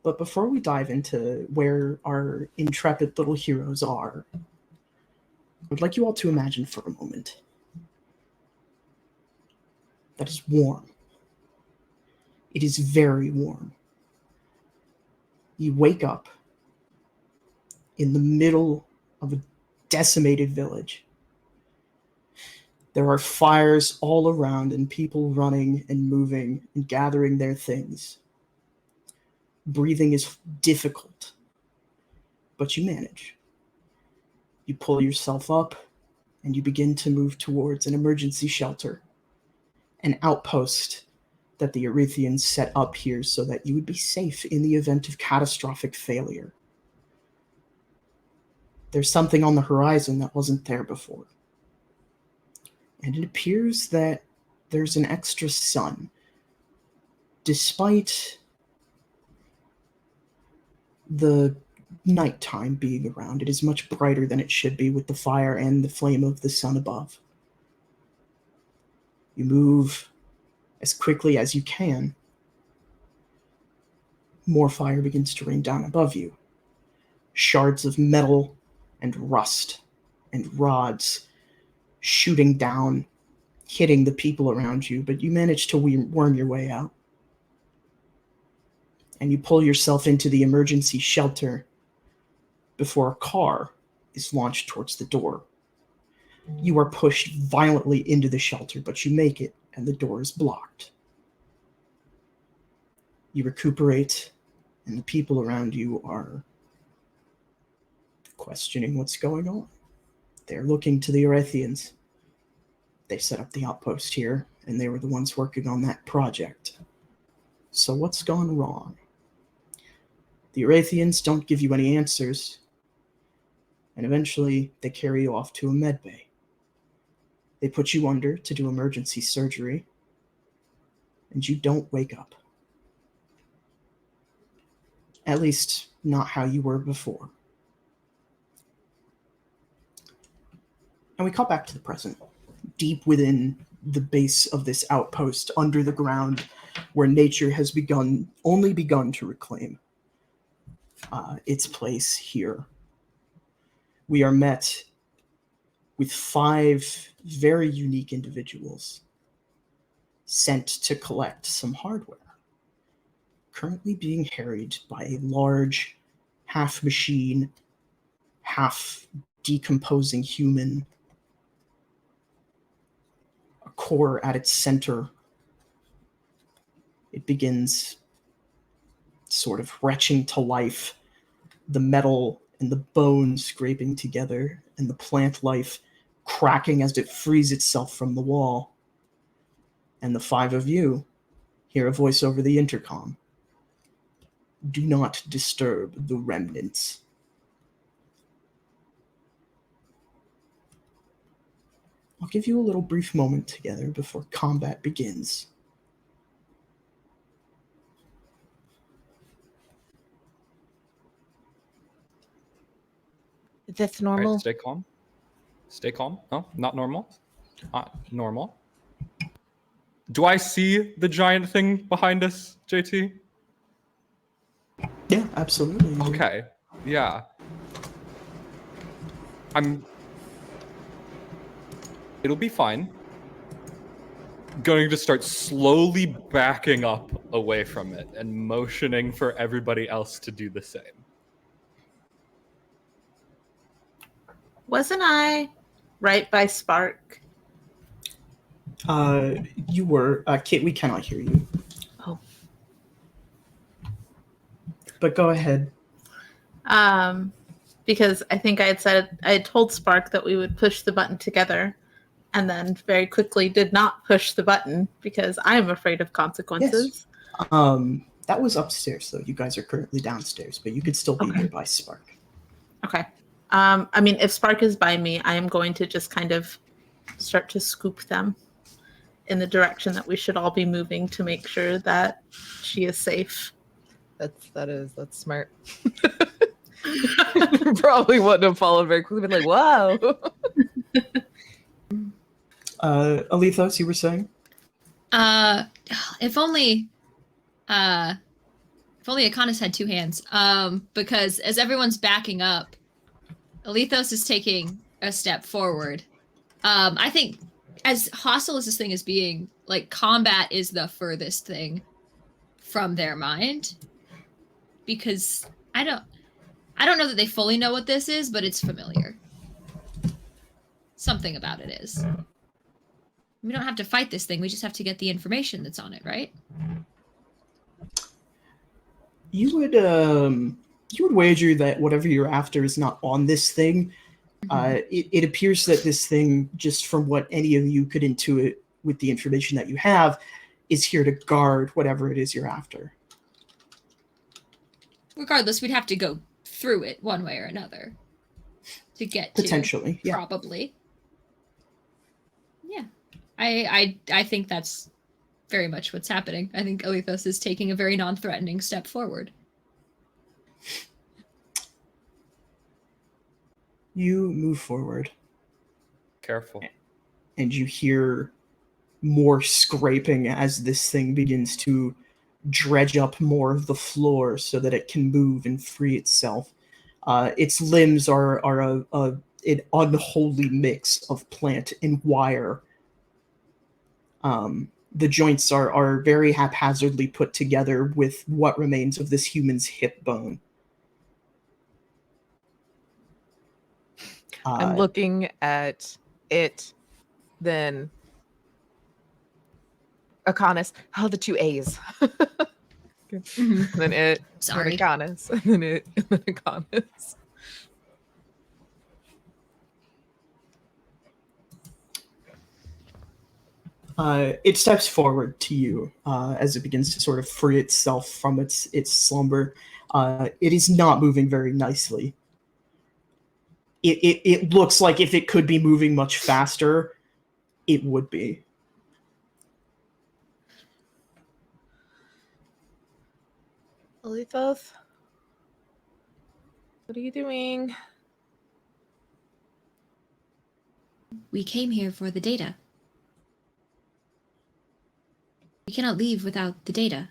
But before we dive into where our intrepid little heroes are, I would like you all to imagine for a moment that it's warm. It is very warm. You wake up in the middle of a decimated village. There are fires all around and people running and moving and gathering their things. Breathing is difficult, but you manage. You pull yourself up and you begin to move towards an emergency shelter, an outpost that the Erethians set up here so that you would be safe in the event of catastrophic failure. There's something on the horizon that wasn't there before. And it appears that there's an extra sun. Despite the nighttime being around, it is much brighter than it should be with the fire and the flame of the sun above. You move as quickly as you can. More fire begins to rain down above you. Shards of metal and rust and rods shooting down, hitting the people around you, but you manage to worm your way out. And you pull yourself into the emergency shelter before a car is launched towards the door. You are pushed violently into the shelter, but you make it, and the door is blocked. You recuperate, and the people around you are questioning what's going on. They're looking to the Erethians. They set up the outpost here, and they were the ones working on that project. So what's gone wrong? The Erethians don't give you any answers, and eventually they carry you off to a med bay. They put you under to do emergency surgery, and you don't wake up. At least, not how you were before. And we cut back to the present, deep within the base of this outpost, under the ground, where nature has only begun to reclaim its place here. We are met with 5 very unique individuals sent to collect some hardware, currently being harried by a large, half-machine, half-decomposing human, a core at its center. It begins sort of retching to life, the metal and the bone scraping together, and the plant life cracking as it frees itself from the wall. And the 5 of you hear a voice over the intercom. Do not disturb the remnants. I'll give you a little brief moment together before combat begins. That's normal. Right, stay calm. Stay calm. No, not normal. Normal. Do I see the giant thing behind us, JT? Yeah, absolutely. Okay. Yeah. It'll be fine. Going to start slowly backing up away from it and motioning for everybody else to do the same. Wasn't I right by Spark? You were. Kit, we cannot hear you. Oh. But go ahead. Because I think I had told Spark that we would push the button together, and then very quickly did not push the button because I am afraid of consequences. Yes. That was upstairs, though. You guys are currently downstairs, but you could still be nearby Spark. Okay. I mean, if Spark is by me, I am going to just kind of start to scoop them in the direction that we should all be moving to make sure that she is safe. That's smart. Probably wouldn't have followed very quickly, but like, wow. Alethos, you were saying? If only If only Akanis had two hands. Because as everyone's backing up, Alethos is taking a step forward. I think as hostile as this thing is being, like, combat is the furthest thing from their mind. Because I don't know that they fully know what this is, but it's familiar. Something about it is. We don't have to fight this thing. We just have to get the information that's on it, right? You would wager that whatever you're after is not on this thing. It appears that this thing, just from what any of you could intuit with the information that you have, is here to guard whatever it is you're after. Regardless, we'd have to go through it one way or another to get Potentially, to, yeah. probably. Yeah. I think that's very much what's happening. I think Alethos is taking a very non-threatening step forward. You move forward. Careful. And you hear more scraping as this thing begins to dredge up more of the floor so that it can move and free itself. Its limbs are an unholy mix of plant and wire. The joints are very haphazardly put together with what remains of this human's hip bone. I'm looking at it, then Akanis. Oh, the two A's. And then it, Sorry. then Akanis, and then it, and then Akanis. It steps forward to you as it begins to sort of free itself from its slumber. It is not moving very nicely. It looks like if it could be moving much faster, it would be. Alethos, what are you doing? We came here for the data. We cannot leave without the data.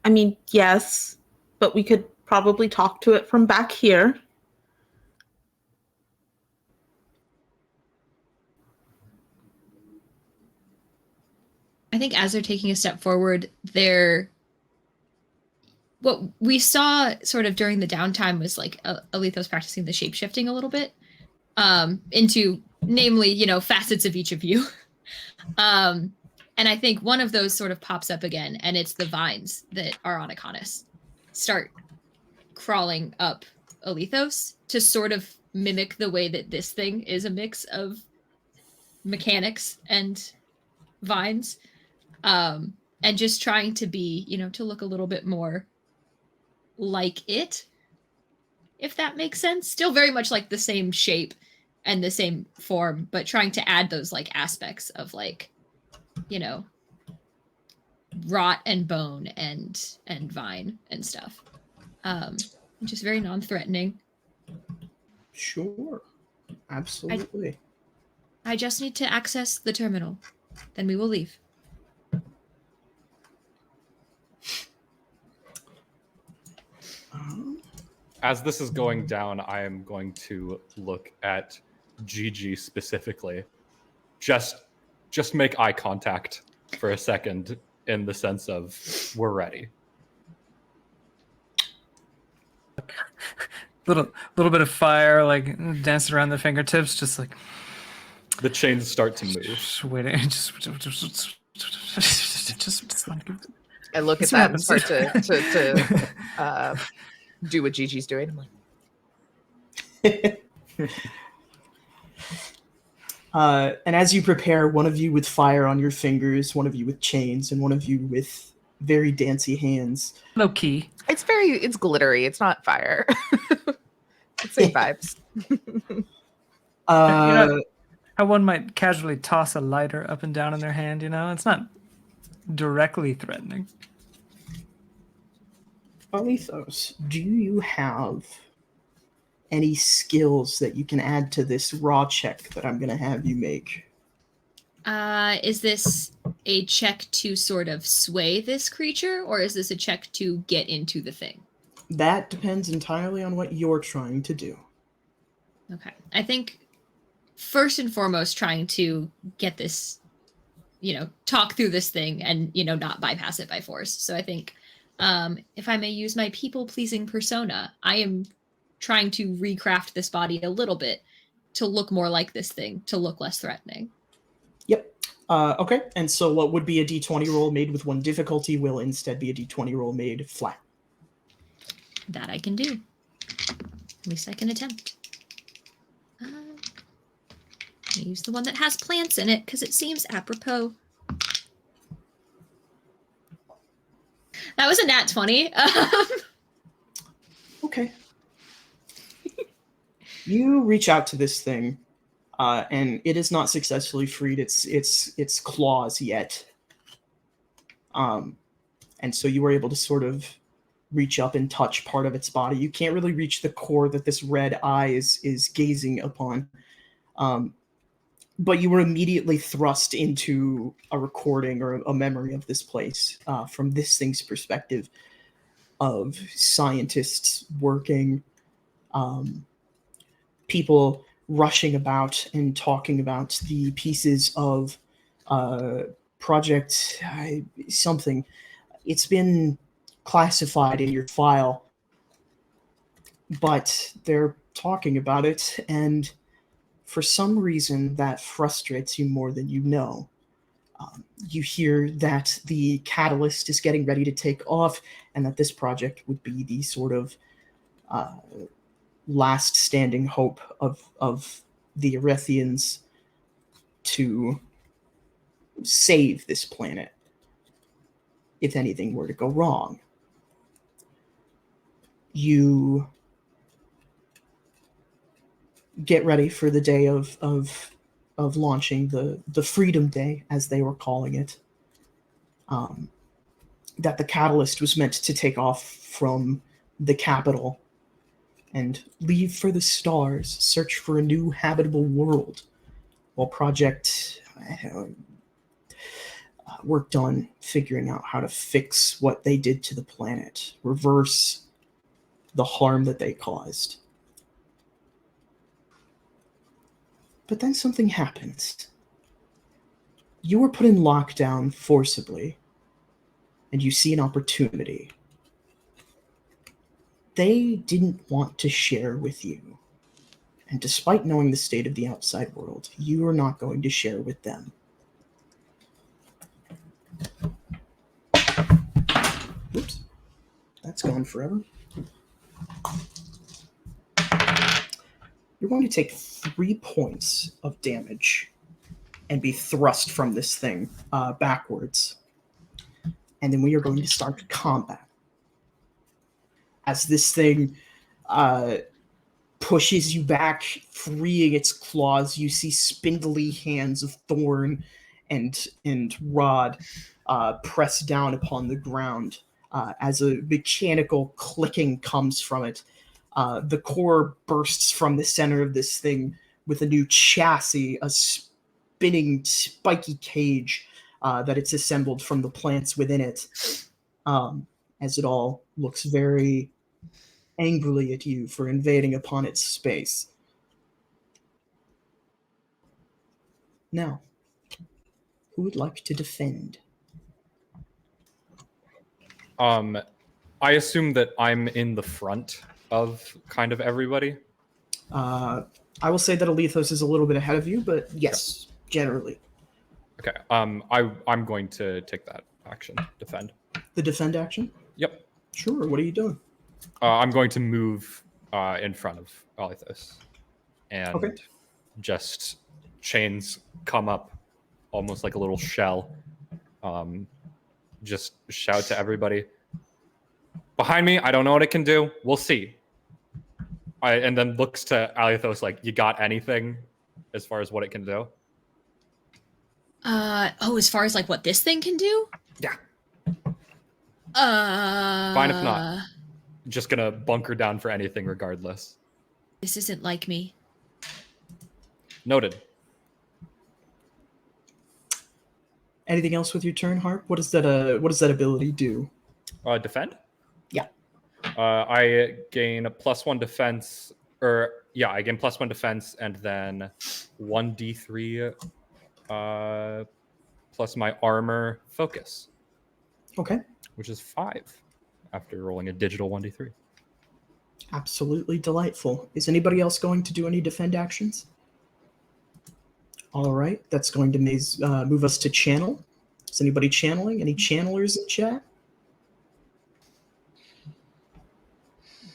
I mean, yes, but we could probably talk to it from back here. I think as they're taking a step forward, what we saw sort of during the downtime was like Alethos practicing the shape-shifting a little bit into, namely, facets of each of you. And I think one of those sort of pops up again, and it's the vines that are on Akanis start crawling up Alethos to sort of mimic the way that this thing is a mix of mechanics and vines. And just trying to be, to look a little bit more like it, if that makes sense. Still very much like the same shape and the same form, but trying to add those like aspects of like, rot and bone and vine and stuff. Just very non-threatening. Sure. Absolutely. I just need to access the terminal. Then we will leave. As this is going down, I am going to look at Gigi specifically. Just make eye contact for a second in the sense of we're ready. Little bit of fire, like dancing around the fingertips, just like The chains start to move. just waiting. Just want to give I look at That's what that and start to do what Gigi's doing. I'm like, And as you prepare, one of you with fire on your fingers, one of you with chains, and one of you with very dancey hands. low key. it's glittery. It's not fire. It's like vibes. Uh, How one might casually toss a lighter up and down in their hand, it's not directly threatening. Alethos, do you have any skills that you can add to this raw check that I'm going to have you make? Is this a check to sort of sway this creature, or is this a check to get into the thing? That depends entirely on what you're trying to do. Okay. I think first and foremost, trying to get this, talk through this thing and, not bypass it by force. So I think if I may use my people-pleasing persona, I am trying to recraft this body a little bit to look more like this thing, to look less threatening. Yep. Okay, and so what would be a d20 roll made with 1 difficulty will instead be a d20 roll made flat. That I can do. At least I can attempt. I use the one that has plants in it because it seems apropos. That was a nat 20. Okay. You reach out to this thing, and it has not successfully freed its claws yet. And so you were able to sort of reach up and touch part of its body. You can't really reach the core that this red eye is gazing upon. But you were immediately thrust into a recording or a memory of this place from this thing's perspective of scientists working, people rushing about and talking about the pieces of project something. It's been classified in your file, but they're talking about it, and for some reason that frustrates you more than you know. You hear that the catalyst is getting ready to take off, and that this project would be the sort of last standing hope of the Erethians to save this planet if anything were to go wrong. You get ready for the day of launching the Freedom Day, as they were calling it. That the catalyst was meant to take off from the capital and leave for the stars, search for a new habitable world, while Project worked on figuring out how to fix what they did to the planet, reverse the harm that they caused. But then something happens. You were put in lockdown forcibly, and you see an opportunity. They didn't want to share with you. And despite knowing the state of the outside world, you are not going to share with them. Oops. That's gone forever. You're going to take 3 points of damage and be thrust from this thing backwards. And then we are going to start combat. As this thing pushes you back, freeing its claws, you see spindly hands of thorn and rod press down upon the ground as a mechanical clicking comes from it. The core bursts from the center of this thing with a new chassis, a spinning, spiky cage that it's assembled from the plants within it, as it all looks very angrily at you for invading upon its space. Now, who would like to defend? I assume that I'm in the front of kind of everybody. I will say that Alethos is a little bit ahead of you, but yes, generally. Okay. I'm going to take that action. Defend. The defend action? Yep. Sure. What are you doing? I'm going to move in front of Alethos, and just chains come up, almost like a little shell. Just shout to everybody. Behind me, I don't know what it can do. We'll see. And then looks to Alethos like, you got anything as far as what it can do? As far as like what this thing can do? Yeah. Fine if not. Just gonna bunker down for anything regardless. This isn't like me. Noted. Anything else with your turn, Harp? What does that ability do? Defend? Yeah. I gain a +1 defense, I gain +1 defense and then 1d3 plus my armor focus. Okay. Which is 5 after rolling a digital 1d3. Absolutely delightful. Is anybody else going to do any defend actions? All right, that's going to move us to channel. Is anybody channeling? Any channelers in chat?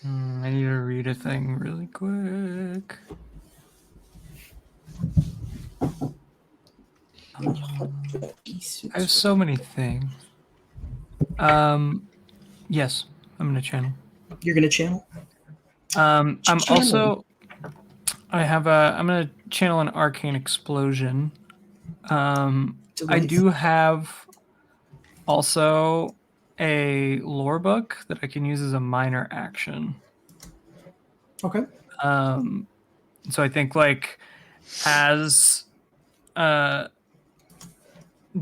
I need to read a thing really quick. I have so many things. Yes, I'm gonna channel. You're going to channel? I'm Channel. also. I'm gonna channel an arcane explosion. I do have also a lore book that I can use as a minor action. Okay. So I think like as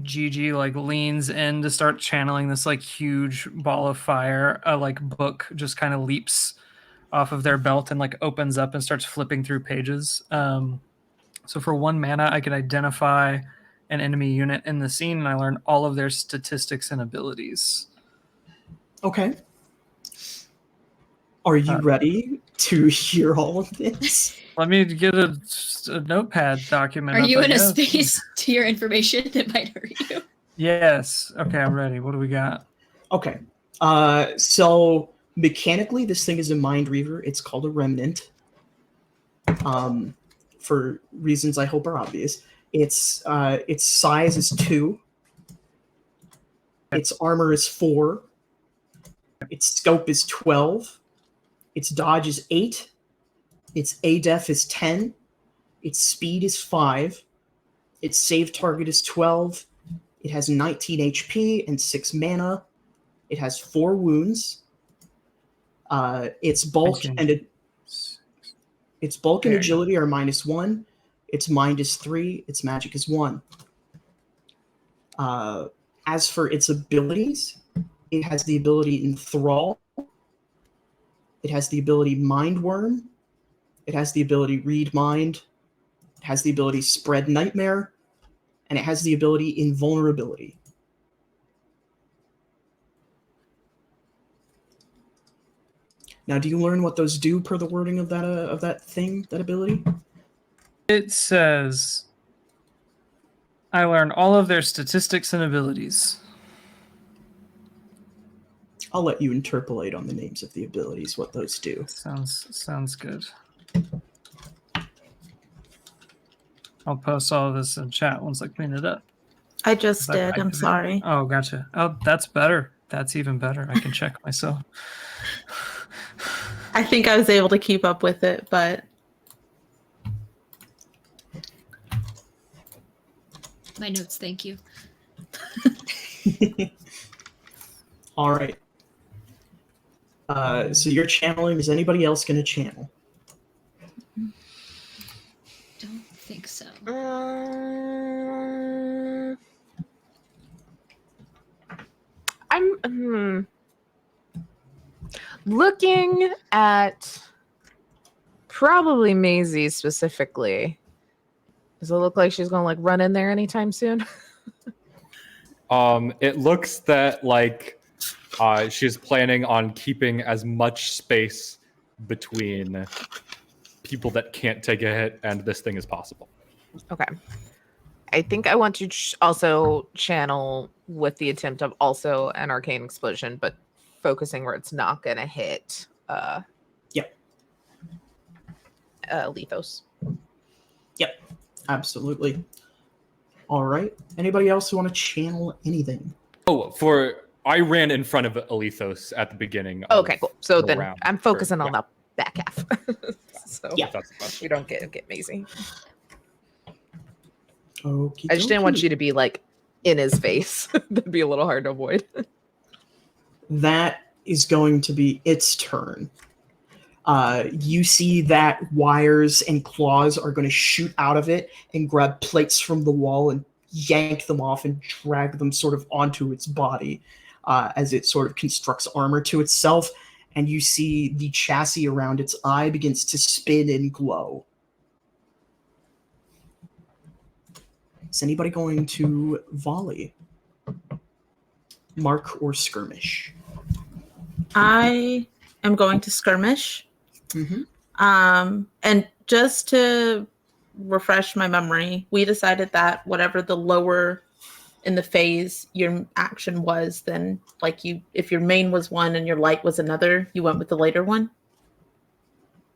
Gigi like leans in to start channeling this like huge ball of fire, a like book just kind of leaps off of their belt and like opens up and starts flipping through pages. So for 1 mana, I can identify an enemy unit in the scene, and I learn all of their statistics and abilities. Okay. Are you ready to hear all of this? Let me get a notepad document. Are up, you I in a guess. space to your information that might hurt you? Yes. Okay, I'm ready. What do we got? Okay. So mechanically, this thing is a mind reaver. It's called a remnant. For reasons I hope are obvious. Its size is 2. Its armor is 4. Its scope is 12. Its dodge is 8. Its ADEF is 10. Its speed is 5. Its save target is 12. It has 19 HP and 6 mana. It has 4 wounds. Its bulk and agility are -1. Its mind is 3. Its magic is 1. As for its abilities, it has the ability Enthrall. It has the ability Mind Worm. It has the ability Read Mind. It has the ability Spread Nightmare. And it has the ability Invulnerability. Now, do you learn what those do per the wording of that thing, that ability? It says, I learn all of their statistics and abilities. I'll let you interpolate on the names of the abilities, what those do. Sounds good. I'll post all of this in chat once I clean it up. I just I did. I'm did it. sorry. Oh, gotcha. Oh, that's better. That's even better. I can check myself. I think I was able to keep up with it, but My notes, thank you. All right. So you're channeling. Is anybody else going to channel? Don't think so. I'm looking at probably Maisie specifically. Does it look like she's gonna like run in there anytime soon? It looks that like she's planning on keeping as much space between people that can't take a hit and this thing as possible. Okay. I think I want to also channel with the attempt of also an arcane explosion, but focusing where it's not gonna hit Lethos. Yep. Absolutely. All right. Anybody else who want to channel anything? Oh, I ran in front of Alethos at the beginning. Okay, cool. So the then round. I'm focusing on the back half. So Yeah. That's the question. we don't get Maisie. Okay. I just didn't want you to be like in his face. That'd be a little hard to avoid. That is going to be its turn. You see that wires and claws are going to shoot out of it and grab plates from the wall and yank them off and drag them sort of onto its body as it sort of constructs armor to itself. And you see the chassis around its eye begins to spin and glow. Is anybody going to volley, mark, or skirmish? I am going to skirmish. Mm-hmm. And just to refresh my memory, we decided that whatever the lower in the phase your action was, then like if your main was one and your light was another, you went with the later one.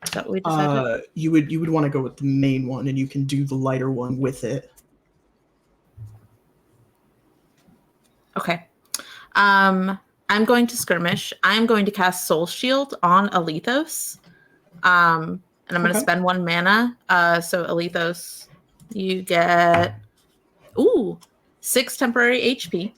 Is that what we decided? You would want to go with the main one, and you can do the lighter one with it. Okay. I'm going to skirmish. I'm going to cast Soul Shield on Alethos. And I'm going to spend 1 mana. So Alethos, you get 6 temporary HP.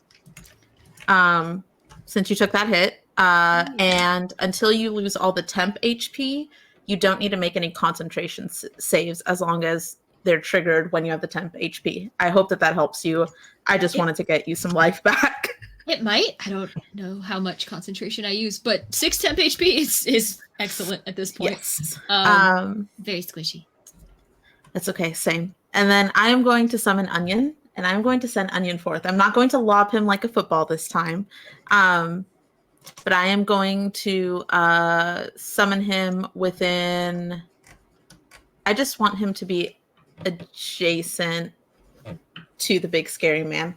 Since you took that hit. And until you lose all the temp HP, you don't need to make any concentration saves as long as they're triggered when you have the temp HP. I hope that helps you. I just wanted to get you some life back. It might. I don't know how much concentration I use, but 6 temp HP is excellent at this point. Yes. Very squishy. That's okay. Same. And then I am going to summon Onion, and I'm going to send Onion forth. I'm not going to lob him like a football this time, but I am going to summon him within. I just want him to be adjacent to the big scary man.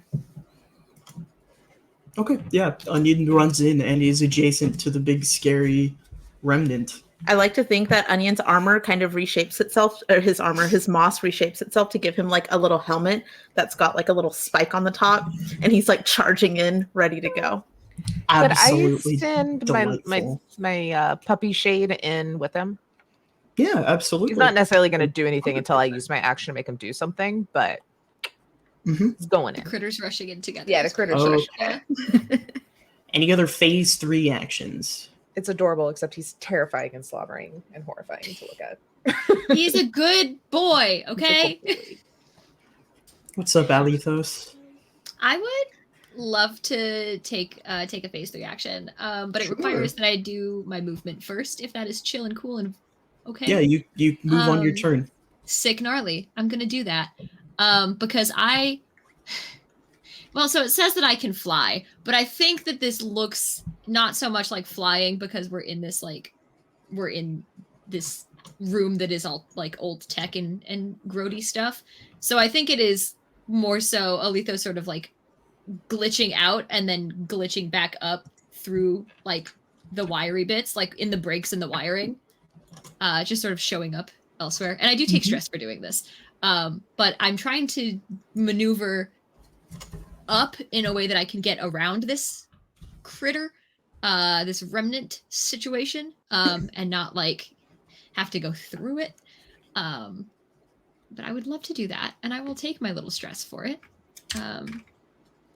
Okay, yeah. Onion runs in and is adjacent to the big scary remnant. I like to think that Onion's armor kind of reshapes itself, or his moss reshapes itself to give him like a little helmet that's got like a little spike on the top, and he's like charging in, ready to go. Absolutely. Could I send delightful. my puppy shade in with him? Yeah, absolutely. He's not necessarily going to do anything until I use my action to make him do something, but he's going in. The critters rushing in together. Yeah, the critters. Okay. Any other phase 3 actions? It's adorable, except he's terrifying and slobbering and horrifying to look at. He's a good boy, okay? What's up, Alethos? I would love to take a phase 3 action, but it Sure. requires that I do my movement first, if that is chill and cool and okay. Yeah, you move on your turn. Sick gnarly. I'm gonna do that. Because so it says that I can fly, but I think that this looks not so much like flying because we're in this room that is all like old tech and grody stuff. So I think it is more so Alethos sort of like glitching out and then glitching back up through like the wiry bits, like in the breaks in the wiring, just sort of showing up elsewhere. And I do take stress for doing this. But I'm trying to maneuver up in a way that I can get around this critter, this remnant situation, and not like have to go through it. But I would love to do that, and I will take my little stress for it,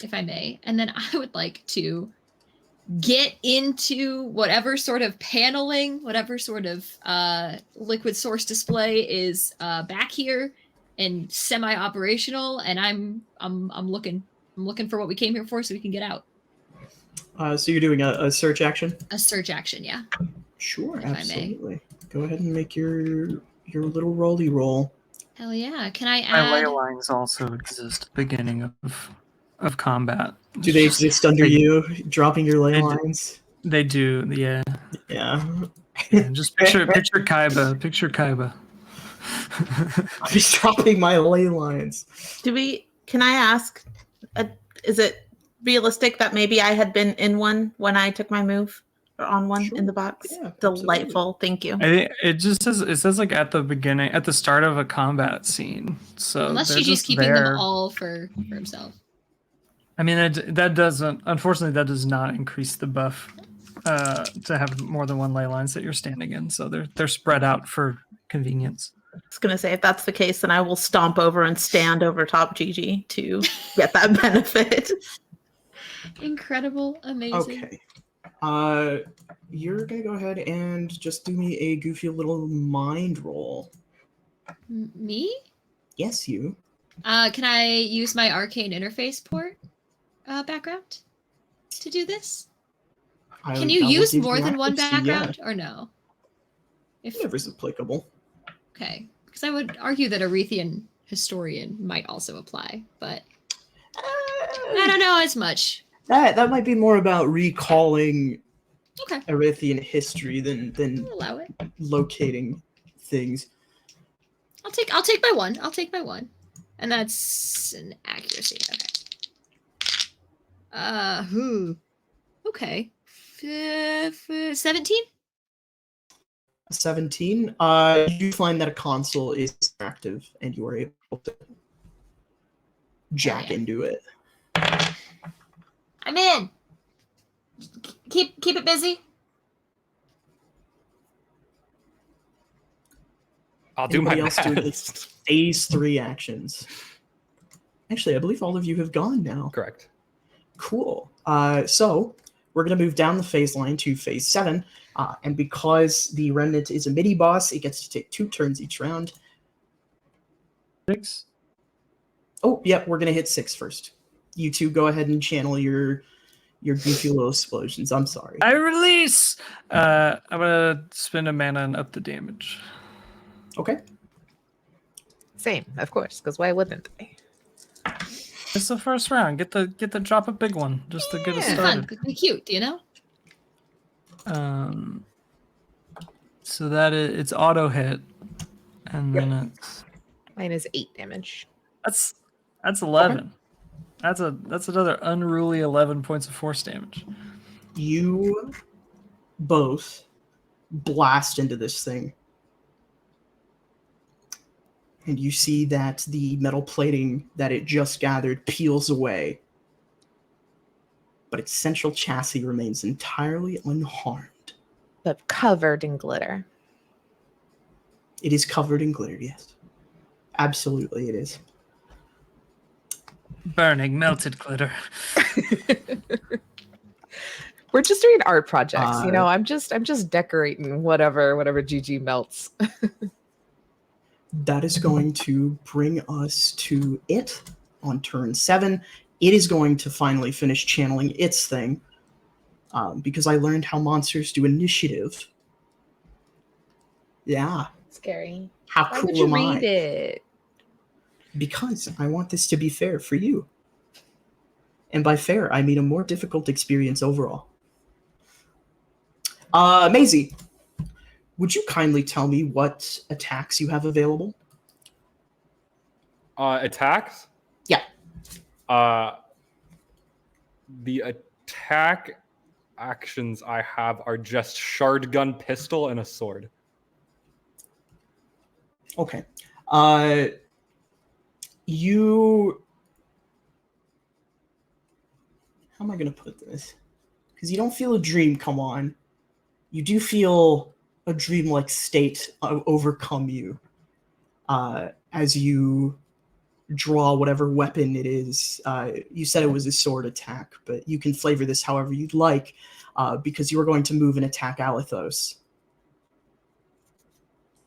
if I may. And then I would like to get into whatever sort of paneling, whatever sort of liquid source display is back here and semi-operational, and I'm looking for what we came here for, so we can get out. So you're doing a search action? A search action, yeah. Sure, If I may. absolutely. Go ahead and make your little rolly roll. Hell yeah! Can I My add? ley lines also exist at the beginning of combat. Do they exist under you, dropping your ley They do. lines? They do, yeah. Yeah. Yeah, just picture Kaiba. Picture Kaiba. I'm just dropping my ley lines. Can I ask, is it realistic that maybe I had been in one when I took my move or on one Sure. in the box? Yeah, Delightful. Thank you. I think it says like at the start of a combat scene. So Unless they're she's just keeping there. them all for himself. I mean, that doesn't. Unfortunately, that does not increase the buff to have more than one ley lines that you're standing in. So they're spread out for convenience. I was going to say, if that's the case, then I will stomp over and stand over top Gigi to get that benefit. Incredible, amazing. Okay. You're gonna go ahead and just do me a goofy little mind roll. Me? Yes, you. Can I use my arcane interface port background to do this? Can you That would use give more you than one accuracy, yeah. background or no? If Whatever's applicable. okay, because I would argue that a Arethian historian might also apply, but I don't know as much. That might be more about recalling Okay, Erithian history than I'll allow it. locating things. I'll take my one. I'll take my one, and that's an accuracy. Okay. Okay. 17. 17. You find that a console is active, and you are able to jack yeah. into it. I'm in. Keep it busy. I'll do Anybody my else doing best. phase 3 actions? Actually, I believe all of you have gone now. Correct. Cool. So we're going to move down the phase line to phase 7. And because the Remnant is a mini boss, it gets to take 2 turns each round. 6. Oh, yeah, we're going to hit 6 first. You two go ahead and channel your goofy little explosions. I'm sorry. I release. I'm gonna spend a mana and up the damage. Okay. Same, of course, because why wouldn't they? It's the first round. Get the drop a big one just to get us Yeah. Fun, started. be cute, you know. So that it's auto hit, and then it's Mine is 8 damage. that's 11. That's another unruly 11 points of force damage. You both blast into this thing. And you see that the metal plating that it just gathered peels away. But its central chassis remains entirely unharmed. But covered in glitter. It is covered in glitter, yes. Absolutely it is. Burning melted glitter. We're just doing art projects, you Uh, know. I'm just decorating whatever GG melts. That is going to bring us to it on turn 7. It is going to finally finish channeling its thing. Because I learned how monsters do initiative. Yeah. Scary. How Why cool would you am I? read it? Because I want this to be fair for you. And by fair, I mean a more difficult experience overall. Maisie, would you kindly tell me what attacks you have available? Attacks? Yeah. The attack actions I have are just shard gun, pistol, and a sword. Okay. You... How am I going to put this? Because you don't feel a dream come on. You do feel a dreamlike state overcome you as you draw whatever weapon it is. You said it was a sword attack, but you can flavor this however you'd like because you are going to move and attack Alithos.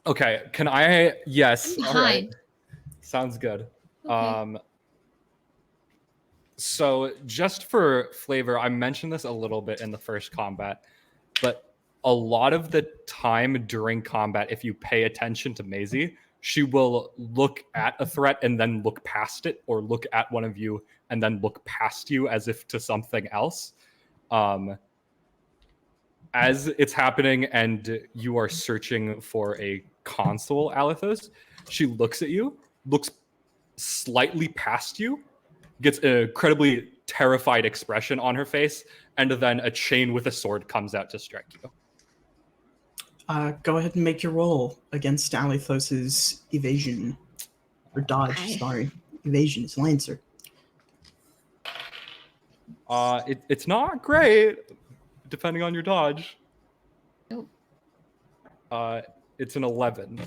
Okay, can I? Yes. I'm All right. behind. Sounds good. Okay. So just for flavor, I mentioned this a little bit in the first combat, but a lot of the time during combat, if you pay attention to Maisie, she will look at a threat and then look past it, or look at one of you and then look past you as if to something else. As it's happening and you are searching for a console, Alithos, she looks at you, looks slightly past you, gets an incredibly terrified expression on her face, and then a chain with a sword comes out to strike you. Go ahead and make your roll against Alithos's evasion. Or dodge, Okay. sorry. Evasion is Lancer. It's not great, depending on your dodge. Nope. It's an 11.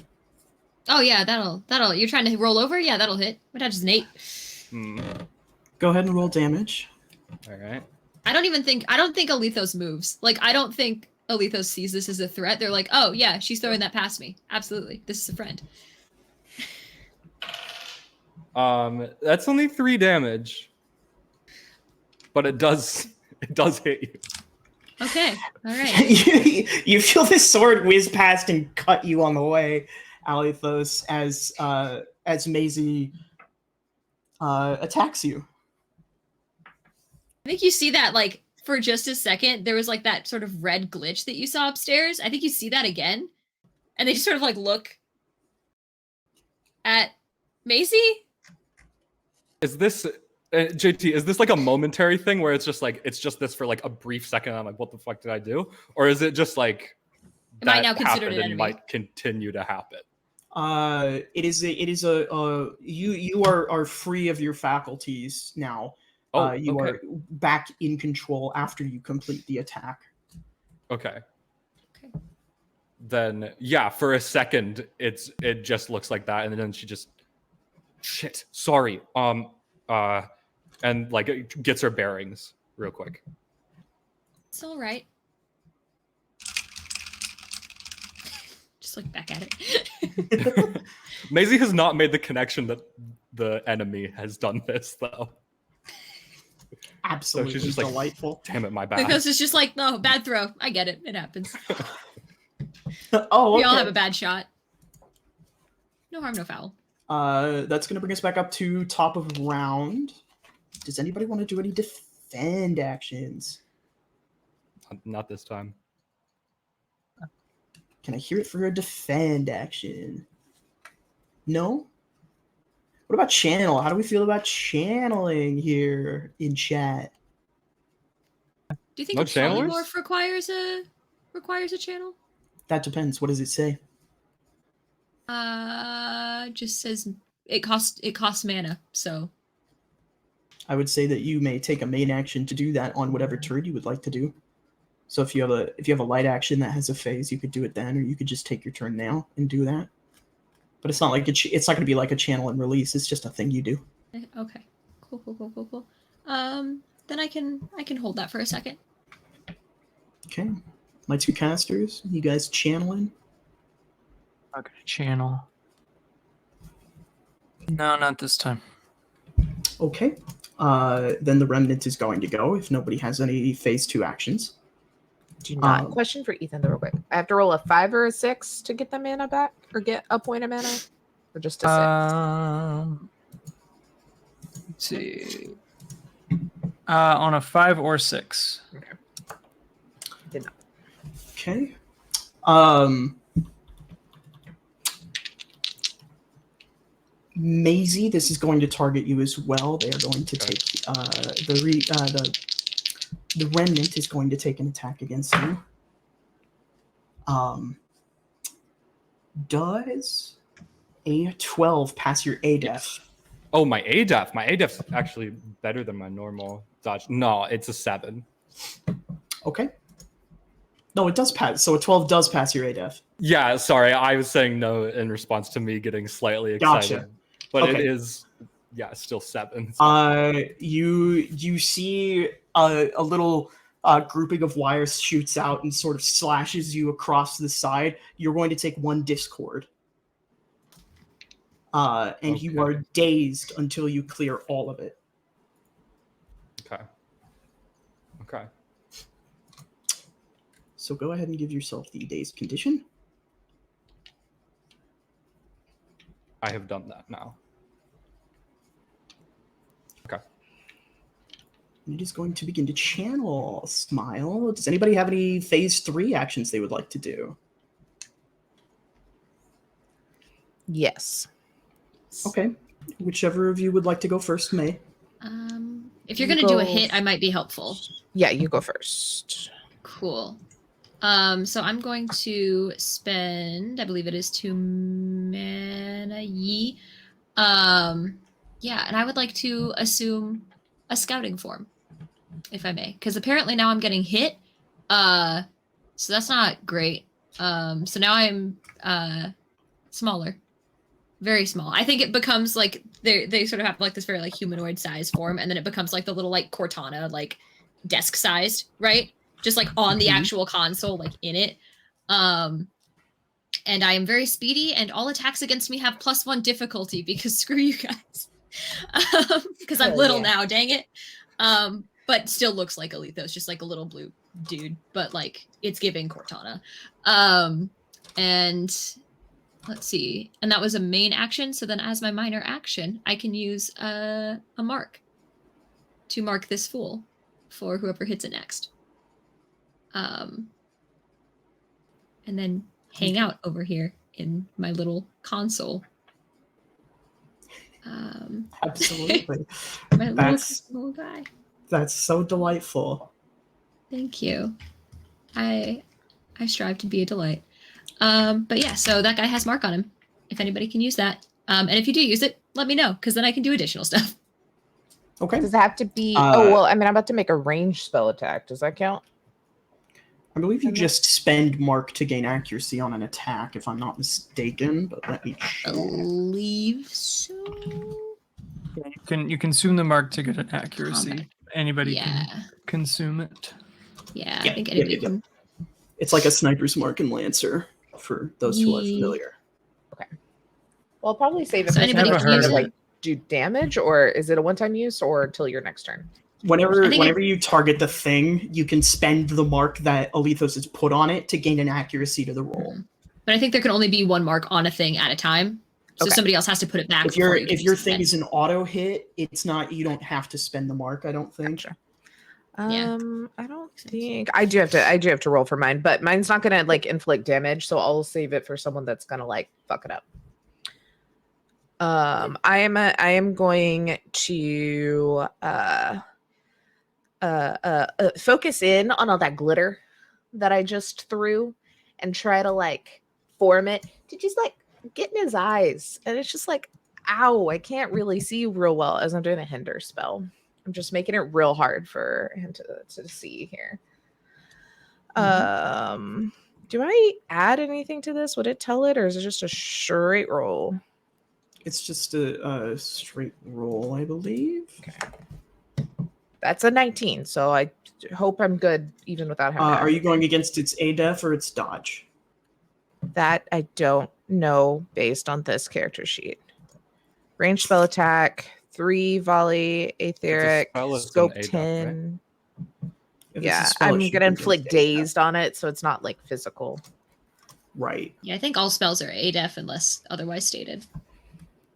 Oh yeah, that'll. You're trying to roll over? Yeah, that'll hit. My dodge is an 8. Go ahead and roll damage. All right. I don't think Alithos moves. Like, I don't think Alithos sees this as a threat. They're like, oh yeah, she's throwing that past me. Absolutely, this is a friend. That's only 3 damage, but it does hit you. Okay. All right. You feel this sword whiz past and cut you on the way, Alithos, as Maisie attacks you. I think you see that like for just a second, there was like that sort of red glitch that you saw upstairs. I think you see that again. And they just sort of like look at Maisie. Is this JT? Is this like a momentary thing where it's just this for like a brief second? I'm like, what the fuck did I do? Or is it just like Am I now considered an and enemy? might continue to happen? It is a you are free of your faculties now. You okay. are back in control after you complete the attack. Okay. Okay. Then yeah, for a second it just looks like that, and then she just shit. Sorry. And like it gets her bearings real quick. It's all right. Just look back at it. Maisie has not made the connection that the enemy has done this though. Absolutely, so she's just delightful. Like, damn it, my bad. Because it's just like, no, bad throw. I get it. It happens. Oh, okay. We all have a bad shot. No harm, no foul. That's going to bring us back up to top of round. Does anybody want to do any defend actions? Not this time. Can I hear it for a defend action? No? What about channel? How do we feel about channeling here in chat? Do you think No a channelers? polymorph requires a channel? That depends. What does it say? Just says it costs mana, so I would say that you may take a main action to do that on whatever turn you would like to do. So if you have a light action that has a phase, you could do it then, or you could just take your turn now and do that. But it's not like it's not going to be like a channel and release. It's just a thing you do. okay. Cool. Then I can hold that for a second. Okay. My two casters, you guys channeling? Okay, channel. No, not this time. Okay. Then the remnant is going to go if nobody has any phase 2 actions. Do not question for Ethan, though, real quick. I have to roll a 5 or a 6 to get the mana back, or get a point of mana, or just a 6. Let's see. On a 5 or 6. Okay. Did not. Okay. Maisie, this is going to target you as well. They are going to take the remnant is going to take an attack against you. Does a 12 pass your ADEF? Oh, my ADEF. My ADEF's actually better than my normal dodge. No, it's a 7. Okay. No, it does pass. So a 12 does pass your ADEF. Yeah, sorry. I was saying no in response to me getting slightly excited. Gotcha. But Okay. it is, yeah, still 7. You see a little grouping of wires shoots out and sort of slashes you across the side. You're going to take 1 discord. And you are dazed until you clear all of it. Okay. So go ahead and give yourself the dazed condition. I have done that now. Okay. It is going to begin to channel Smile. Does anybody have any phase 3 actions they would like to do? Yes. Okay. Whichever of you would like to go first may. If you're gonna do a hit, I might be helpful. Yeah, you go first. Cool. So I'm going to spend, I believe it is 2 mana. Yeah, and I would like to assume a scouting form, if I may, because apparently now I'm getting hit. So that's not great. So now I'm smaller, very small. I think it becomes like they sort of have like this very like humanoid size form, and then it becomes like the little like Cortana like desk sized, right? Just like on the actual console, like in it. And I am very speedy, and all attacks against me have +1 difficulty because screw you guys. because I'm Hell little yeah. now, dang it. But still looks like Alethos, just like a little blue dude, but like it's giving Cortana. And let's see, and that was a main action. So then as my minor action, I can use a mark to mark this fool for whoever hits it next. And then hang out over here in my little console. Absolutely. My little guy. That's so delightful. Thank you. I strive to be a delight. But yeah, so that guy has mark on him. If anybody can use that. And if you do use it, let me know, because then I can do additional stuff. Okay. Does it have to be? Oh well, I mean, I'm about to make a ranged spell attack. Does that count? I believe you just spend mark to gain accuracy on an attack, if I'm not mistaken. But let me check. Believe so. Yeah, you can consume the mark to get an accuracy. Combat. Anybody Yeah. can consume it. Yeah, Yeah, I think anybody yeah. can. It's like a sniper's mark and lancer for those who are familiar. Well, I'll probably save it So for anybody something can use to it. like do damage, or is it a one-time use, or till your next turn? Whenever you target the thing, you can spend the mark that Alethos has put on it to gain an accuracy to the roll. But I think there can only be one mark on a thing at a time. So Okay. somebody else has to put it back. If before you can if your use thing it. is an auto hit, it's not. You don't have to spend the mark. I don't think. Gotcha. Yeah. I don't think I do have to roll for mine, but mine's not gonna like inflict damage, so I'll save it for someone that's gonna like fuck it up. I am going to focus in on all that glitter that I just threw and try to like form it to just like get in his eyes. And it's just like, ow, I can't really see real well as I'm doing a hinder spell. I'm just making it real hard for him to see here. Do I add anything to this? Would it tell it, or is it just a straight roll? It's just a straight roll, I believe. Okay. That's a 19, so I hope I'm good even without having to Are add. you going against its ADEF or its dodge? That I don't know based on this character sheet. Range spell attack, 3 volley, aetheric, spell, it's an scope ADEF, 10. If it's a Yeah, spell, it I'm should gonna be inflict against ADEF. dazed on it, so it's not like physical. Right. Yeah, I think all spells are ADEF unless otherwise stated.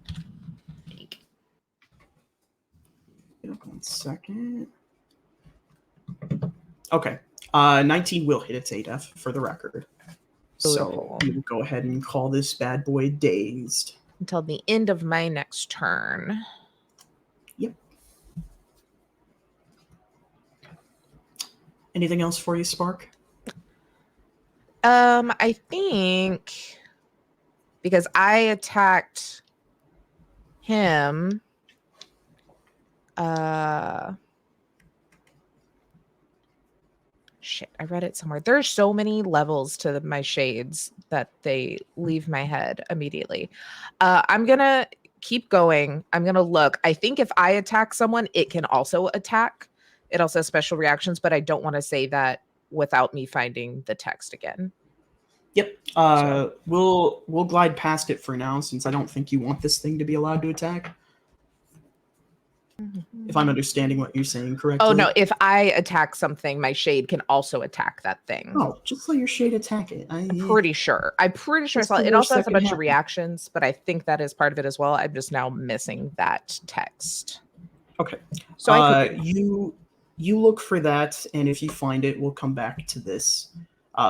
I think. Yep, 1 second. Okay. 19 will hit its ADEF for the record. So Cool. we will go ahead and call this bad boy dazed. Until the end of my next turn. Yep. Anything else for you, Spark? I think because I attacked him, shit, I read it somewhere. There's so many levels to my shades that they leave my head immediately. I'm gonna keep going. I'm gonna look. I think if I attack someone, it can also attack. It also has special reactions, but I don't want to say that without me finding the text again. Yep. We'll glide past it for now, since I don't think you want this thing to be allowed to attack. If I'm understanding what you're saying correctly. Oh no, if I attack something, my shade can also attack that thing. Oh, just let your shade attack it. I'm pretty sure. I That's saw the it. worst Also has that a can bunch of happen. reactions, but I think that is part of it as well. I'm just now missing that text. Okay. So I could, you look for that, and if you find it, we'll come back to this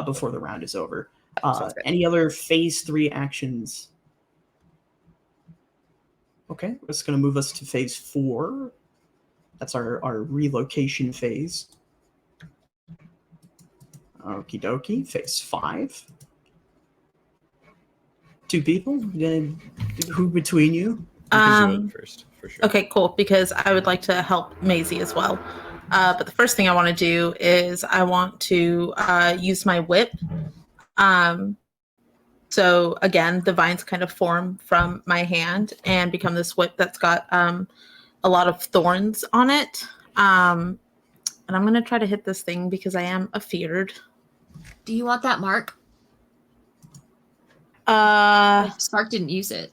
before the round is over. Sounds good. Any other phase 3 actions? Okay, that's going to move us to phase 4. That's our relocation phase. Okie dokie. Phase 5. 2 people? Who between you? You can do it first, for sure. Okay, cool. Because I would like to help Maisie as well. But the first thing I want to do is I want to use my whip. So again, the vines kind of form from my hand and become this whip that's got a lot of thorns on it. And I'm going to try to hit this thing because I am afeared. Do you want that mark? Uh, Spark didn't use it.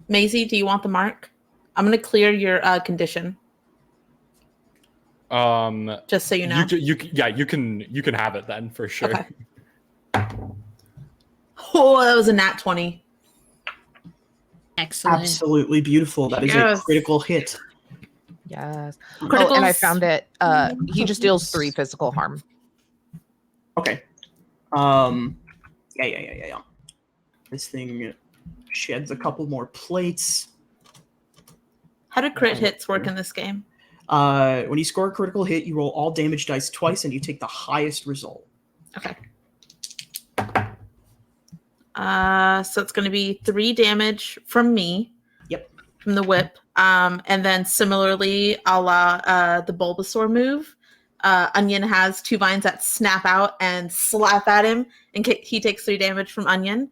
Maisie, do you want the mark? I'm gonna clear your condition, just so you know. You can have it then for sure. Okay. Oh, that was a nat 20. Excellent. Absolutely beautiful. That is a Yes. critical hit. Yes. Criticals. Oh, and I found it. He just deals 3 physical harm. Okay. Yeah. This thing sheds a couple more plates. How do crit hits work in this game? When you score a critical hit, you roll all damage dice twice, and you take the highest result. Okay. So it's going to be 3 damage from me. Yep. From the whip. And then similarly, a la the Bulbasaur move, Onion has 2 vines that snap out and slap at him, and he takes 3 damage from Onion.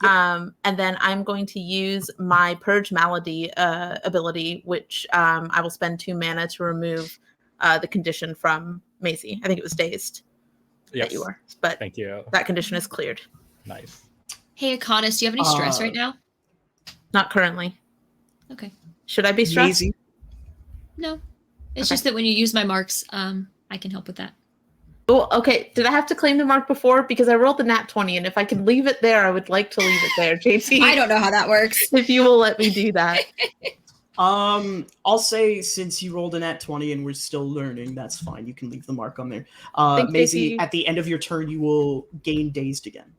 Yep. And then I'm going to use my Purge Malady ability, which I will spend 2 mana to remove the condition from Maisie. I think it was dazed that you were, but Thank you. that condition is cleared. Nice. Hey, Akonis, do you have any stress right now? Not currently. Okay. Should I be stressed? Maisie, No. It's Okay. just that when you use my marks, I can help with that. Oh, okay. Did I have to claim the mark before? Because I rolled the nat 20, and if I can leave it there, I would like to leave it there. JT, I don't know how that works. if you will let me do that. I'll say since you rolled a nat 20 and we're still learning, that's fine. You can leave the mark on there. Thanks, Maisie, JT. at the end of your turn, you will gain dazed again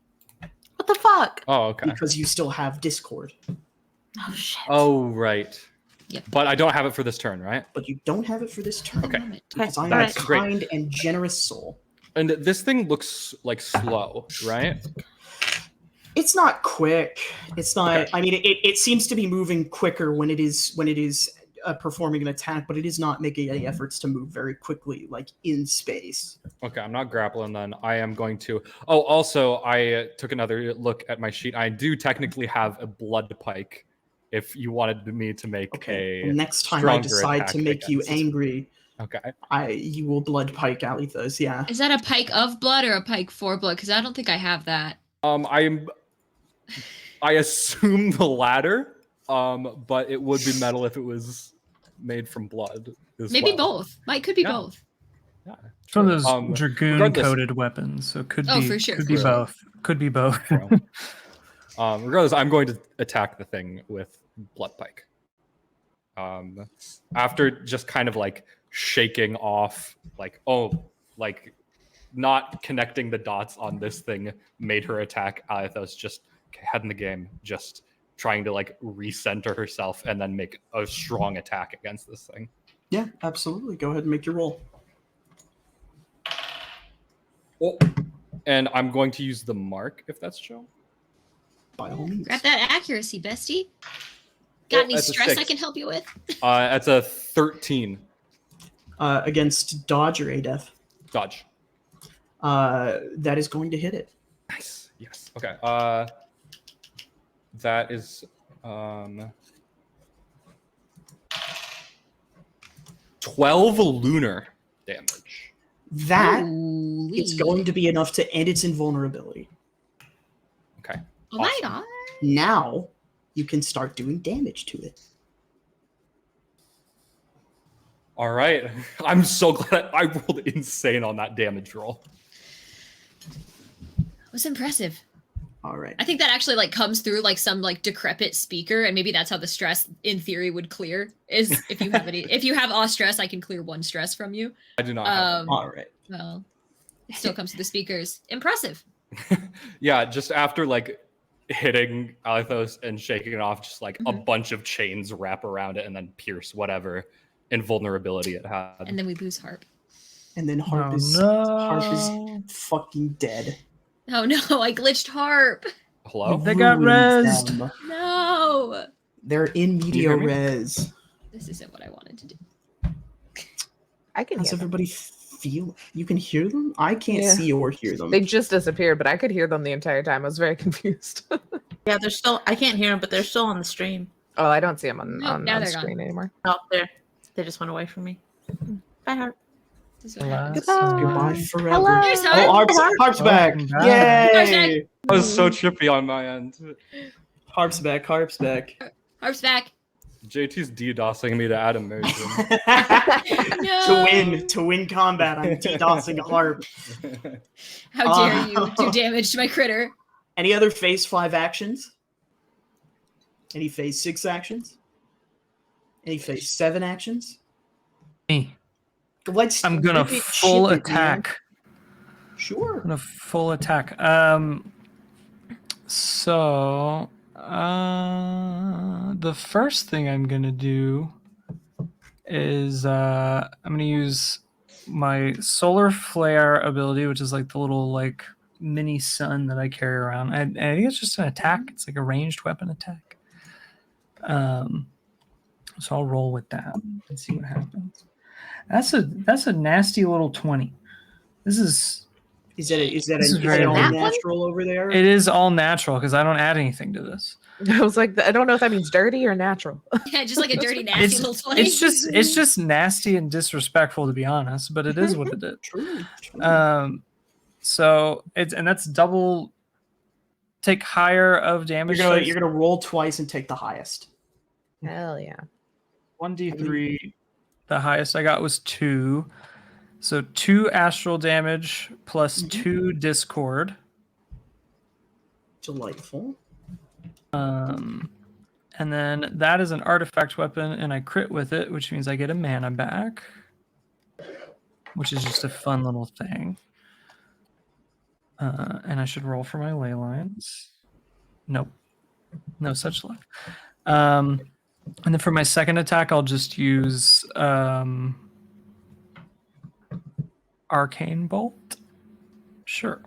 What the fuck? Oh, okay. because you still have Discord, Oh, shit. Oh, right. Yep. But I don't have it for this turn, right? but you don't have it for this turn. Okay. Okay. Because I am All a right. Great. kind and generous soul. And this thing looks like slow, right? It's not quick. It's not. Okay. I mean, it seems to be moving quicker when it is performing an attack, but it is not making any efforts to move very quickly, like in space. Okay, I'm not grappling then. I am going to. Oh, also, I took another look at my sheet. I do technically have a blood pike. If you wanted me to make Okay. a Next time I stronger decide to attack make you against- angry, Okay. you will blood pike Alithos. Yeah. Is that a pike of blood or a pike for blood? Because I don't think I have that. I assume the latter. But it would be metal if it was made from blood. As Maybe well. both. Might could be Yeah. both. Yeah. It's one of those Um, dragoon-coated weapons, so it could Oh, be for sure, could for be sure. both. Could be both. Regardless, I'm going to attack the thing with blood pike. After just kind of like shaking off, like not connecting the dots on this thing made her attack Alithos just head in the game, just trying to like recenter herself and then make a strong attack against this thing. Yeah, absolutely. Go ahead and make your roll. Oh, and I'm going to use the mark if that's Joe. By all means. Grab that accuracy, bestie. Got any that's a stress I 6. can help you with? That's a 13 Against dodge or ADEF. dodge. That is going to hit it. Nice. Yes. Okay. That is 12 lunar damage. That Holy. it's going to be enough to end its invulnerability. Okay. Oh my awesome. god. Now you can start doing damage to it. All right. I'm so glad I rolled insane on that damage roll. It was impressive. All right. I think that actually like comes through like some like decrepit speaker, and maybe that's how the stress in theory would clear. Is if you have if you have stress, I can clear 1 stress from you. I do not have All right. Well, it still comes through the speakers. Impressive. Yeah, just after like hitting Alithos and shaking it off, just like a bunch of chains wrap around it and then pierce whatever invulnerability it had. And then we lose Harp. And then Harp Oh, is no. fucking dead. Oh no, I glitched Harp. Hello? They got Ruined rezzed. them. No. They're in media hear me? res. This isn't what I wanted to do. I can How's hear them. everybody feel? You can hear them? I can't Yeah. see or hear them. They just disappeared, but I could hear them the entire time. I was very confused. Yeah, they're still. I can't hear them, but they're still on the stream. Oh, I don't see them on, Nope, now on they're screen gone. anymore. Oh, there. They just went away from me. Bye, Harp. This is what happens. Goodbye forever. Hello. There's Oh, Harp. Harp's back. Welcome back. Yay! Harp's back. That was so trippy on my end. Harp's back. Harp's back. Harp's back. JT's DDoSing me to add immersion. No. To win combat, I'm DDoSing a harp. How dare you do damage to my critter? Any other phase 5 actions? Any phase 6 actions? Any phase 7 actions? Me. Let's I'm gonna rip it, full ship it, man. attack. Sure. I'm gonna full attack. So the first thing I'm gonna do is I'm gonna use my solar flare ability, which is like the little like mini sun that I carry around. I think it's just an attack. It's like a ranged weapon attack. So I'll roll with that and see what happens. That's a nasty little 20. Is that all That one? natural over there? It is all natural because I don't add anything to this. I was like, I don't know if that means dirty or natural. Yeah, just like a dirty, nasty little 20. It's just nasty and disrespectful, to be honest, but it is what it is. True. So that's double. Take higher of damage. You're gonna roll twice and take the highest. Hell yeah. 1d3. The highest I got was 2. So 2 astral damage plus 2 discord. Delightful. And then that is an artifact weapon, and I crit with it, which means I get a mana back, which is just a fun little thing. And I should roll for my ley lines. Nope. No such luck. And then for my second attack, I'll just use Arcane Bolt. Sure.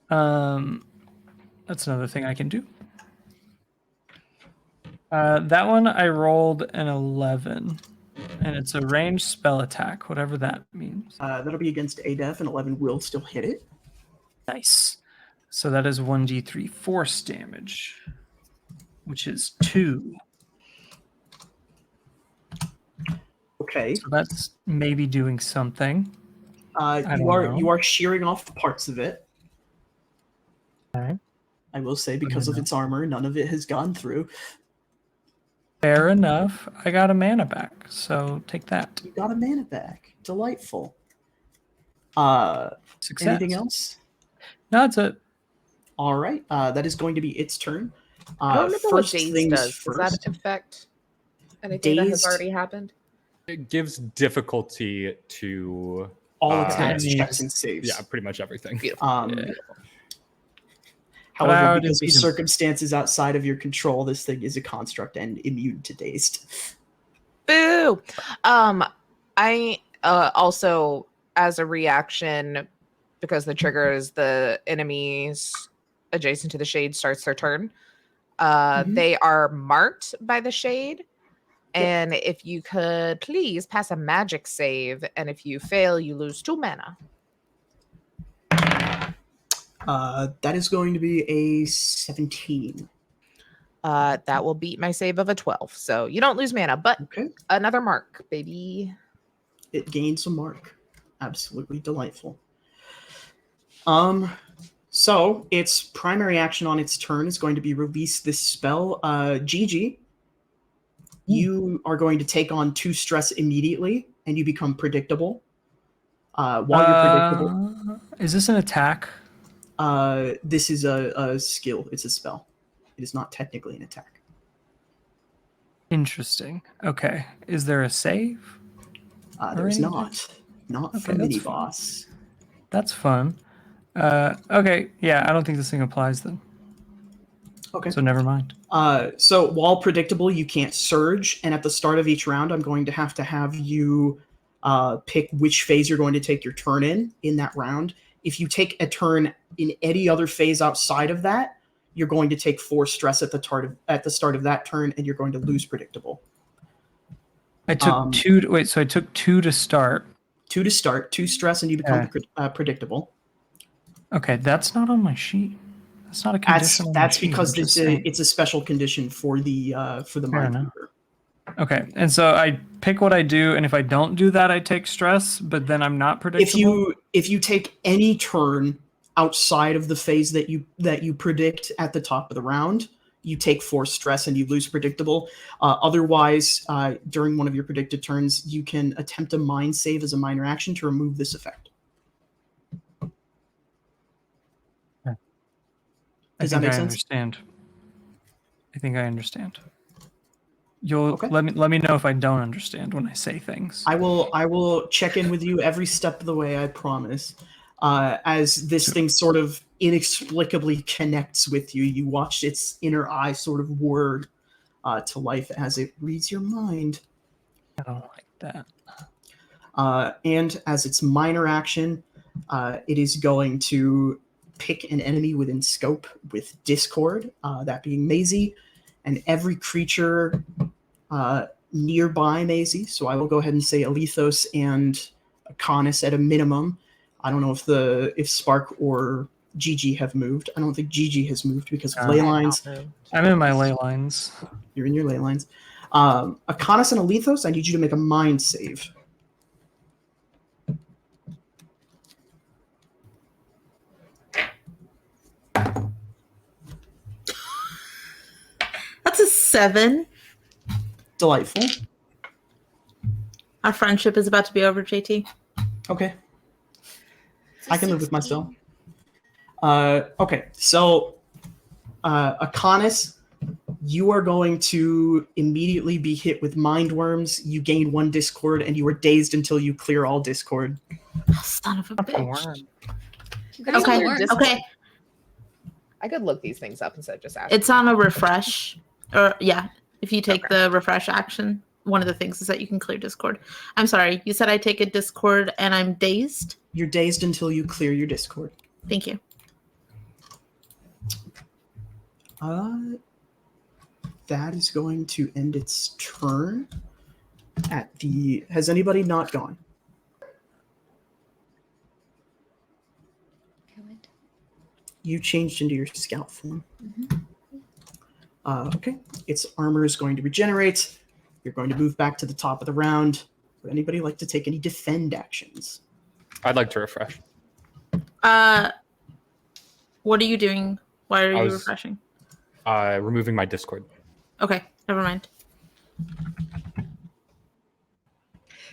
That's another thing I can do. That one I rolled an 11, and it's a ranged spell attack, whatever that means. That'll be against ADEF, and 11 will still hit it. Nice. So that is 1d3 force damage, which is 2. Okay. So that's maybe doing something. You are shearing off parts of it. Okay. I will say, because of its armor, none of it has gone through. Fair enough. I got a mana back, so take that. You got a mana back. Delightful. Success. Anything else? No, that's it. All right. That is going to be its turn. I don't remember what first Daze things does. Does that first. affect anything that has Dazed- already happened? It gives difficulty to All attacks, enemies. checks, and saves. yeah, pretty much everything. Yeah. However, How because did of we- circumstances outside of your control, this thing is a construct and immune to dazed. Boo! I also, as a reaction, because the trigger is the enemies adjacent to the shade starts their turn, they are marked by the shade. And if you could please pass a magic save, and if you fail, you lose 2 mana. That is going to be a 17. That will beat my save of a 12. So you don't lose mana, but Okay. another mark, baby. It gains a mark. Absolutely delightful. So its primary action on its turn is going to be release this spell. Gigi, you are going to take on 2 stress immediately, and you become predictable. While you're predictable, Is this an attack? this is a skill. It's a spell. It is not technically an attack. Interesting. Okay. Is there a save? There's Alright. not Okay, for that's mini fine. boss. That's fun. Okay. Yeah, I don't think this thing applies then. Okay. So never mind. So while predictable, you can't surge, and at the start of each round, I'm going to have you pick which phase you're going to take your turn in that round. If you take a turn in any other phase outside of that, you're going to take 4 stress at the start of that turn, and you're going to lose predictable. I took 2. Wait, so I took 2 to start. 2 to start, 2 stress, and you become predictable. Okay, that's not on my sheet. That's not a condition. That's because it's a special condition for the Mind enough. Reaper. Okay, and so I pick what I do, and if I don't do that, I take stress, but then I'm not predictable. If you take any turn outside of the phase that you predict at the top of the round, you take 4 stress and you lose predictable. Otherwise, during one of your predicted turns, you can attempt a mind save as a minor action to remove this effect. Does that make sense? Understand. I think I understand. You'll Okay. let me know if I don't understand when I say things. I will check in with you every step of the way, I promise. As this thing sort of inexplicably connects with you, you watch its inner eye sort of whir to life as it reads your mind. I don't like that. And as its minor action, it is going to pick an enemy within scope with Discord, that being Maisie, and every creature nearby Maisie. So I will go ahead and say Alethos and Akonis at a minimum. I don't know if Spark or Gigi have moved. I don't think Gigi has moved because of ley lines. I'm in my ley lines. You're in your ley lines. Akonis and Alethos, I need you to make a mind save. That's a 7. Delightful. Our friendship is about to be over, JT. Okay. I can live with myself. Okay, so Akonis, you are going to immediately be hit with mind worms. You gain 1 discord, and you are dazed until you clear all discord. Oh, son of a bitch. Okay. I could look these things up instead of just asking. It's on a refresh. Or yeah, if you take the refresh action, one of the things is that you can clear Discord. I'm sorry, you said I take a Discord and I'm dazed? You're dazed until you clear your Discord. Thank you. That is going to end its turn at the... Has anybody not gone? You changed into your scout form. Okay. Its armor is going to regenerate. You're going to move back to the top of the round. Would anybody like to take any defend actions? I'd like to refresh. What are you doing? Why are you refreshing? Removing my Discord. Okay, never mind.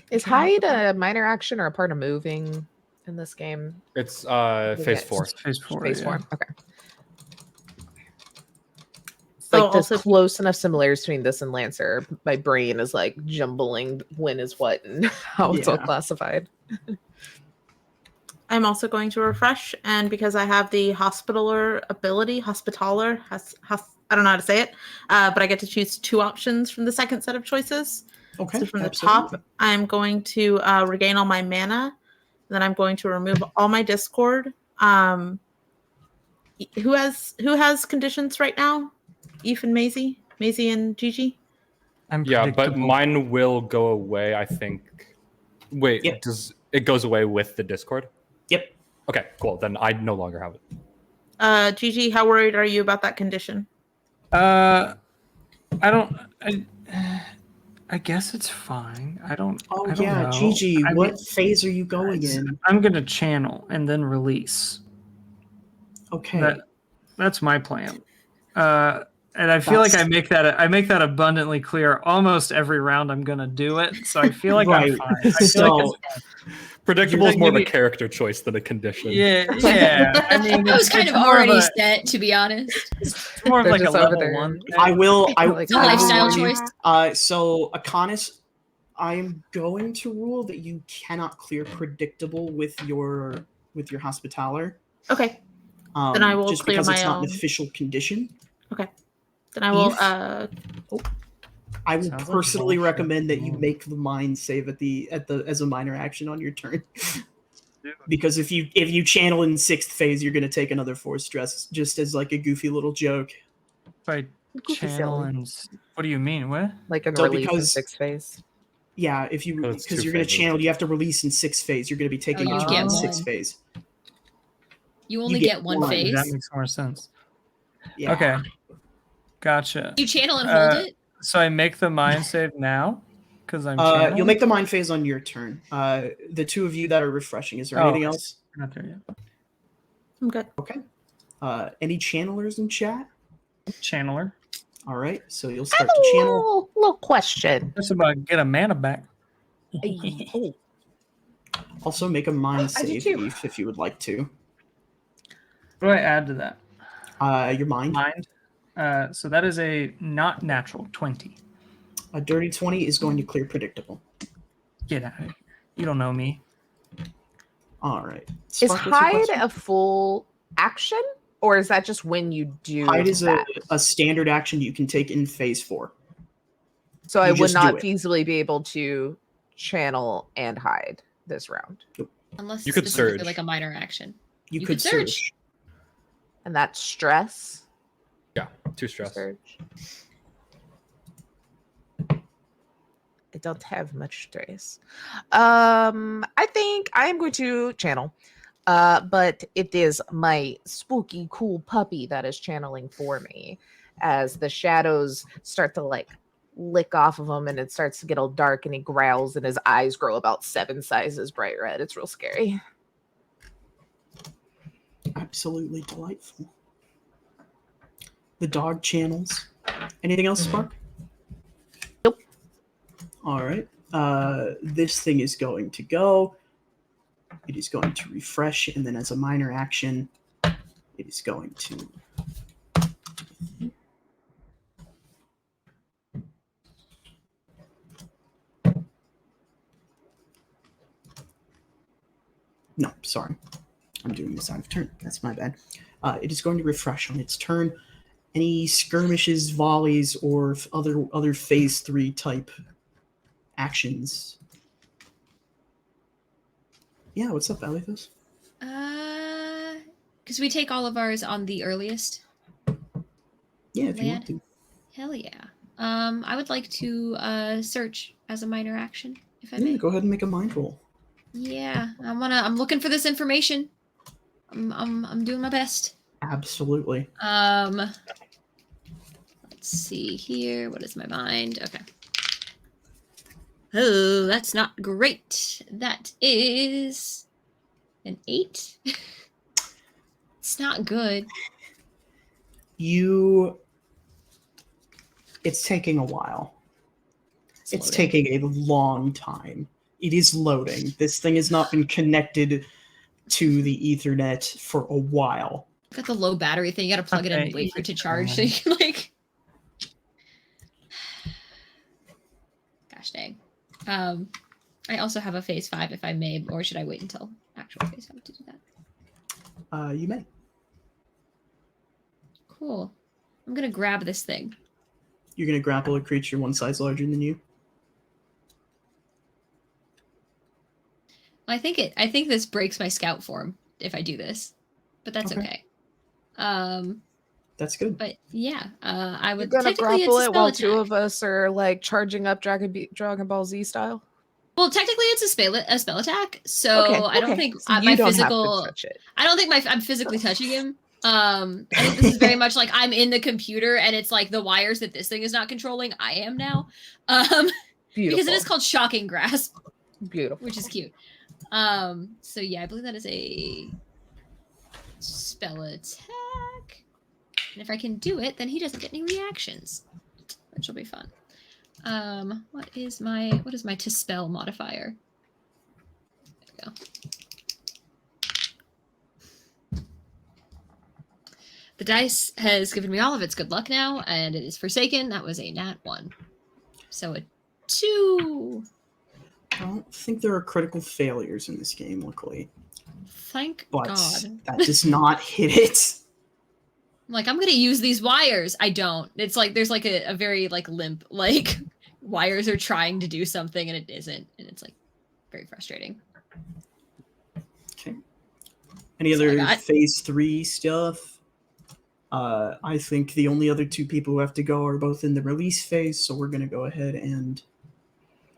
Is hide a minor action or a part of moving in this game? It's phase 4. Phase 4. Phase yeah. 4. Okay. Like there's also- close enough similarities between this and Lancer. My brain is like jumbling when is what and how it's all Yeah. classified. I'm also going to refresh, and because I have the Hospitaler ability, I don't know how to say it, but I get to choose 2 options from the second set of choices. Okay. So from the absolutely. top, I'm going to regain all my mana. Then I'm going to remove all my Discord. Who has conditions right now? Eve and Maisie? Maisie and Gigi? I'm Yeah, but predictable. mine will go away, I think. Wait, Yep. does it goes away with the Discord? Yep. Okay, cool. Then I no longer have it. Gigi, how worried are you about that condition? I guess it's fine. I don't yeah, know. Gigi, I what mean, phase are you going in? I'm gonna channel and then release. Okay. That's my plan. And I feel like I make that abundantly clear almost every round I'm gonna do it. So I feel like I'm fine. I feel like it's fine. Predictable is more of a Maybe- character choice than a condition. Yeah. I mean, That was kind of it's more already a- set, to be honest. It's more of They're like a just over level there. 1. I will. It's a lifestyle warn you. choice. So Akonis, I'm going to rule that you cannot clear predictable with your Hospitaler. Okay. Then I will just clear because it's my not an own. official condition. Then I will. Eve? I will Sounds like personally bullshit. recommend that you make the mind save as a minor action on your turn. Because if you channel in 6th phase, you're going to take another 4 stress, just as like a goofy little joke. By Goofy channel silly. and what do you mean? What? Like in So release in because- 6th phase. Yeah, if you Because it's because 2 you're going to phases. channel, you have to release in 6th phase. You're going to be taking you a get turn in one. 6th phase. You only get get one one. phase. That makes more sense. Yeah. Okay. Gotcha. You channel and hold it. So I make the mind save now because I'm channeling? You'll make the mind phase on your turn. The 2 of you that are refreshing. Is there Oh, anything I else? Not there yet. I'm good. Okay. Any channelers in chat? Channeler. All right, so you'll I start have to a channel. little question. Just about to get a mana back. Oh, Also, make a mind I do save, too. Eve, if you would like to. What do I add to that? Your mind. Mind. So that is a not natural 20. A dirty 20 is going to clear predictable. Get out of here. You don't know me. All right. Is Spark, what's your hide question? a full action, or is that just when you do Hide is that? a standard action you can take in phase 4. So I you would just do not it. feasibly be able to channel and hide this round. Unless You could specifically surge. like a minor action. You You could could surge. surge. And that's stress. Yeah, 2 stress. Surge. I don't have much stress. I think I am going to channel. But it is my spooky cool puppy that is channeling for me as the shadows start to like lick off of him and it starts to get all dark and he growls and his eyes grow about 7 sizes bright red. It's real scary. Absolutely delightful. The dog channels. Anything else, Spark? Nope. All right. This thing is going to go. It is going to refresh, and then as a minor action, it is going to... No, sorry. I'm doing this out of turn. That's my bad. It is going to refresh on its turn. Any skirmishes, volleys, or other phase 3 type actions. Yeah, what's up, Alithos? Because we take all of ours on the earliest. Yeah, if you want Land. to. Hell yeah. I would like to search as a minor action, if I Yeah, may. go ahead and make a mind roll. Yeah, I'm looking for this information. I'm doing my best. Absolutely. Let's see here. What is my mind? Okay. Oh, that's not great. That is an 8. It's not good. It's taking a while. It's loading. taking a long time. It is loading. This thing has not been connected to the Ethernet for a while. Got the low battery thing. You gotta plug it in and wait for it to charge. So you can, like, gosh dang. I also have a phase 5 if I may, or should I wait until actual phase 5 to do that? You may. Cool. I'm gonna grab this thing. You're going to grapple a creature one size larger than you. I think this breaks my scout form if I do this, but that's okay. That's good. But yeah, I You're would gonna technically grapple it's a it spell while attack. 2 of us are like charging up Dragon Ball Z style. Well, technically it's a spell attack, so I don't think So you my don't physical. have to touch it. I don't think I'm physically touching him. I think this is very much like I'm in the computer and it's like the wires that this thing is not controlling. I am now, Beautiful. because it is called Shocking Grasp, Beautiful. which is cute. So yeah, I believe that is a spell attack, and if I can do it, then he doesn't get any reactions, which will be fun. What is my to spell modifier? There we go. The dice has given me all of its good luck now, and it is Forsaken. That was a nat 1. So a 2. I don't think there are critical failures in this game, luckily. Thank But God. that does not hit it. I'm like, I'm going to use these wires. I don't. It's like there's like a very like limp, like wires are trying to do something and it isn't. And it's like very frustrating. Okay. Any So I other got- phase 3 stuff? I think the only other 2 people who have to go are both in the release phase, so we're going to go ahead and...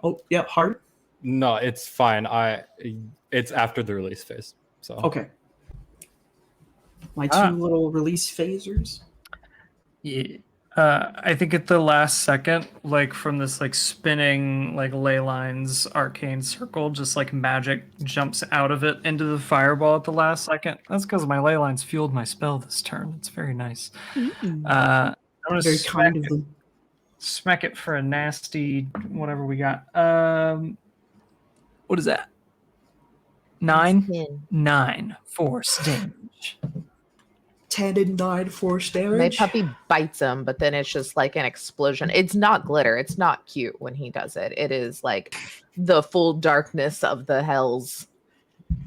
Oh, yeah, hard? No, it's fine. It's after the release phase. So Okay. My 2 little release phasers. Yeah. I think at the last second, like from this like spinning like ley lines arcane circle, just like magic jumps out of it into the fireball at the last second. That's because my ley lines fueled my spell this turn. It's very nice. I'm gonna Very kind of them. smack it for a nasty whatever we got. What is that? 9 force damage. 10 and 9 force My damage. puppy bites him, but then it's just like an explosion. It's not glitter. It's not cute when he does it. It is like the full darkness of the hells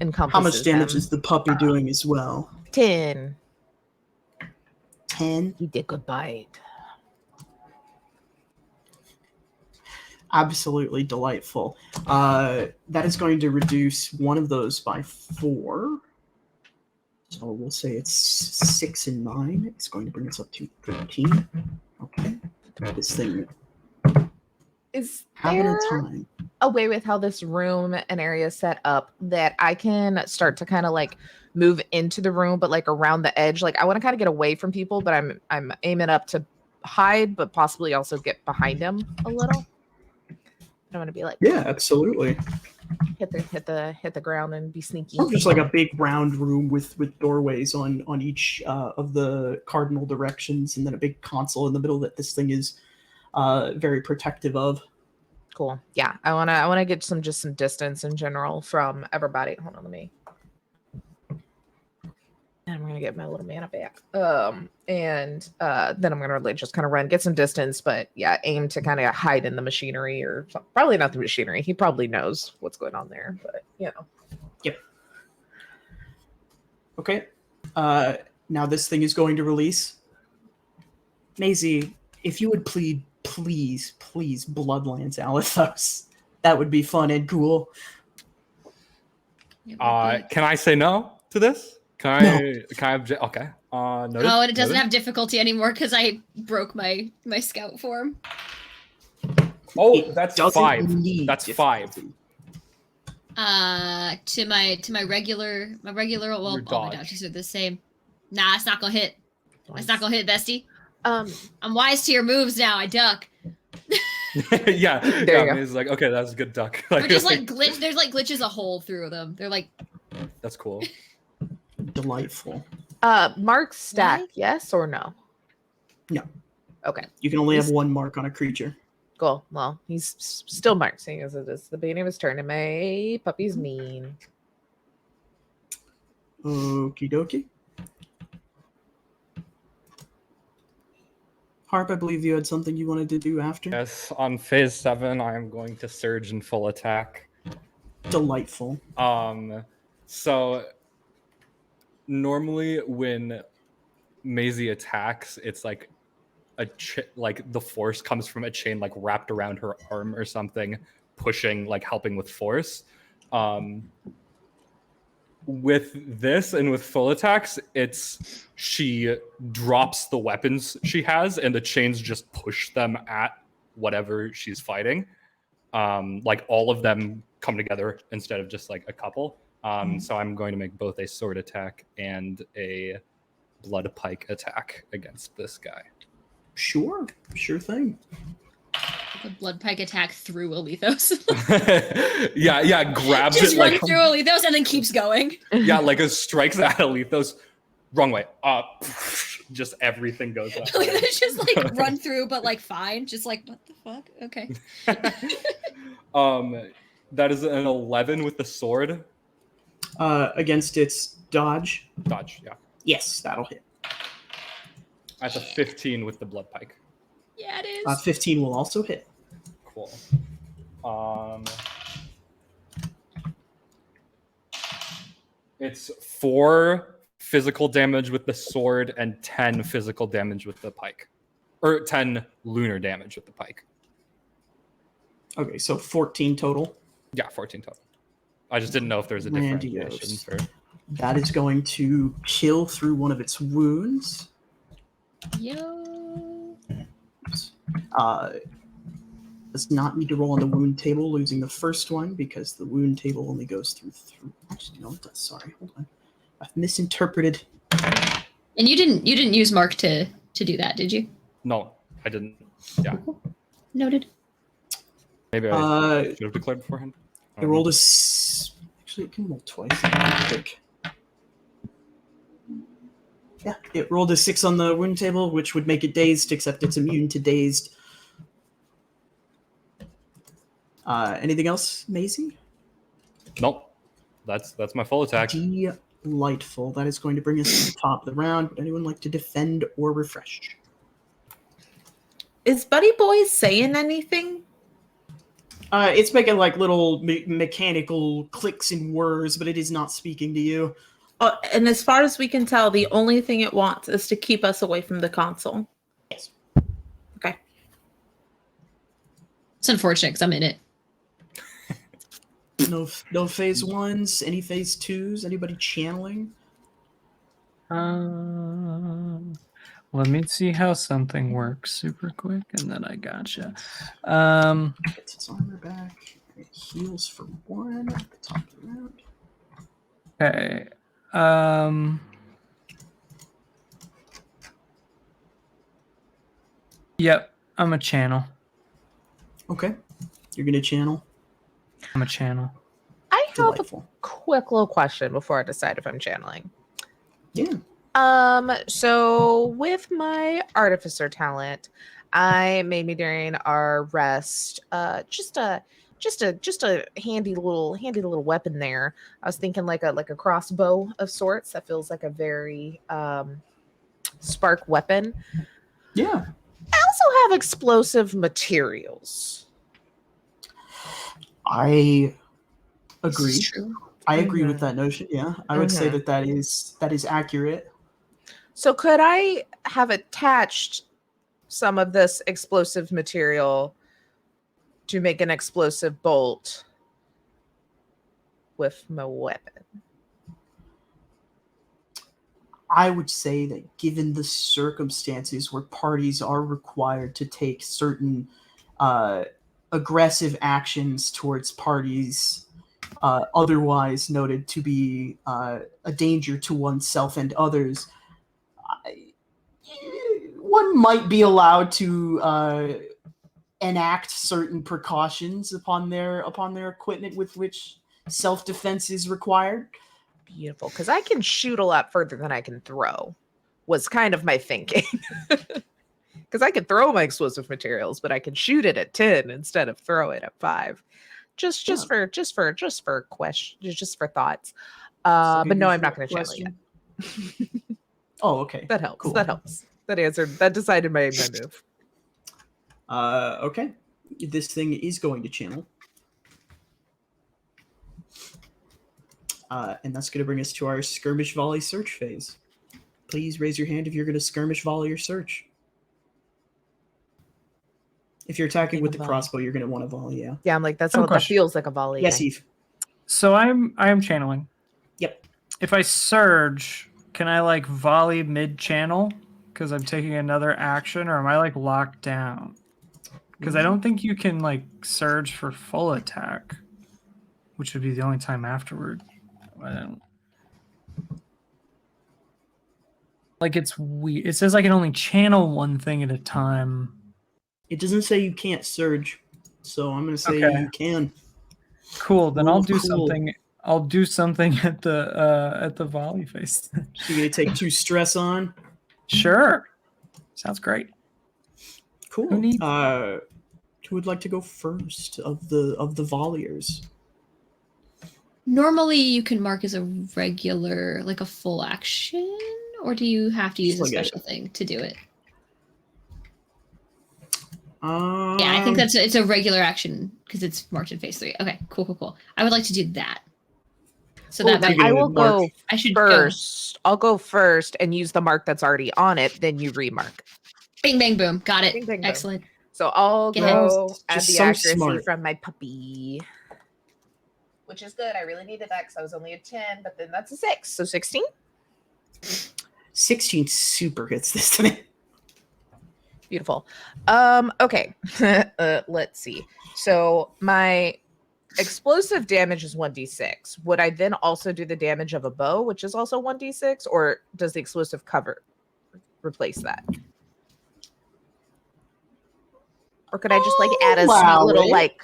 encompasses How much damage him. is the puppy doing as well? 10. 10. He did good bite. Absolutely delightful. That is going to reduce one of those by 4. So we'll say it's 6 and 9. It's going to bring us up to 13. Okay. This thing Is having there a time. a way with how this room and area is set up that I can start to kind of like move into the room, but like around the edge? Like I want to kind of get away from people, but I'm aiming up to hide, but possibly also get behind him a little. I don't want to be like Yeah, absolutely. hit the ground and be sneaky. Or just like a big round room with doorways on each of the cardinal directions, and then a big console in the middle that this thing is very protective of. Cool. Yeah, I wanna get some distance in general from everybody. Hold on, let me. And I'm gonna get my little mana back. And then I'm gonna like just kind of run, get some distance, but yeah, aim to kind of hide in the machinery or something. Probably not the machinery. He probably knows what's going on there, but you know. Yep. Okay. Now this thing is going to release. Maisie, if you would please Bloodlands Alithos. That would be fun and cool. Can I say no to this? Can I object? Okay. Noted. Oh, and it doesn't Noted. have difficulty anymore because I broke my scout form. Oh, It that's doesn't 5. need That's 5. difficulty. To my regular well, Your all my dodge. dodges are the same. Nah, it's not gonna hit. It's not gonna hit, bestie. Um, I'm wise to your moves now. I duck. yeah. There you go. He's like, okay, that's a good duck. Or just like glitch. There's like glitches a hole through them. They're like, that's cool. Delightful. mark stack, What? yes or no? No. Okay, You can only have one mark on a creature. cool. Well, he's still marked, seeing as it is the beginning of his turn, and my puppy's mean. Okie dokie. Harp, I believe you had something you wanted to do after. Yes, on phase 7, I am going to surge in full attack. Delightful. So normally when Maisie attacks, it's like like the force comes from a chain like wrapped around her arm or something, pushing, like helping with force. With this and with full attacks, it's she drops the weapons she has and the chains just push them at whatever she's fighting. Like all of them come together instead of just like a couple. So I'm going to make both a sword attack and a blood pike attack against this guy. Sure thing. the blood pike attack through Alethos. yeah, grabs Just it run like through Alethos and then keeps going. yeah, like it strikes at Alethos. Wrong way. Just everything goes up. It's just like run through, but like fine. Just like what the fuck? Okay. That is an 11 with the sword. Against its dodge. Dodge, yeah. Yes, that'll hit. That's a 15 with the blood pike. Yeah, it is. 15 will also hit. Cool. It's 4 physical damage with the sword and 10 physical damage with the pike. Or 10 lunar damage with the pike. Okay, so 14 total. Yeah, 14 total. I just didn't know if there was a differentiation Grandiose. for... That is going to kill through one of its wounds. Yo. Does not need to roll on the wound table, losing the first one because the wound table only goes through. Actually, no, it does. Sorry, hold on. I've misinterpreted. And you didn't use Mark to do that, did you? No, I didn't. Yeah. Noted. Maybe I should have declared beforehand. I rolled a. Actually, it can roll twice. Quick. Yeah, it rolled a 6 on the wound table, which would make it dazed, except it's immune to dazed. Anything else, Maisie? Nope. That's my full attack. Delightful. That is going to bring us to the top of the round. Would anyone like to defend or refresh? Is Buddy Boy saying anything? It's making like little mechanical clicks and whirs, but it is not speaking to you. And as far as we can tell, the only thing it wants is to keep us away from the console. Yes. Okay. It's unfortunate because I'm in it. No phase 1s, any phase 2s, anybody channeling? Let me see how something works super quick, and then I gotcha. Gets his armor back. It heals for 1 at the top of the round. Okay. Yep, I'm a channel. Okay. You're going to channel? I'm a channel. I have Delightful. a quick little question before I decide if I'm channeling. Yeah. So with my artificer talent, I made me during our rest, just a handy little weapon there. I was thinking like a crossbow of sorts. That feels like a very spark weapon. Yeah. I also have explosive materials. I This agree. is true. I agree with that notion. Yeah, I would say Mhm. that is accurate. So could I have attached some of this explosive material to make an explosive bolt with my weapon? I would say that given the circumstances where parties are required to take certain aggressive actions towards parties otherwise noted to be a danger to oneself and others, one might be allowed to enact certain precautions upon their equipment with which self-defense is required. Beautiful, because I can shoot a lot further than I can throw, was kind of my thinking. Because I can throw my explosive materials, but I can shoot it at 10 instead of throw it at 5. Just for questions, just for thoughts. But no, I'm not going to channel yet. Oh, okay. That helps. Cool. That helps. That decided my move. Okay. This thing is going to channel. And that's going to bring us to our skirmish volley search phase. Please raise your hand if you're going to skirmish volley or search. If you're attacking with the crossbow, you're going to want to volley, yeah. Yeah, I'm like, that question. feels like a volley. Yes, thing. Eve. So I am channeling. Yep. If I surge, can I like volley mid-channel because I'm taking another action, or am I like locked down? Because I don't think you can like surge for full attack, which would be the only time afterward. I don't. Like it's weird. It says I can only channel one thing at a time. It doesn't say you can't surge, so I'm going to say Okay. you can. Cool. Then Rule I'll of do cool. something. I'll do something at the volley phase. You're going to take 2 stress on. Sure. Sounds great. Cool. Who needs- Who would like to go first of the volleyers? Normally, you can mark as a regular, like a full action, or do you have to use a Just like special thing to do it? Yeah, Yeah, I think it's a regular action because it's marked in phase 3. Okay, cool. I would like to do that. So Cool, that then might, I will go I should first. I'll go first and use the mark that's already on it. Then you remark. Bing, bang, boom. Got it. Bing, bang, boom. Excellent. So I'll Get ahead. go add Just the so accuracy smart. from my puppy. Which is good. I really needed that because I was only a 10, but then that's a 6. So 16? 16 super hits this time. Beautiful. Okay. Let's see. So my explosive damage is 1d6. Would I then also do the damage of a bow, which is also 1d6, or does the explosive cover replace that? Or could I just like add a Allow sweet little it. like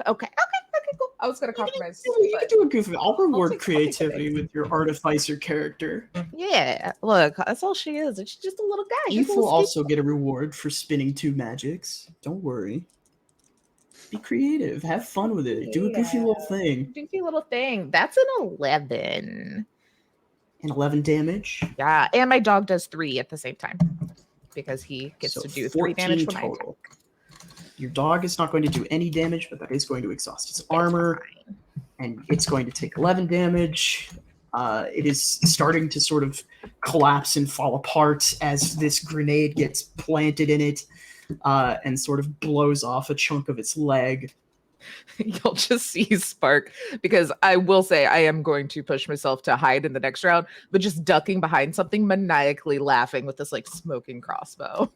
okay, cool. I was gonna compromise. You can but- do a goofy. I'll reward take the creativity with your artificer character. Yeah, look, that's all she is. She's just a little guy. She's Eve a will little also get a reward for spinning 2 magics. Don't worry. Be creative. Have fun with it. Do a goofy little thing. goofy little thing. That's an 11. And 11 damage. Yeah, and my dog does 3 at the same time because he gets So to do 3 damage 14 when I attack. total. Your dog is not going to do any damage, but that is going to exhaust its armor, and it's going to take 11 damage. It is starting to sort of collapse and fall apart as this grenade gets planted in it and sort of blows off a chunk of its leg. You'll just see Spark, because I will say I am going to push myself to hide in the next round, but just ducking behind something, maniacally laughing with this like smoking crossbow.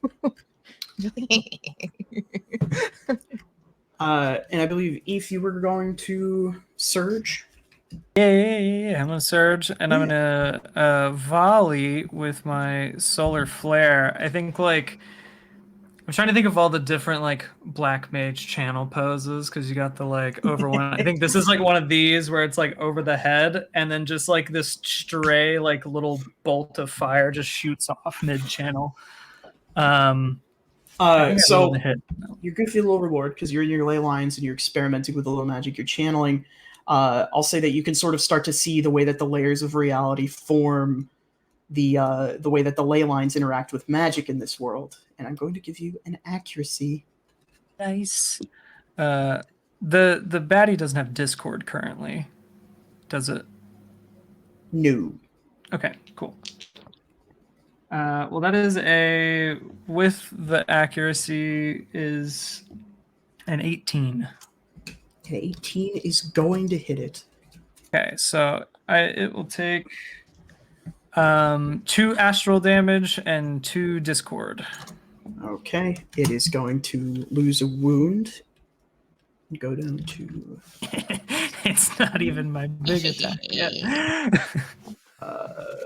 And I believe, Eve, you were going to surge. Yeah. I'm gonna surge and I'm gonna volley with my solar flare. I think like I'm trying to think of all the different like black mage channel poses because you got the like over one. I think this is like one of these where it's like over the head and then just like this stray like little bolt of fire just shoots off mid channel. So hit. your goofy little reward, because you're in your ley lines and you're experimenting with a little magic you're channeling. I'll say that you can sort of start to see the way that the layers of reality form the way that the ley lines interact with magic in this world. And I'm going to give you an accuracy. Nice. The baddie doesn't have Discord currently, does it? No. Okay, cool. Well, that is with the accuracy is an 18. An 18 is going to hit it. Okay, so it will take 2 astral damage and 2 discord. Okay, it is going to lose a wound. Go down to... It's not even my big attack yet.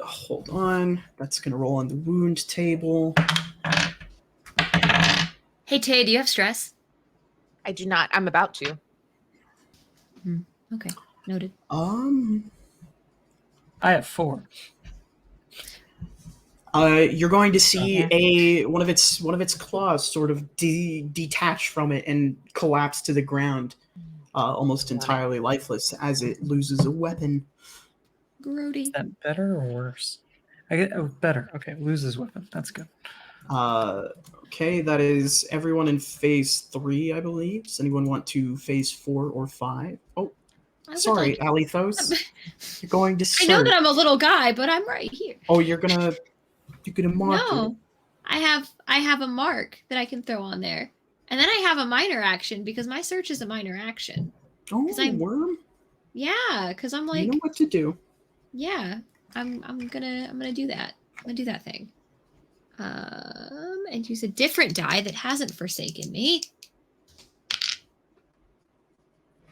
Hold on. That's going to roll on the wound table. Hey, Tay, do you have stress? I do not. I'm about to. Okay, noted. I have 4. You're going to see one of its claws sort of detach from it and collapse to the ground, almost entirely lifeless as it loses a weapon. Grody. Is that better or worse? I get better. Okay, loses weapon. That's good. Okay, that is everyone in phase 3, I believe. Does anyone want to phase 4 or 5? Oh, sorry, Alithos. You're going to surge. I know that I'm a little guy, but I'm right here. Oh, you're gonna mark it. No, I have a mark that I can throw on there, and then I have a minor action because my search is a minor action. Oh, 'Cause I'm- worm. Yeah, because I'm like, You know what to do. yeah, I'm gonna do that. I'm gonna do that thing. And use a different die that hasn't forsaken me.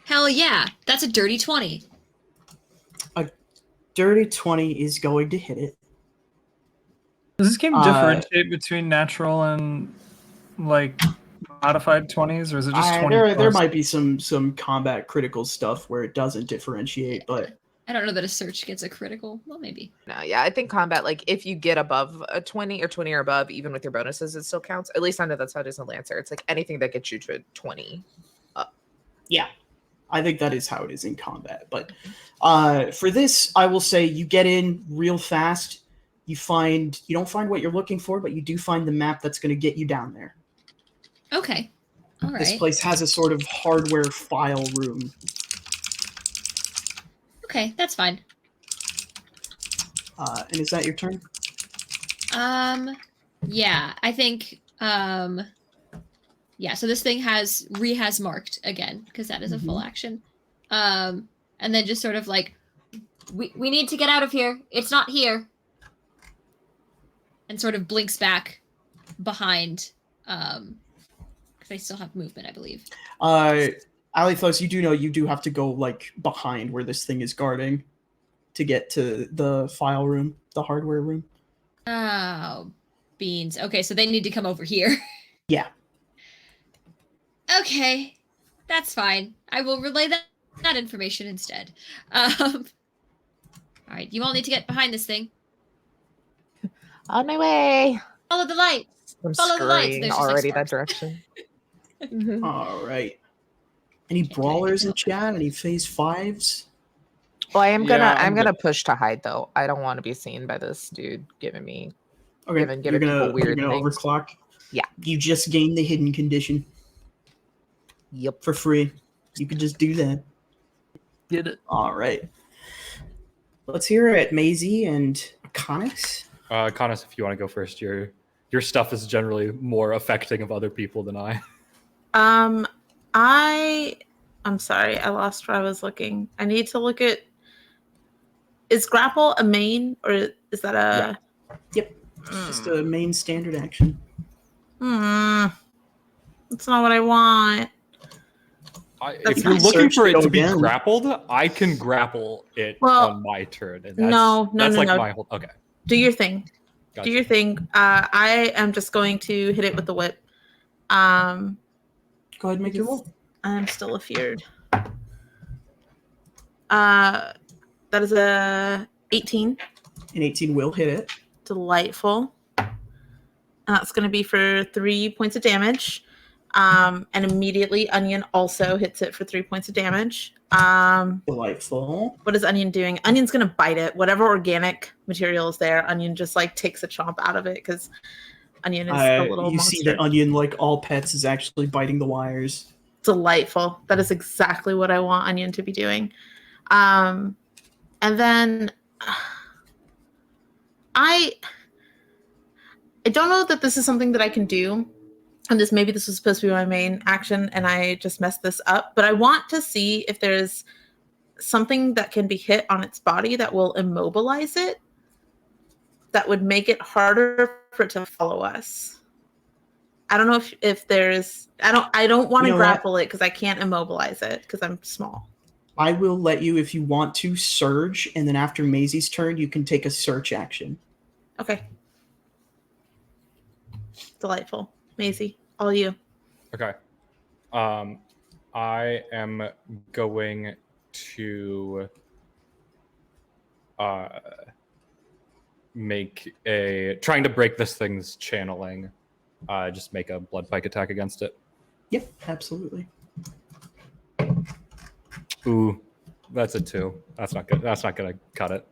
Hell yeah, that's a dirty 20. Dirty 20 is going to hit it. Does this game differentiate between natural and like modified 20s, or is it just 20? There might be some combat critical stuff where it doesn't differentiate, but I don't know that a search gets a critical. Well, maybe. No, yeah, I think combat, like if you get above a 20 or 20 or above, even with your bonuses, it still counts. At least I know that's how it is in Lancer. It's like anything that gets you to 20 up. yeah, I think that is how it is in combat. But for this, I will say you get in real fast. You don't find what you're looking for, but you do find the map that's going to get you down there. Okay. All right. This place has a sort of hardware file room. Okay, that's fine. And is that your turn? Yeah, I think yeah, so this thing has marked again because that is a full action. And then just sort of like we need to get out of here. It's not here. And sort of blinks back behind because I still have movement, I believe. Alithos, you do know you do have to go like behind where this thing is guarding to get to the file room, the hardware room. Oh, beans. Okay, so they need to come over here. Yeah. Okay, that's fine. I will relay that that information instead. All right, you all need to get behind this thing. On my way. Follow the lights. I'm Follow the lights. scurrying There's just, like, already that sparks. direction. All right. Any Can't do brawlers in anything chat? Any phase 5s? Well, I'm Yeah, gonna push to hide though. I don't want to be seen by this dude giving me Okay, giving you're people gonna weird things. overclock. Yeah. You just gained the hidden condition Yep. for free. You could just do that. Get it. All right. Let's hear it, Maisie and Akonis. Connors, if you want to go first, your stuff is generally more affecting of other people than I. I'm sorry, I lost where I was looking. I need to look at. Is grapple a main or is that a? Yep. It's just a main standard action. That's not what I want. If you're looking for it to be again. grappled, I can grapple it Well, on my turn. And no, that's like no. my whole. Okay. Do your thing. Gotcha. Do your thing. I am just going to hit it with the whip. Go ahead and make your roll. I'm still afeared. That is a 18. An 18 will hit it. Delightful. That's going to be for 3 points of damage. And immediately Onion also hits it for 3 points of damage. Delightful. What is Onion doing? Onion's going to bite it. Whatever organic material is there, Onion just like takes a chomp out of it because Onion is a little you monster. see that Onion, like all pets, is actually biting the wires. Delightful. That is exactly what I want Onion to be doing. And then I don't know that this is something that I can do. And maybe this was supposed to be my main action and I just messed this up. But I want to see if there's something that can be hit on its body that will immobilize it. That would make it harder for it to follow us. I don't know if there's I don't want to grapple it because I can't immobilize it because I'm small. I will let you, if you want to, surge, and then after Maisie's turn, you can take a search action. Okay. Delightful. Maisie, all you. Okay. I am going to trying to break this thing's channeling. Just make a blood pike attack against it. Yep, absolutely. Ooh, that's a 2. That's not good. That's not gonna cut it.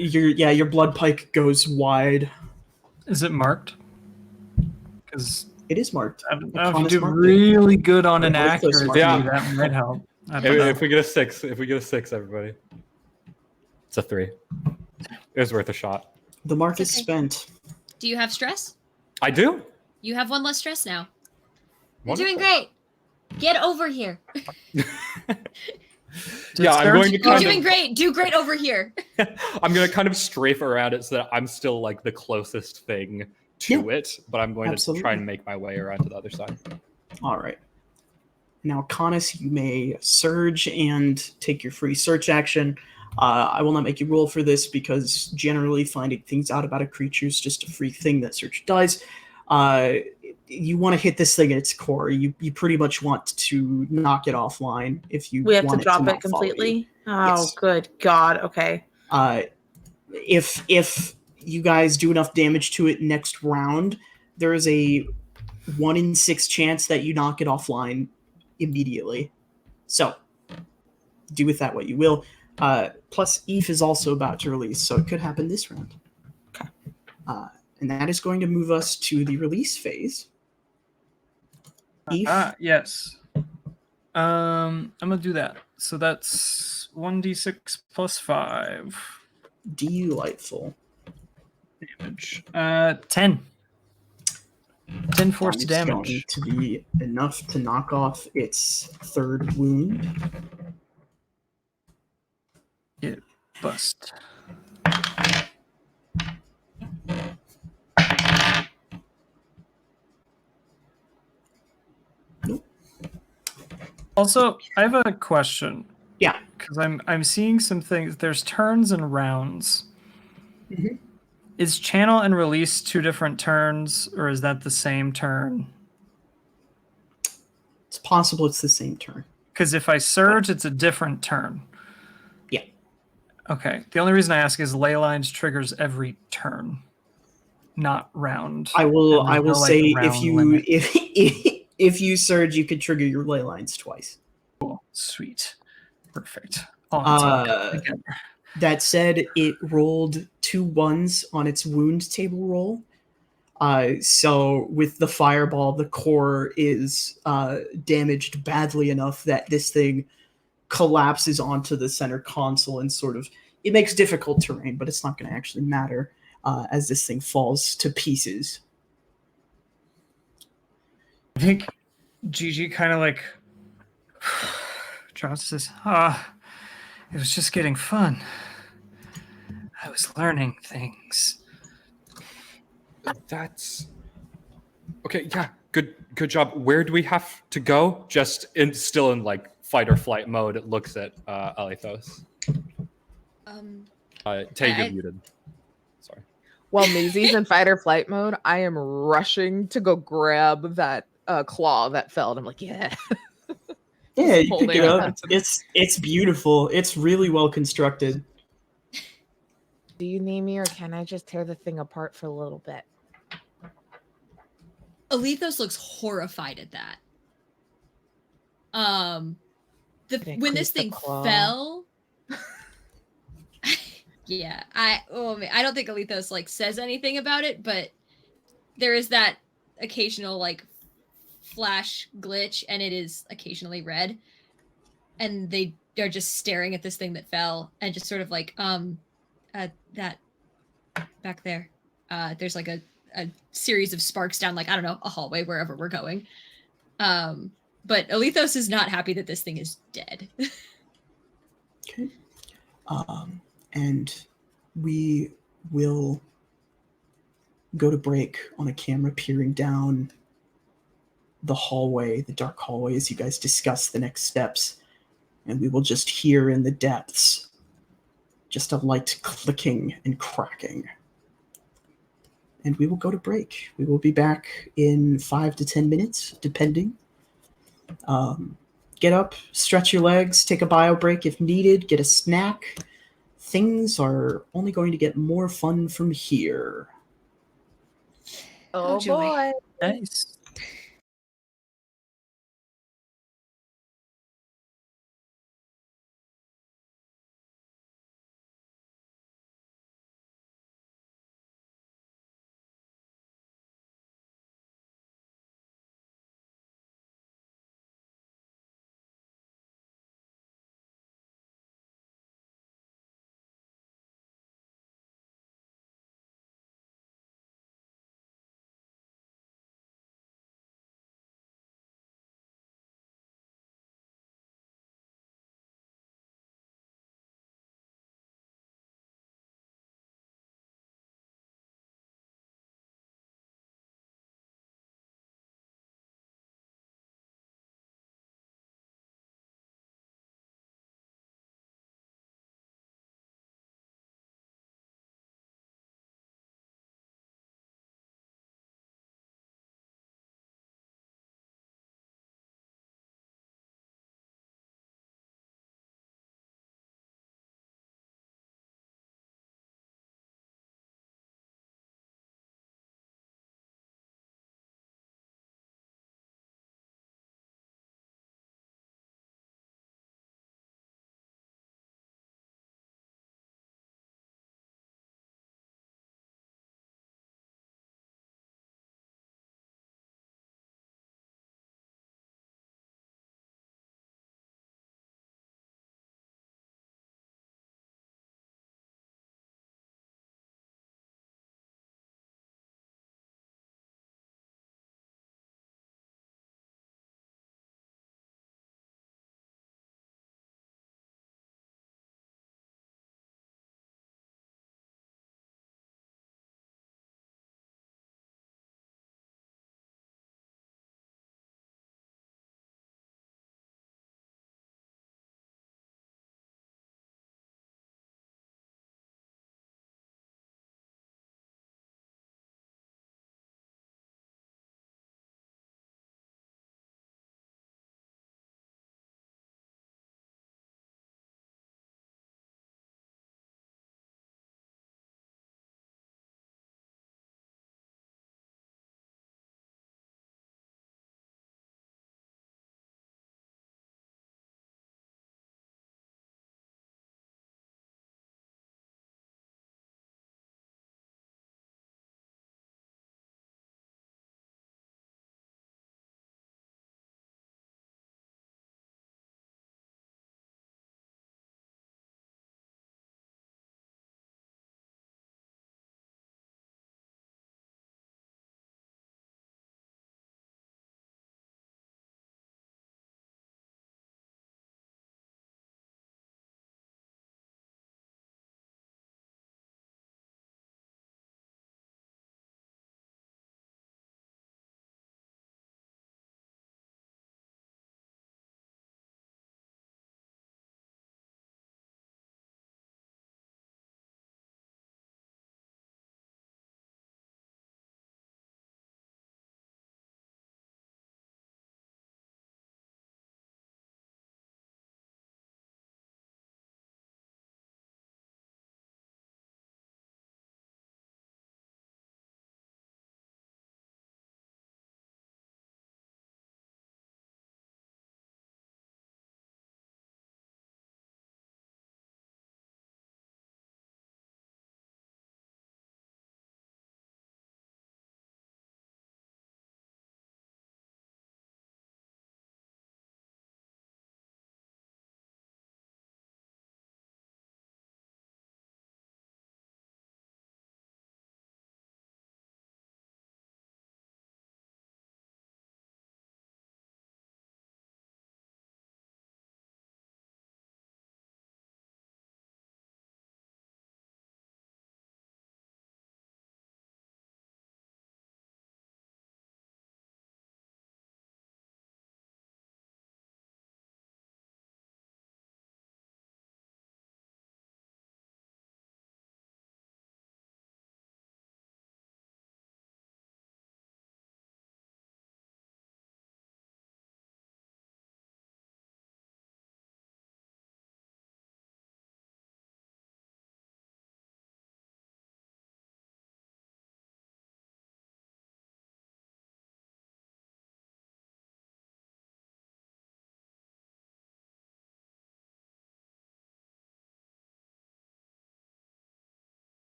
Your blood pike goes wide. Is it marked? Because It is marked. I don't know if you Akonis do marked it. really good on an Both those accuracy. marked. Yeah. That might help. I don't know. If we get a 6, everybody, it's a 3. It was worth a shot. The mark is Okay. spent. Do you have stress? I do. You have 1 less stress now. You're Wonderful. doing great. Get over here. Yeah, I'm going to You're kind doing of. great. Do great over here. I'm gonna kind of strafe around it so that I'm still like the closest thing to it, but I'm going to absolutely. try and make my way around to the other side. All right. Now, Akonis, you may surge and take your free search action. I will not make you roll for this because generally finding things out about a creature is just a free thing that search does. You want to hit this thing at its core. You pretty much want to knock it offline if you We have to want drop to it not follow you. completely. Oh, Yes. good God. Okay. If you guys do enough damage to it next round, there is a 1 in 6 chance that you knock it offline immediately. So, do with that what you will. Plus, Eve is also about to release, so it could happen this round. Okay. And that is going to move us to the release phase. Eve, Yes. I'm gonna do that. So that's 1d6 plus 5 delightful. damage. 10. 10 force That is damage. going to be enough to knock off its 3rd wound. Bust. Also, I have a question. Yeah. Because I'm seeing some things. There's turns and rounds. Mhm. Is channel and release 2 different turns, or is that the same turn? It's possible it's the same turn. Because if I surge, it's a different turn. Yeah. Okay. The only reason I ask is ley lines triggers every turn, not round. I will. And there's I will no, like, say if round you limit. if you surge, you could trigger your ley lines twice. Cool. Sweet. Perfect. It's all coming together. That said, it rolled 2 1s on its wound table roll. So with the fireball, the core is damaged badly enough that this thing collapses onto the center console and sort of it makes difficult terrain, but it's not going to actually matter as this thing falls to pieces. I think Gigi kind of like Josh says, it was just getting fun. I was learning things. That's okay. Yeah, good job. Where do we have to go? Still in like fight or flight mode. It looks at Alethos. Tay, you're muted. Sorry. While Maisie's in fight or flight mode, I am rushing to go grab that claw that fell. And I'm like, yeah. Yeah, you pick holding it it up. onto me. It's beautiful. It's really well constructed. Do you need me, or can I just tear the thing apart for a little bit? Alethos looks horrified at that. When this thing fell. Yeah, I don't think Alethos like says anything about it, but there is that occasional like flash glitch, and it is occasionally red, and they are just staring at this thing that fell, and just sort of like that back there. There's like a series of sparks down like I don't know a hallway wherever we're going. But Alethos is not happy that this thing is dead. Okay. And we will go to break on a camera peering down the hallway, the dark hallway, as you guys discuss the next steps. And we will just hear in the depths just a light clicking and cracking. And we will go to break. We will be back in 5 to 10 minutes, depending. Get up, stretch your legs, take a bio break if needed, get a snack. Things are only going to get more fun from here. Oh, joy. boy. Nice.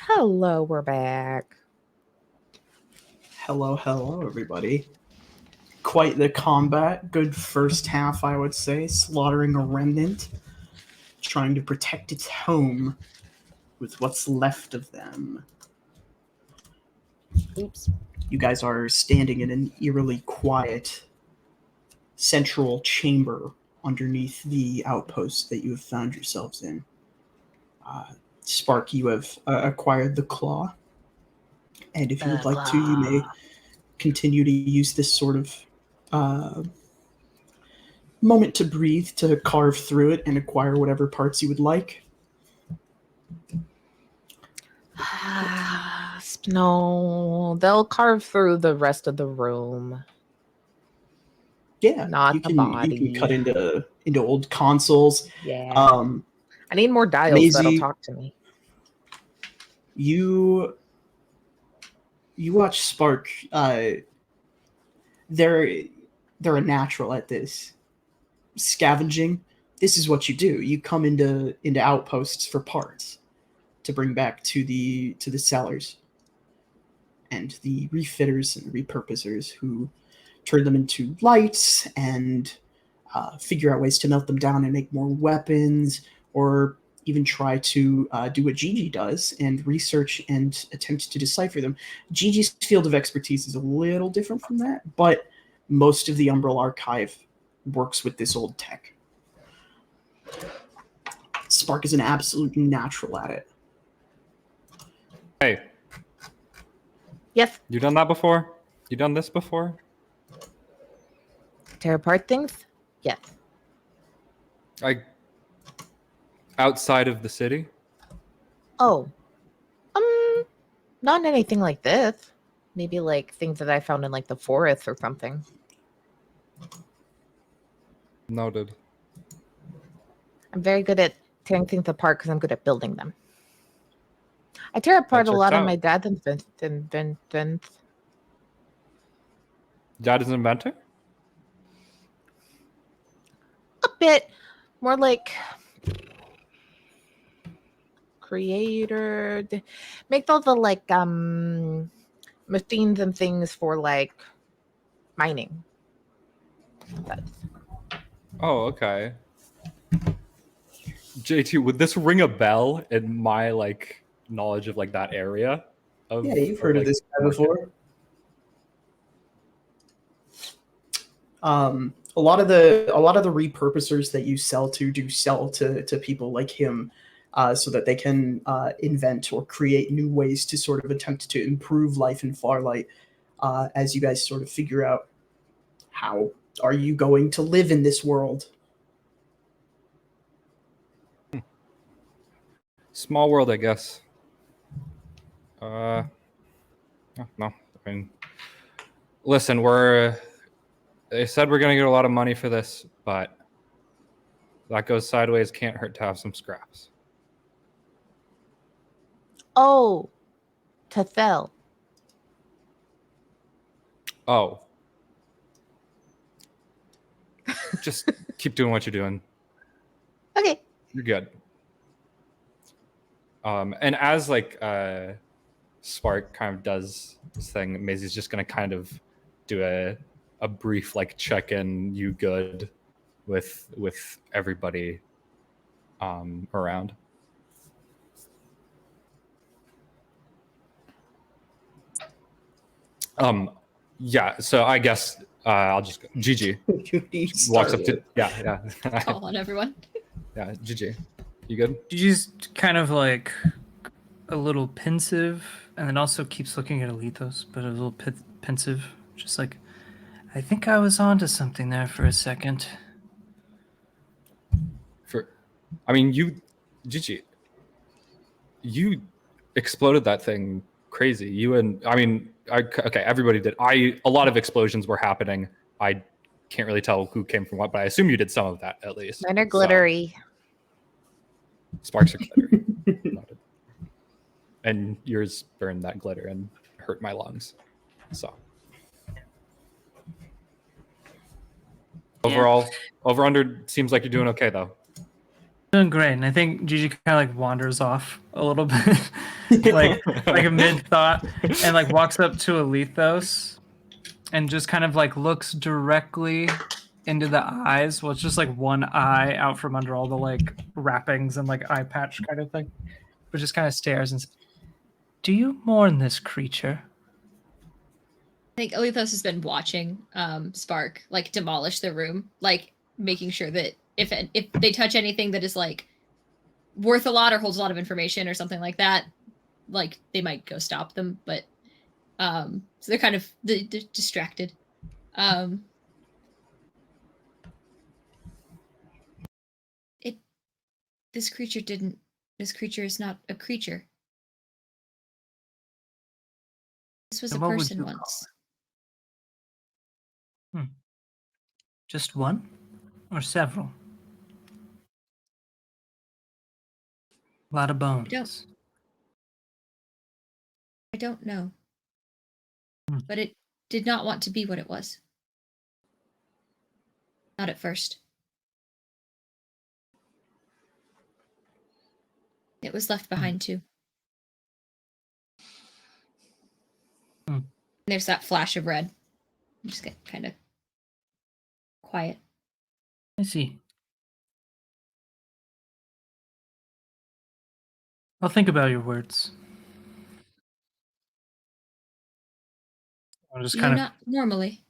Hello, we're back. Hello, everybody. Quite the combat. Good first half, I would say. Slaughtering a remnant, trying to protect its home with what's left of them. Oops. You guys are standing in an eerily quiet central chamber underneath the outpost that you have found yourselves in. Spark, you have acquired the claw, and if you would like to, you may continue to use this sort of moment to breathe to carve through it and acquire whatever parts you would like. No, they'll carve through the rest of the room. Yeah, Not you the can body. you can cut into old consoles. Yeah. Um, I need more dials that'll Maisie, talk to me. you watch Spark. They're a natural at this scavenging. This is what you do. You come into outposts for parts to bring back to the sellers and the refitters and repurposers who turn them into lights and figure out ways to melt them down and make more weapons, or even try to do what Gigi does and research and attempt to decipher them. Gigi's field of expertise is a little different from that, but most of the Umbral Archive works with this old tech. Spark is an absolute natural at it. Hey, Yes. you done that before? You done this before? Tear apart things? Yes. Like outside of the city? Oh. Not anything like this. Maybe like things that I found in like the forest or something. Noted. I'm very good at tearing things apart because I'm good at building them. I tear apart a checks lot of out. my dad's inventions. Dad is an inventor? A bit more like creator. Make all the like machines and things for like mining. Oh, okay. JT, would this ring a bell in my like knowledge of like that area? Yeah, you've heard of like, this guy before. A lot of the repurposers that you sell to do sell to people like him, so that they can invent or create new ways to sort of attempt to improve life in Farlight. As you guys sort of figure out how are you going to live in this world. Small world, I guess. No. I mean, listen, they said we're gonna get a lot of money for this, but that goes sideways. Can't hurt to have some scraps. Oh, to sell. Oh. Just keep doing what you're doing. Okay. You're good. And as like Spark kind of does this thing, Maisie's just gonna kind of do a brief like check-in, you good with everybody around. Yeah, so I guess I'll just go. Gigi walks up to yeah. Call on everyone. Yeah, Gigi. You good? She's kind of like a little pensive, and then also keeps looking at Alethos, but a little pensive. Just like, I think I was onto something there for a second. Gigi, you exploded that thing crazy. Okay, everybody did. A lot of explosions were happening. I can't really tell who came from what, but I assume you did some of that at least. Mine are glittery. Sparks are glittery. Noted. And yours burned that glitter and hurt my lungs. So overall, over under seems like you're doing okay though. Doing great, and I think Gigi kind of like wanders off a little bit, like a mid thought, and like walks up to Alethos, and just kind of like looks directly into the eyes. Well, it's just like one eye out from under all the like wrappings and like eye patch kind of thing, but just kind of stares and says, "Do you mourn this creature?" I think Alethos has been watching Spark like demolish the room, like making sure that if they touch anything that is like worth a lot or holds a lot of information or something like that, like they might go stop them. But so they're kind of they're distracted. This creature is not a creature. This was Then a what would person you call once. Just one, or several? A lot of bones. I don't know. Hmm. But it did not want to be what it was. Not at first. It was left behind too. Hmm. There's that flash of red. Just get kind of quiet. I see. I'll think about your words. I'll just Do you kind of. not normally?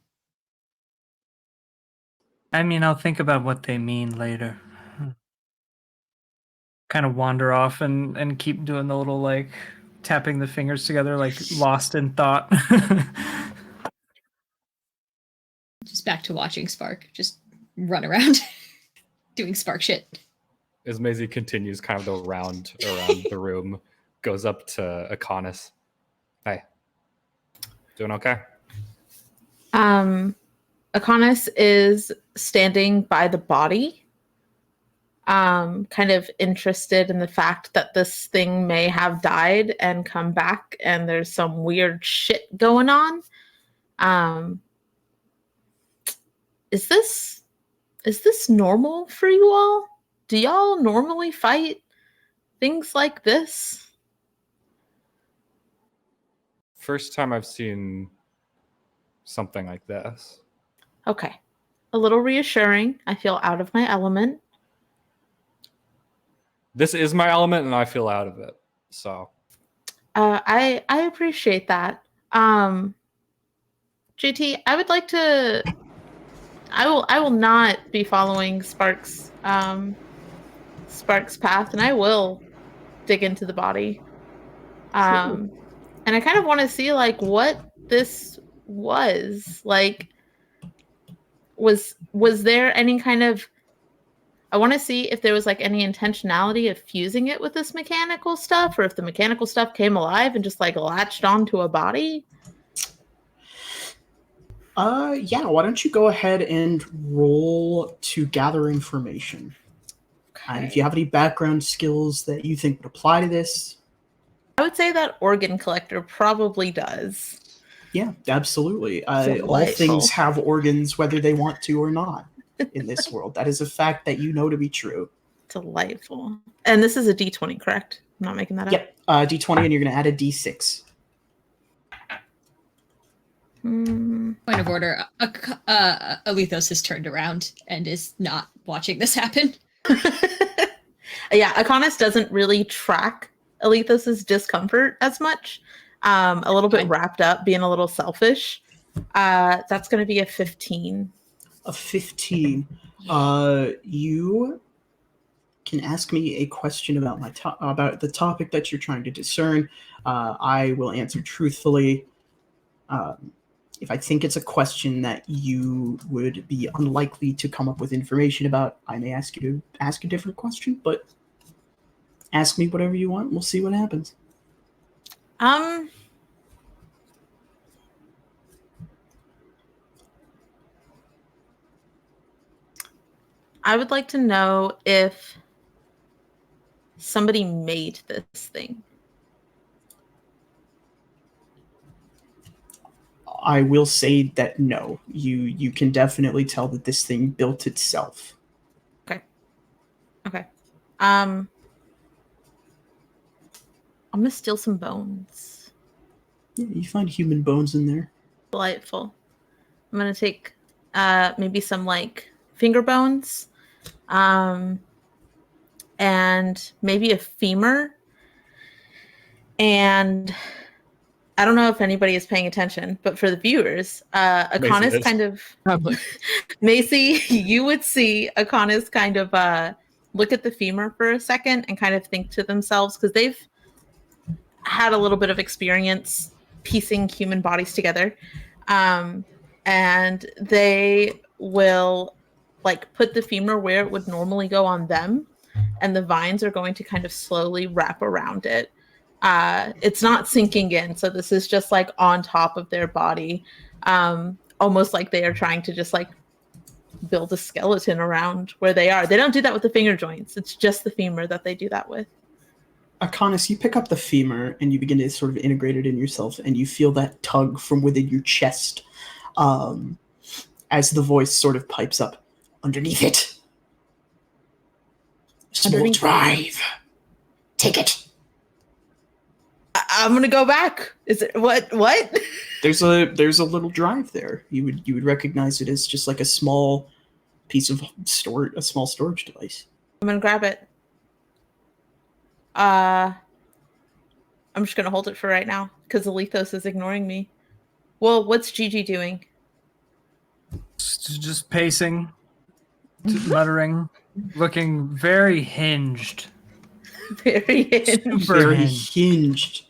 I mean, I'll think about what they mean later. Kind of wander off and keep doing the little like tapping the fingers together, like lost in thought. Just back to watching Spark just run around doing Spark shit. As Maisie continues kind of the round around the room, goes up to Akonis. Hey. Doing okay? Akonis is standing by the body, kind of interested in the fact that this thing may have died and come back, and there's some weird shit going on. Is this normal for you all? Do y'all normally fight things like this? First time I've seen something like this. Okay. A little reassuring. I feel out of my element. This is my element and I feel out of it. So I appreciate that. JT, I would like to I will not be following Spark's path, and I will dig into the body. And I kind of want to see like what this was. Like was there any kind of I want to see if there was like any intentionality of fusing it with this mechanical stuff, or if the mechanical stuff came alive and just like latched onto a body. Yeah, why don't you go ahead and roll to gather information. And if you have any background skills that you think would apply to this. I would say that organ collector probably does. Yeah, absolutely. All Delightful. things have organs whether they want to or not in this world. That is a fact that you know to be true. Delightful. And this is a D20, correct? I'm not making that up? Yep, D20, and you're going to add a D6. Point of order. Alethos has turned around and is not watching this happen. Yeah, Akonis doesn't really track Alethos's discomfort as much. A little bit wrapped up, being a little selfish. That's going to be a 15. A 15. You can ask me a question about about the topic that you're trying to discern. I will answer truthfully. If I think it's a question that you would be unlikely to come up with information about, I may ask you to ask a different question, but ask me whatever you want. We'll see what happens. I would like to know if somebody made this thing. I will say that no. You can definitely tell that this thing built itself. Okay. I'm gonna steal some bones. Yeah, you find human bones in there. Delightful. I'm gonna take maybe some like finger bones, and maybe a femur. And I don't know if anybody is paying attention, but for the viewers, Akanis is. kind of Macy, you would see Akanis kind of look at the femur for a second and kind of think to themselves, because they've had a little bit of experience piecing human bodies together. And they will like put the femur where it would normally go on them, and the vines are going to kind of slowly wrap around it. It's not sinking in, so this is just like on top of their body, almost like they are trying to just like build a skeleton around where they are. They don't do that with the finger joints. It's just the femur that they do that with. Akanis, you pick up the femur and you begin to sort of integrate it in yourself, and you feel that tug from within your chest as the voice sort of pipes up. Underneath it. Small drive. Take it. I'm gonna go back. Is it what? There's a little drive there. You would recognize it as just like a small piece of small storage device. I'm gonna grab it. I'm just gonna hold it for right now because Alethos is ignoring me. Well, what's Gigi doing? Just pacing, muttering, looking very hinged. Very hinged. Super Very hinged. hinged.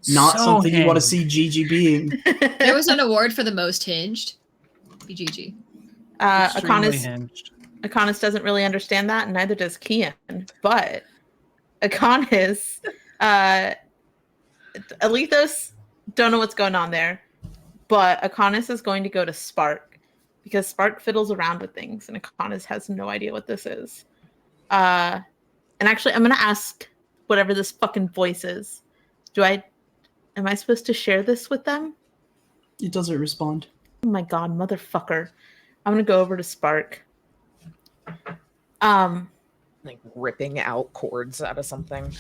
Not So something you want to hinged. see Gigi being. There was an award for the most hinged. BGG. Extremely Akanis hinged. doesn't really understand that, and neither does Kian. But Akanis, Alethos, don't know what's going on there. But Akanis is going to go to Spark, because Spark fiddles around with things, and Akanis has no idea what this is. And actually, I'm going to ask whatever this fucking voice is. Am I supposed to share this with them? It doesn't respond. Oh my god, motherfucker. I'm going to go over to Spark. Like ripping out cords out of something.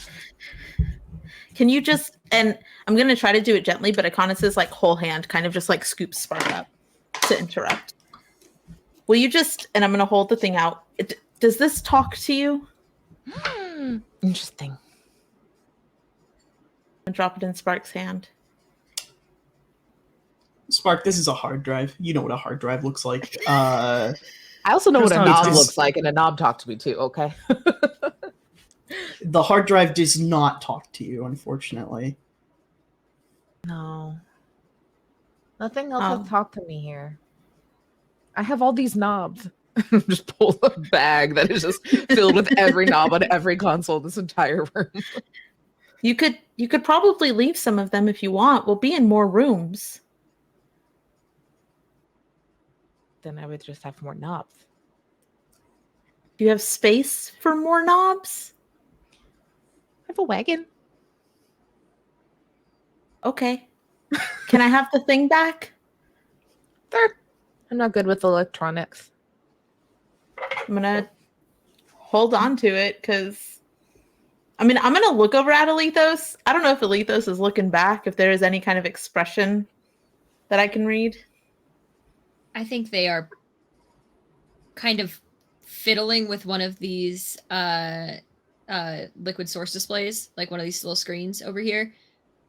Can you just, and I'm going to try to do it gently, but Akanis's like whole hand kind of just like scoops Spark up to interrupt. Will you just, and I'm going to hold the thing out. Does this talk to you? Interesting. And drop it in Spark's hand. Spark, this is a hard drive. You know what a hard drive looks like. I also know That's what a not knob nice. looks like, and a knob talked to me too, okay? The hard drive does not talk to you, unfortunately. No. Nothing else Oh. has talked to me here. I have all these knobs. Just pull a bag that is just filled with every knob on every console in this entire room. You could probably leave some of them if you want. We'll be in more rooms. Then I would just have more knobs. Do you have space for more knobs? I have a wagon. Okay. Can I have the thing back? There. I'm not good with electronics. I'm gonna hold on to it because I'm gonna look over at Alethos. I don't know if Alethos is looking back, if there is any kind of expression that I can read. I think they are kind of fiddling with one of these liquid source displays, like one of these little screens over here.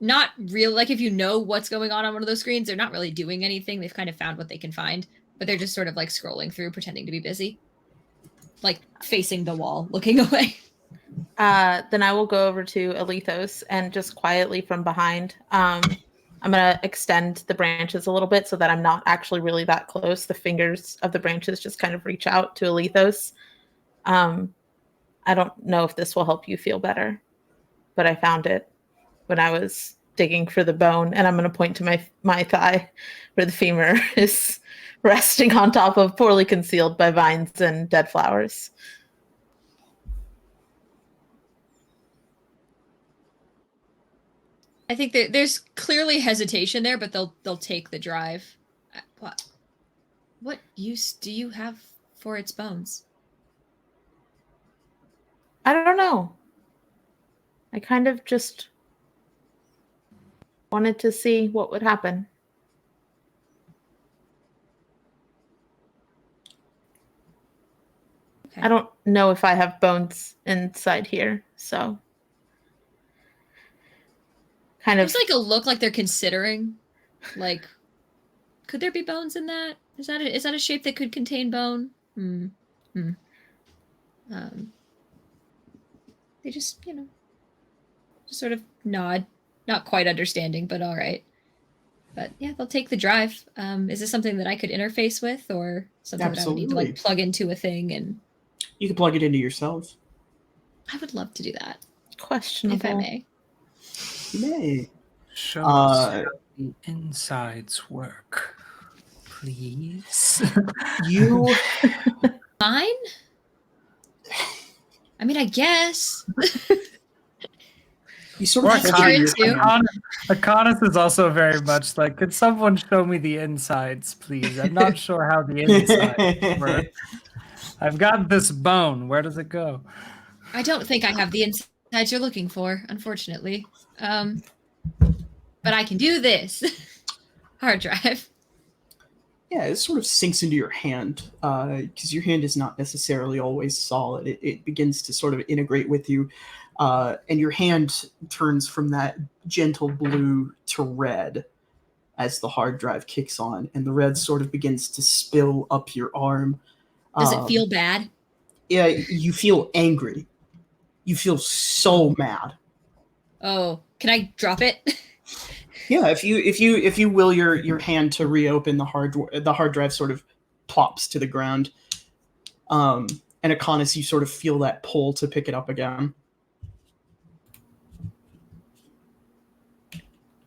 Not real, like if you know what's going on one of those screens, they're not really doing anything. They've kind of found what they can find, but they're just sort of like scrolling through, pretending to be busy, like facing the wall, looking away. Then I will go over to Alethos and just quietly from behind, I'm going to extend the branches a little bit so that I'm not actually really that close. The fingers of the branches just kind of reach out to Alethos. I don't know if this will help you feel better, but I found it when I was digging for the bone, and I'm going to point to my thigh where the femur is resting on top of, poorly concealed by vines and dead flowers. I think there's clearly hesitation there, but they'll take the drive. What use do you have for its bones? I don't don't know. I kind of just wanted to see what would happen. Okay. I don't know if I have bones inside here, so kind of There's like a look like they're considering, like, could there be bones in that? Is that a shape that could contain bone? They just, just sort of nod, not quite understanding, but all right. But yeah, they'll take the drive. Is this something that I could interface with, or something that I would need to like Absolutely. plug into a thing? And You can plug it into yourself. I would love to do that, questionable. if I may. You may. Show us how the insides work, please. You Mine? I mean, I guess. you sort Or of That's hold it in true, your too. hand. Akonis is also very much like, could someone show me the insides, please? I'm not sure how the insides work. I've got this bone. Where does it go? I don't think I have the insights you're looking for, unfortunately. But I can do this. Hard drive. Yeah, it sort of sinks into your hand because your hand is not necessarily always solid. It begins to sort of integrate with you, and your hand turns from that gentle blue to red as the hard drive kicks on, and the red sort of begins to spill up your arm. Does it feel bad? Yeah, you feel angry. You feel so mad. Oh, can I drop it? Yeah, if you will your hand to reopen the hard drive sort of plops to the ground. And Akonis, you sort of feel that pull to pick it up again.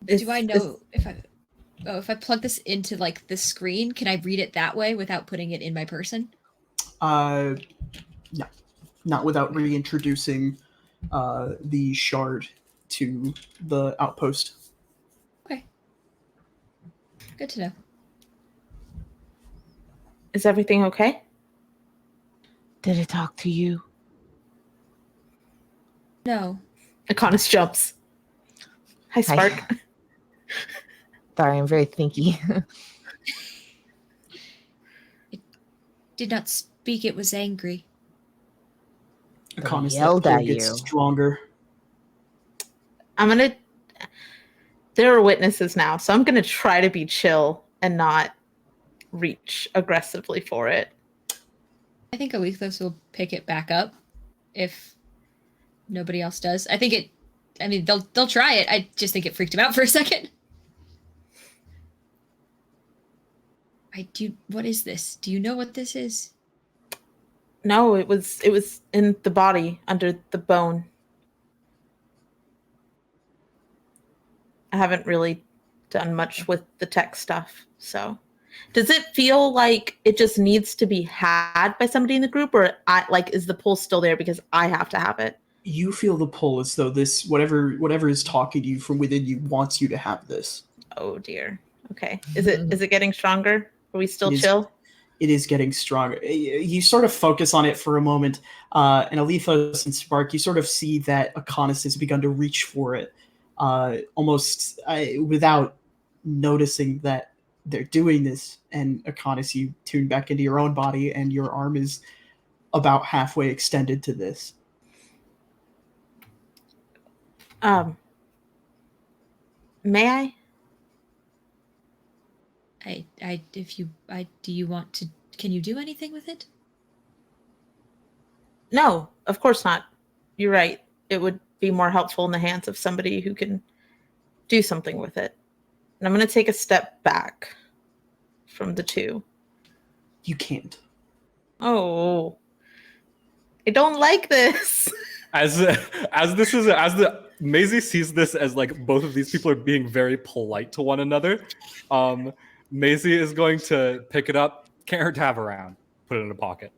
Do I know if I plug this into like the screen, can I read it that way without putting it in my person? No, not without reintroducing the shard to the outpost. Okay. Good to know. Is everything okay? Did it talk to you? No. Akonis jumps. Hi, Spark. Sorry, I'm very thinky. It did not speak, it was angry. Akonis, that yelled pull at gets you. stronger. There are witnesses now, so I'm gonna try to be chill and not reach aggressively for it. I think Alethos will pick it back up if nobody else does. They'll try it. I just think it freaked him out for a second. What is this? Do you know what this is? No, it was in the body under the bone. I haven't really done much with the tech stuff, so does it feel like it just needs to be had by somebody in the group, or is the pull still there because I have to have it? You feel the pull as though this whatever is talking to you from within you wants you to have this. Oh dear. Okay. Is it getting stronger? Are we still chill? It is getting stronger. You sort of focus on it for a moment, and Alethos and Spark, you sort of see that Akonis has begun to reach for it, almost without noticing that they're doing this. And Akonis, you tune back into your own body, and your arm is about halfway extended to this. May I? Do you want to, can you do anything with it? No, of course not. You're right. It would be more helpful in the hands of somebody who can do something with it. And I'm going to take a step back from the two. You can't. Oh, I don't like this. Maisie sees this as like both of these people are being very polite to one another. Maisie is going to pick it up, can't hurt to have around, put it in a pocket.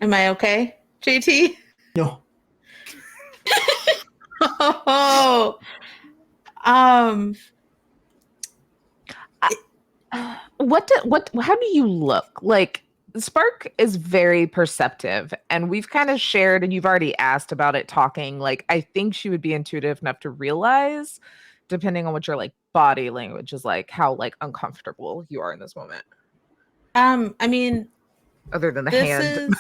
Am I okay, JT? No. Oh, how do you look? Like, Spark is very perceptive, and we've kind of shared, and you've already asked about it talking. Like, I think she would be intuitive enough to realize, depending on what your like body language is like, how like uncomfortable you are in this moment. I mean, Other than the this hand.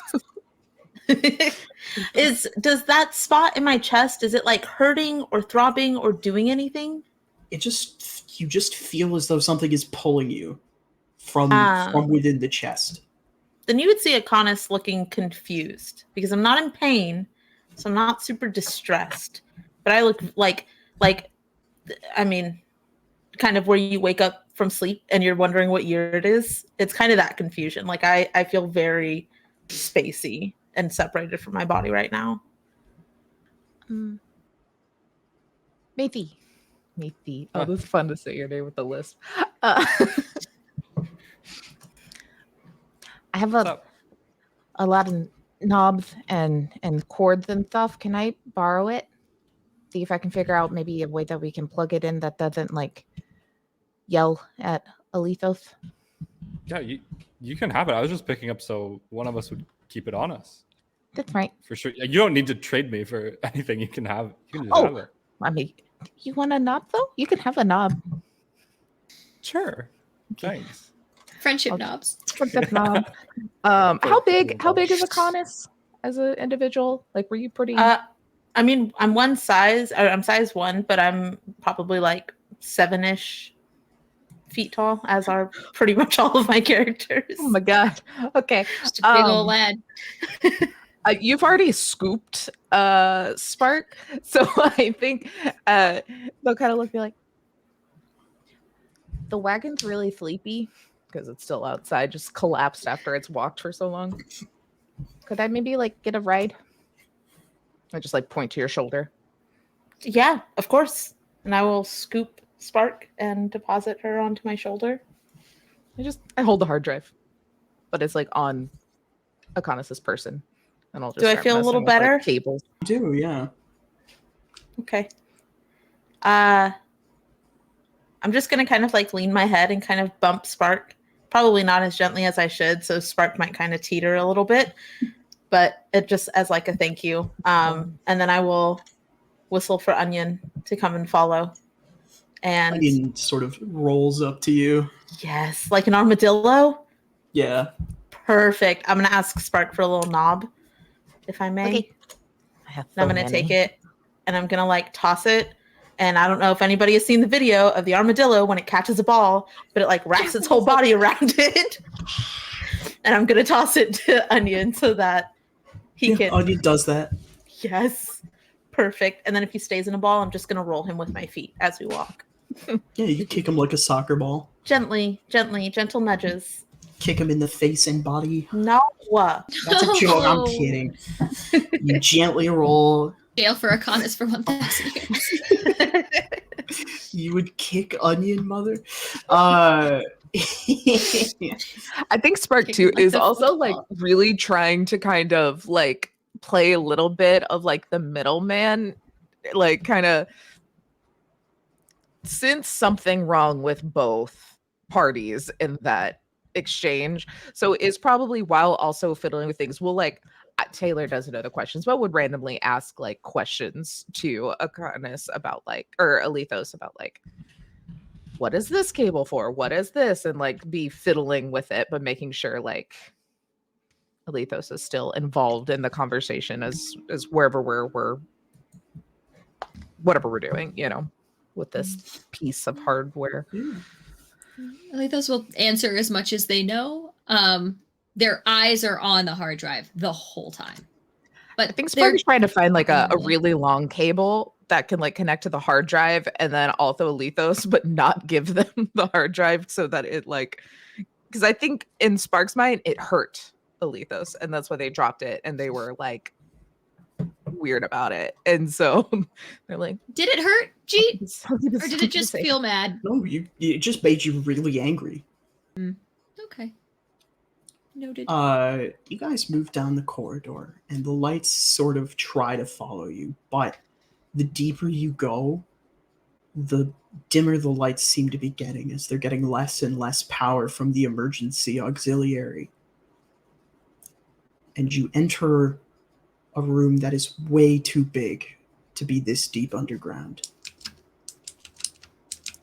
does that spot in my chest, is it like hurting or throbbing or doing anything? You just feel as though something is pulling you from within the chest. Then you would see Akonis looking confused because I'm not in pain, so I'm not super distressed. But I look like I mean, kind of where you wake up from sleep and you're wondering what year it is. It's kind of that confusion. Like I feel very spacey and separated from my body right now. Maybe. Oh, this is fun to say your name with the lisp. I have a lot of knobs and cords and stuff. Can I borrow it? See if I can figure out maybe a way that we can plug it in that doesn't like yell at Alethos. Yeah, you can have it. I was just picking up so one of us would keep it on us. That's right. For sure. You don't need to trade me for anything. You can have. You can just have it. I mean, you want a knob though? You can have a knob. Sure. Thanks. Friendship knobs. Friendship knob. How big is Akonis as an individual? Like, were you pretty? I mean, I'm one size. I'm size 1, but I'm probably like 7-ish feet tall, as are pretty much all of my characters. Oh my god. Okay. Just a big old lad. You've already scooped Spark, so I think they'll kind of look like the wagon's really sleepy because it's still outside, just collapsed after it's walked for so long. Could I maybe like get a ride? I just like point to your shoulder. Yeah, of course. And I will scoop Spark and deposit her onto my shoulder. I hold the hard drive, but it's like on Akonis's person. And I'll just do I feel a little better? Like, cables. You do, yeah. Okay. I'm just gonna kind of like lean my head and kind of bump Spark. Probably not as gently as I should, so Spark might kind of teeter a little bit. But it just as like a thank you. And then I will whistle for Onion to come and follow. And Onion sort of rolls up to you. Yes, like an armadillo. Yeah. Perfect. I'm gonna ask Spark for a little knob, if I may. Okay. I'm gonna take it and I'm gonna like toss it. And I don't know if anybody has seen the video of the armadillo when it catches a ball, but it like wraps its whole body around it. And I'm gonna toss it to Onion so that he can. Onion does that. Yes. Perfect. And then if he stays in a ball, I'm just gonna roll him with my feet as we walk. Yeah, you kick him like a soccer ball. Gently, gentle nudges. Kick him in the face and body. No. That's a joke. I'm kidding. You gently roll. Jail for Akonis for 1,000 years. You would kick Onion, mother. I think Spark too is also like really trying to kind of like play a little bit of like the middleman, like kind of sense something wrong with both parties in that exchange. So is probably while also fiddling with things, we'll like Taylor doesn't know the questions, but would randomly ask like questions to Akonis about like, or Alethos about like, what is this cable for? What is this? And like be fiddling with it, but making sure like Alethos is still involved in the conversation as wherever we're whatever we're doing, you know, with this piece of hardware. Alethos will answer as much as they know. Their eyes are on the hard drive the whole time. But I think Spark is trying to find like a really long cable that can like connect to the hard drive and then also Alethos, but not give them the hard drive so that it like, because I think in Spark's mind it hurt Alethos and that's why they dropped it and they were like weird about it. And so they're like, did it hurt, G? Or did it just feel mad? No, it just made you really angry. Okay. Noted. You guys move down the corridor, and the lights sort of try to follow you, but the deeper you go, the dimmer the lights seem to be getting as they're getting less and less power from the emergency auxiliary. and you enter a room that is way too big to be this deep underground.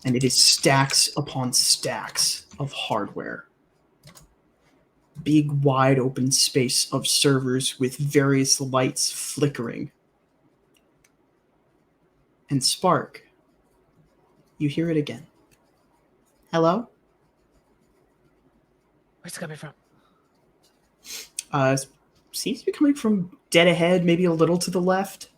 And it is stacks upon stacks of hardware. Big, wide open space of servers with various lights flickering. And Spark, you hear it again. Hello? Where's it coming from? Seems to be coming from dead ahead, maybe a little to the left.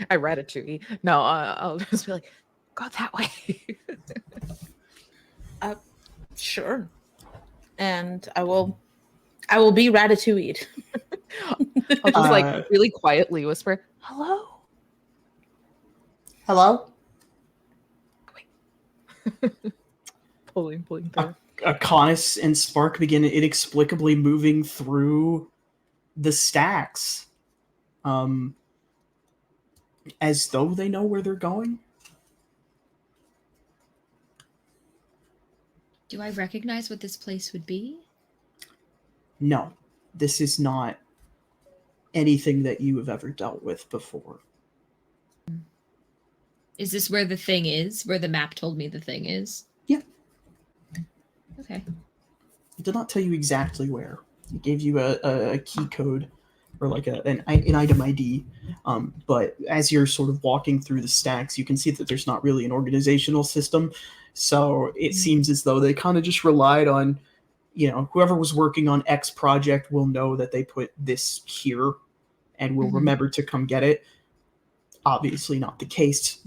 I Ratatouille. No, I'll just be like, go that way. Sure. And I will be ratatouille'd. I'll just like really quietly whisper, hello. Hello? Pulling through. Akonis and Spark begin inexplicably moving through the stacks. As though they know where they're going. Do I recognize what this place would be? No, this is not anything that you have ever dealt with before. Is this where the thing is? Where the map told me the thing is? Yeah. Okay. It did not tell you exactly where. It gave you a key code or like an item ID. But as you're sort of walking through the stacks, you can see that there's not really an organizational system. So it seems as though they kind of just relied on, whoever was working on X project will know that they put this here and will remember to come get it. Obviously not the case.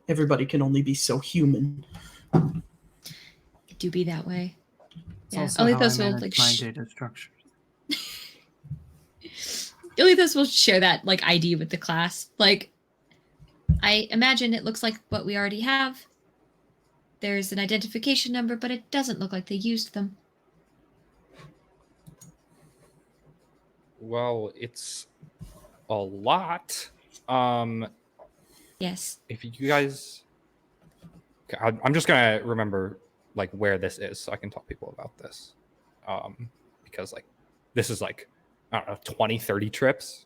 Everybody can only be so human. It do be that way. It's Yeah, also how I Alethos will manage my data structures. Alethos will share that like ID with the class. Like, I imagine it looks like what we already have. There's an identification number, but it doesn't look like they used them. Well, it's a lot. Yes. If you guys, I'm just gonna remember like where this is so I can tell people about this. Because like this is like, I don't know, 20, 30 trips.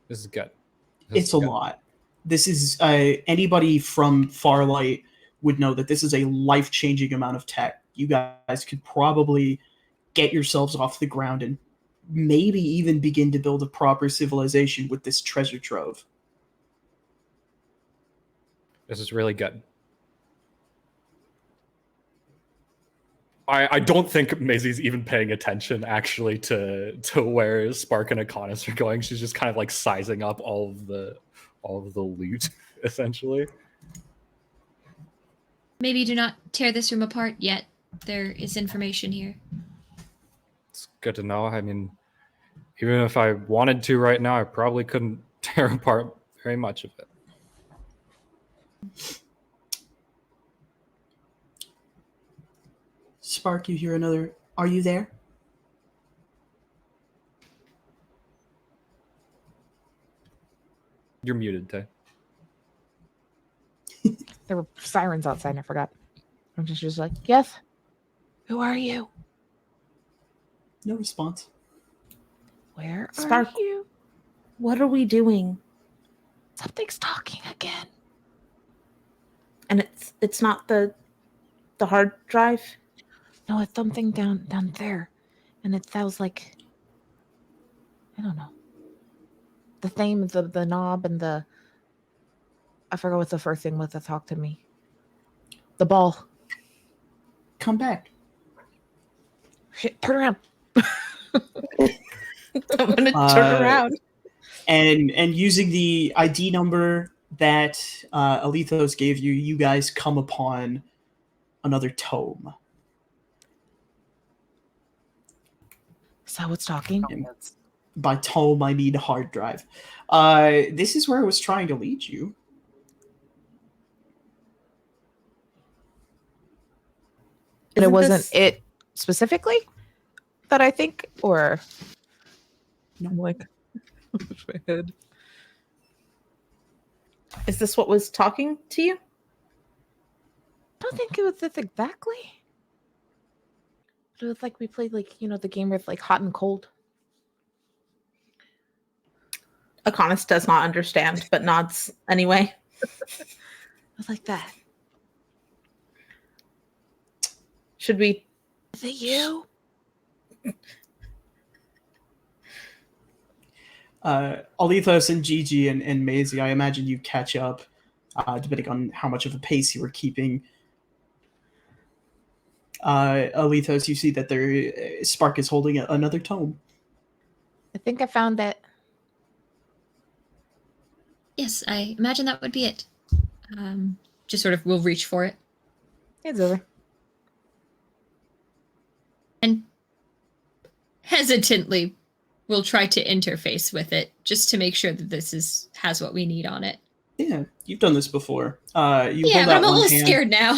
This is good. It's a lot. This is anybody from Farlight would know that this is a life-changing amount of tech. You guys could probably get yourselves off the ground and maybe even begin to build a proper civilization with this treasure trove. This is really good. I don't think Maisie's even paying attention actually to where Spark and Akonis are going. She's just kind of like sizing up all of the loot, essentially. Maybe do not tear this room apart yet. There is information here. It's good to know. I mean, even if I wanted to right now, I probably couldn't tear apart very much of it. Spark, you hear another, are you there? You're muted, Tay. There were sirens outside and I forgot. I'm just like, yes. Who are you? No response. Where Spark. are you? What are we doing? Something's talking again. And it's not the hard drive? No, it's something down there. And it sounds like, I don't know. The thing, the knob and I forgot what the first thing was that talked to me. The ball. Come back. Shit, turn around. I'm gonna turn around. And using the ID number that Alethos gave you, you guys come upon another tome. Is that what's talking? By tome, I mean hard drive. This is where I was trying to lead you. And it wasn't this- it specifically that I think, or No. I'm like, my head. Is this what was talking to you? I don't think it was this exactly. It was like we played like, the game with like hot and cold. Akonis does not understand, but nods anyway. It was like that. Should we? Is it you? Alethos and Gigi and Maisie, I imagine you catch up, depending on how much of a pace you were keeping. Alethos, you see that Spark is holding another tome. I think I found it. Yes, I imagine that would be it. Just sort of will reach for it. It's over. And hesitantly we'll try to interface with it just to make sure that this has what we need on it. Yeah, you've done this before. You Yeah, hold but out I'm a one little hand. scared now.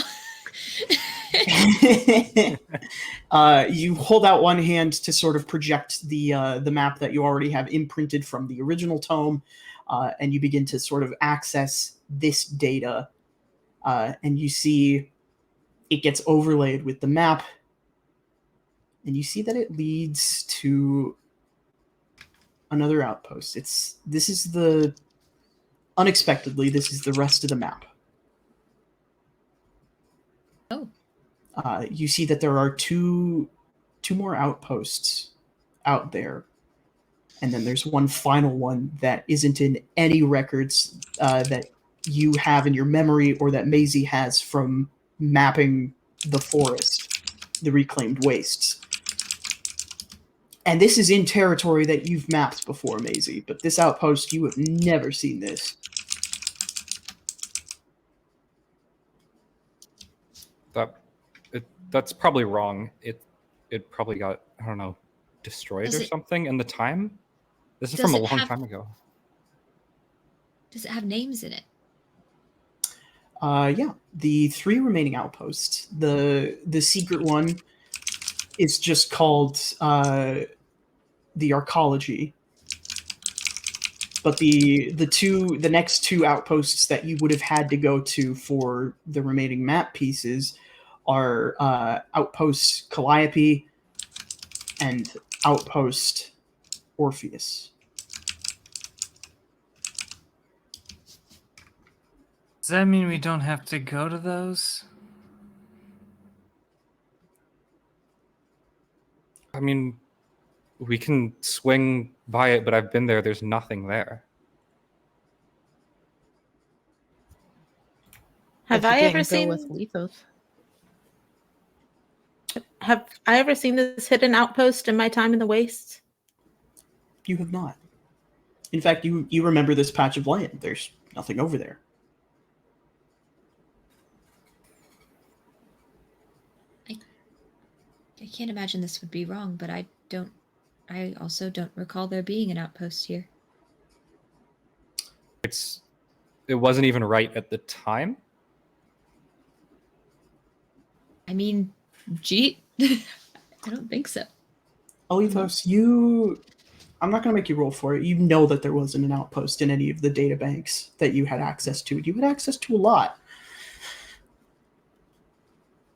You hold out one hand to sort of project the map that you already have imprinted from the original tome, and you begin to sort of access this data, and you see it gets overlaid with the map, and you see that it leads to another outpost. Unexpectedly, this is the rest of the map. Oh. You see that there are two more outposts out there, and then there's one final one that isn't in any records that you have in your memory or that Maisie has from mapping the forest, the reclaimed wastes. And this is in territory that you've mapped before, Maisie, but this outpost, you have never seen this. That's probably wrong. It probably got, I don't know, destroyed or something in the time. This is from a long time ago. Does it have names in it? Yeah, the 3 remaining outposts. The secret one is just called the Arcology. But the next 2 outposts that you would have had to go to for the remaining map pieces are Outpost Calliope and Outpost Orpheus. Does that mean we don't have to go to those? I mean, we can swing by it, but I've been there. There's nothing there. Have I ever seen with Lethos? Have I ever seen this hidden outpost in my time in the wastes? You have not. In fact, you remember this patch of land. There's nothing over there. I can't imagine this would be wrong, but I also don't recall there being an outpost here. It wasn't even right at the time. I mean, gee, I don't think so. Alethos, I'm not going to make you roll for it. You know that there wasn't an outpost in any of the data banks that you had access to. You had access to a lot.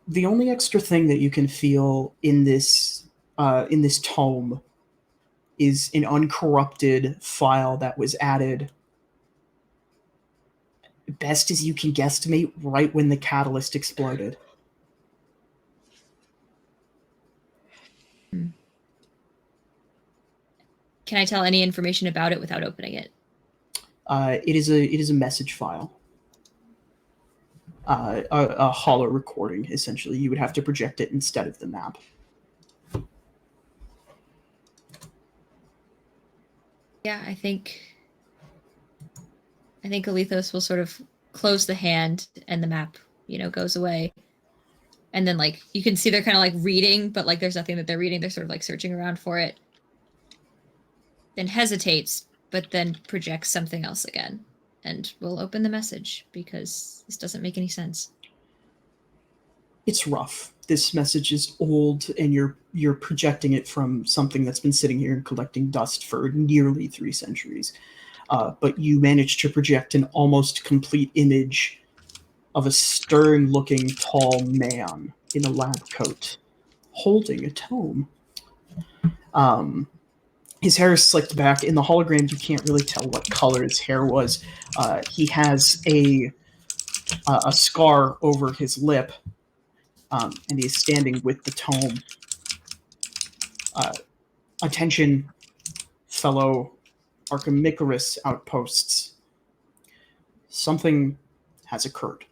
The only extra thing that you can feel in this tome is an uncorrupted file that was added, best as you can guesstimate, right when the catalyst exploded. Can I tell any information about it without opening it? It is a message file. A hollow recording, essentially. You would have to project it instead of the map. Yeah, I think Alethos will sort of close the hand and the map, goes away. And then you can see they're kind of reading, but there's nothing that they're reading. They're sort of searching around for it. Then hesitates, but then projects something else again. And we'll open the message because this doesn't make any sense. It's rough. This message is old, and you're projecting it from something that's been sitting here and collecting dust for nearly 3 centuries. But you managed to project an almost complete image of a stern-looking tall man in a lab coat holding a tome. His hair is slicked back. In the hologram, you can't really tell what color his hair was. He has a scar over his lip, and he is standing with the tome. Attention, fellow Archimicarus outposts. Something has occurred.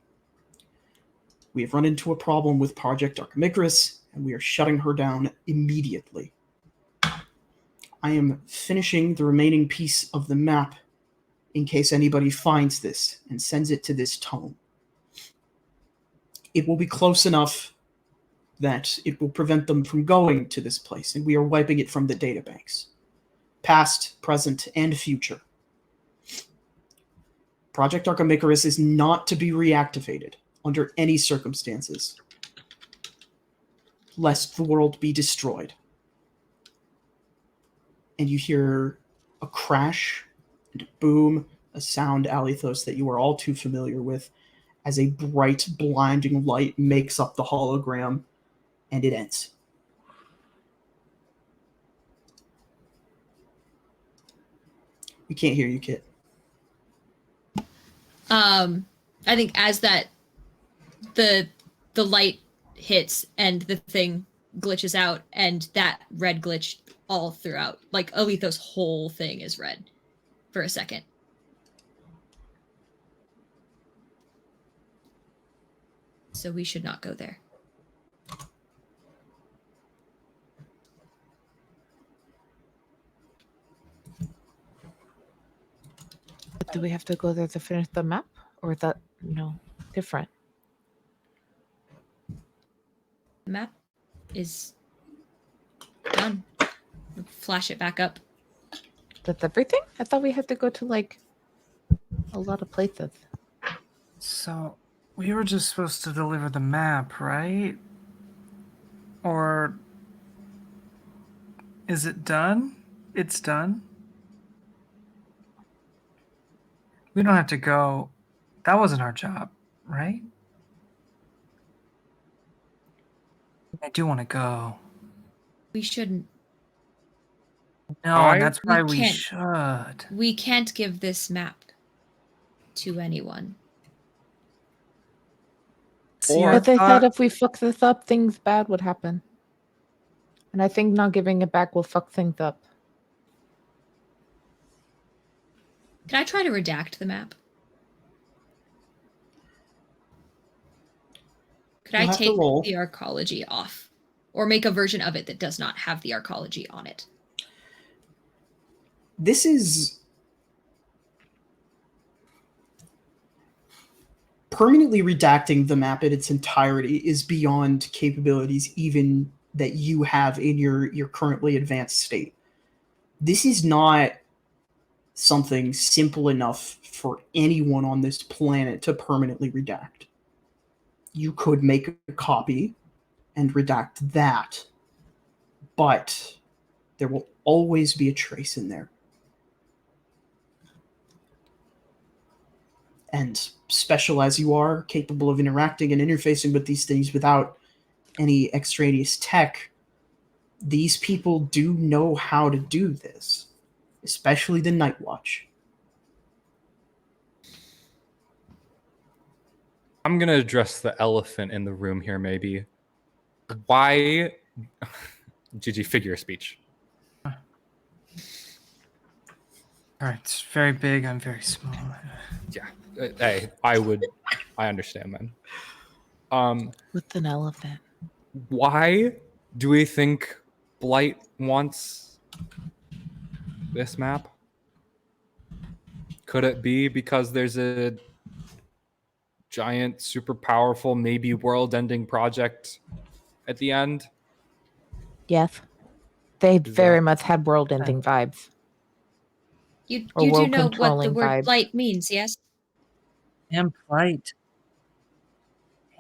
We have run into a problem with Project Archimicarus, and we are shutting her down immediately. I am finishing the remaining piece of the map in case anybody finds this and sends it to this tome. It will be close enough that it will prevent them from going to this place, and we are wiping it from the databanks. Past, present, and future. Project Archimicarus is not to be reactivated under any circumstances, lest the world be destroyed. And you hear a crash and a boom, a sound, Alethos, that you are all too familiar with, as a bright, blinding light makes up the hologram, and it ends. We can't hear you, Kit. I think as that the light hits and the thing glitches out, and that red glitch all throughout, like Alethos' whole thing is red for a second. So we should not go there. Do we have to go there to finish the map, or is that different? The map is done. Flash it back up. That's everything? I thought we had to go to like a lot of places. So we were just supposed to deliver the map, right? Or is it done? It's done? We don't have to go. That wasn't our job, right? I do want to go. We shouldn't. No, and that's why we should. We can't give this map to anyone. But they said if we fuck this up, things bad would happen. And I think not giving it back will fuck things up. Can I try to redact the map? Could I take the arcology off? Or make a version of it that does not have the arcology on it? This is permanently redacting the map in its entirety is beyond capabilities even that you have in your currently advanced state. This is not something simple enough for anyone on this planet to permanently redact. You could make a copy and redact that, but there will always be a trace in there. And special as you are, capable of interacting and interfacing with these things without any extraneous tech, these people do know how to do this, especially the Night Watch. I'm going to address the elephant in the room here, maybe. Why... GG, figure of speech. All right, it's very big. I'm very small. Yeah. Hey, I understand, man. With an elephant. Why do we think Blight wants this map? Could it be because there's a giant, super powerful, maybe world-ending project at the end? Yes. They very much had world-ending vibes. You do know what the word blight means, yes? And blight.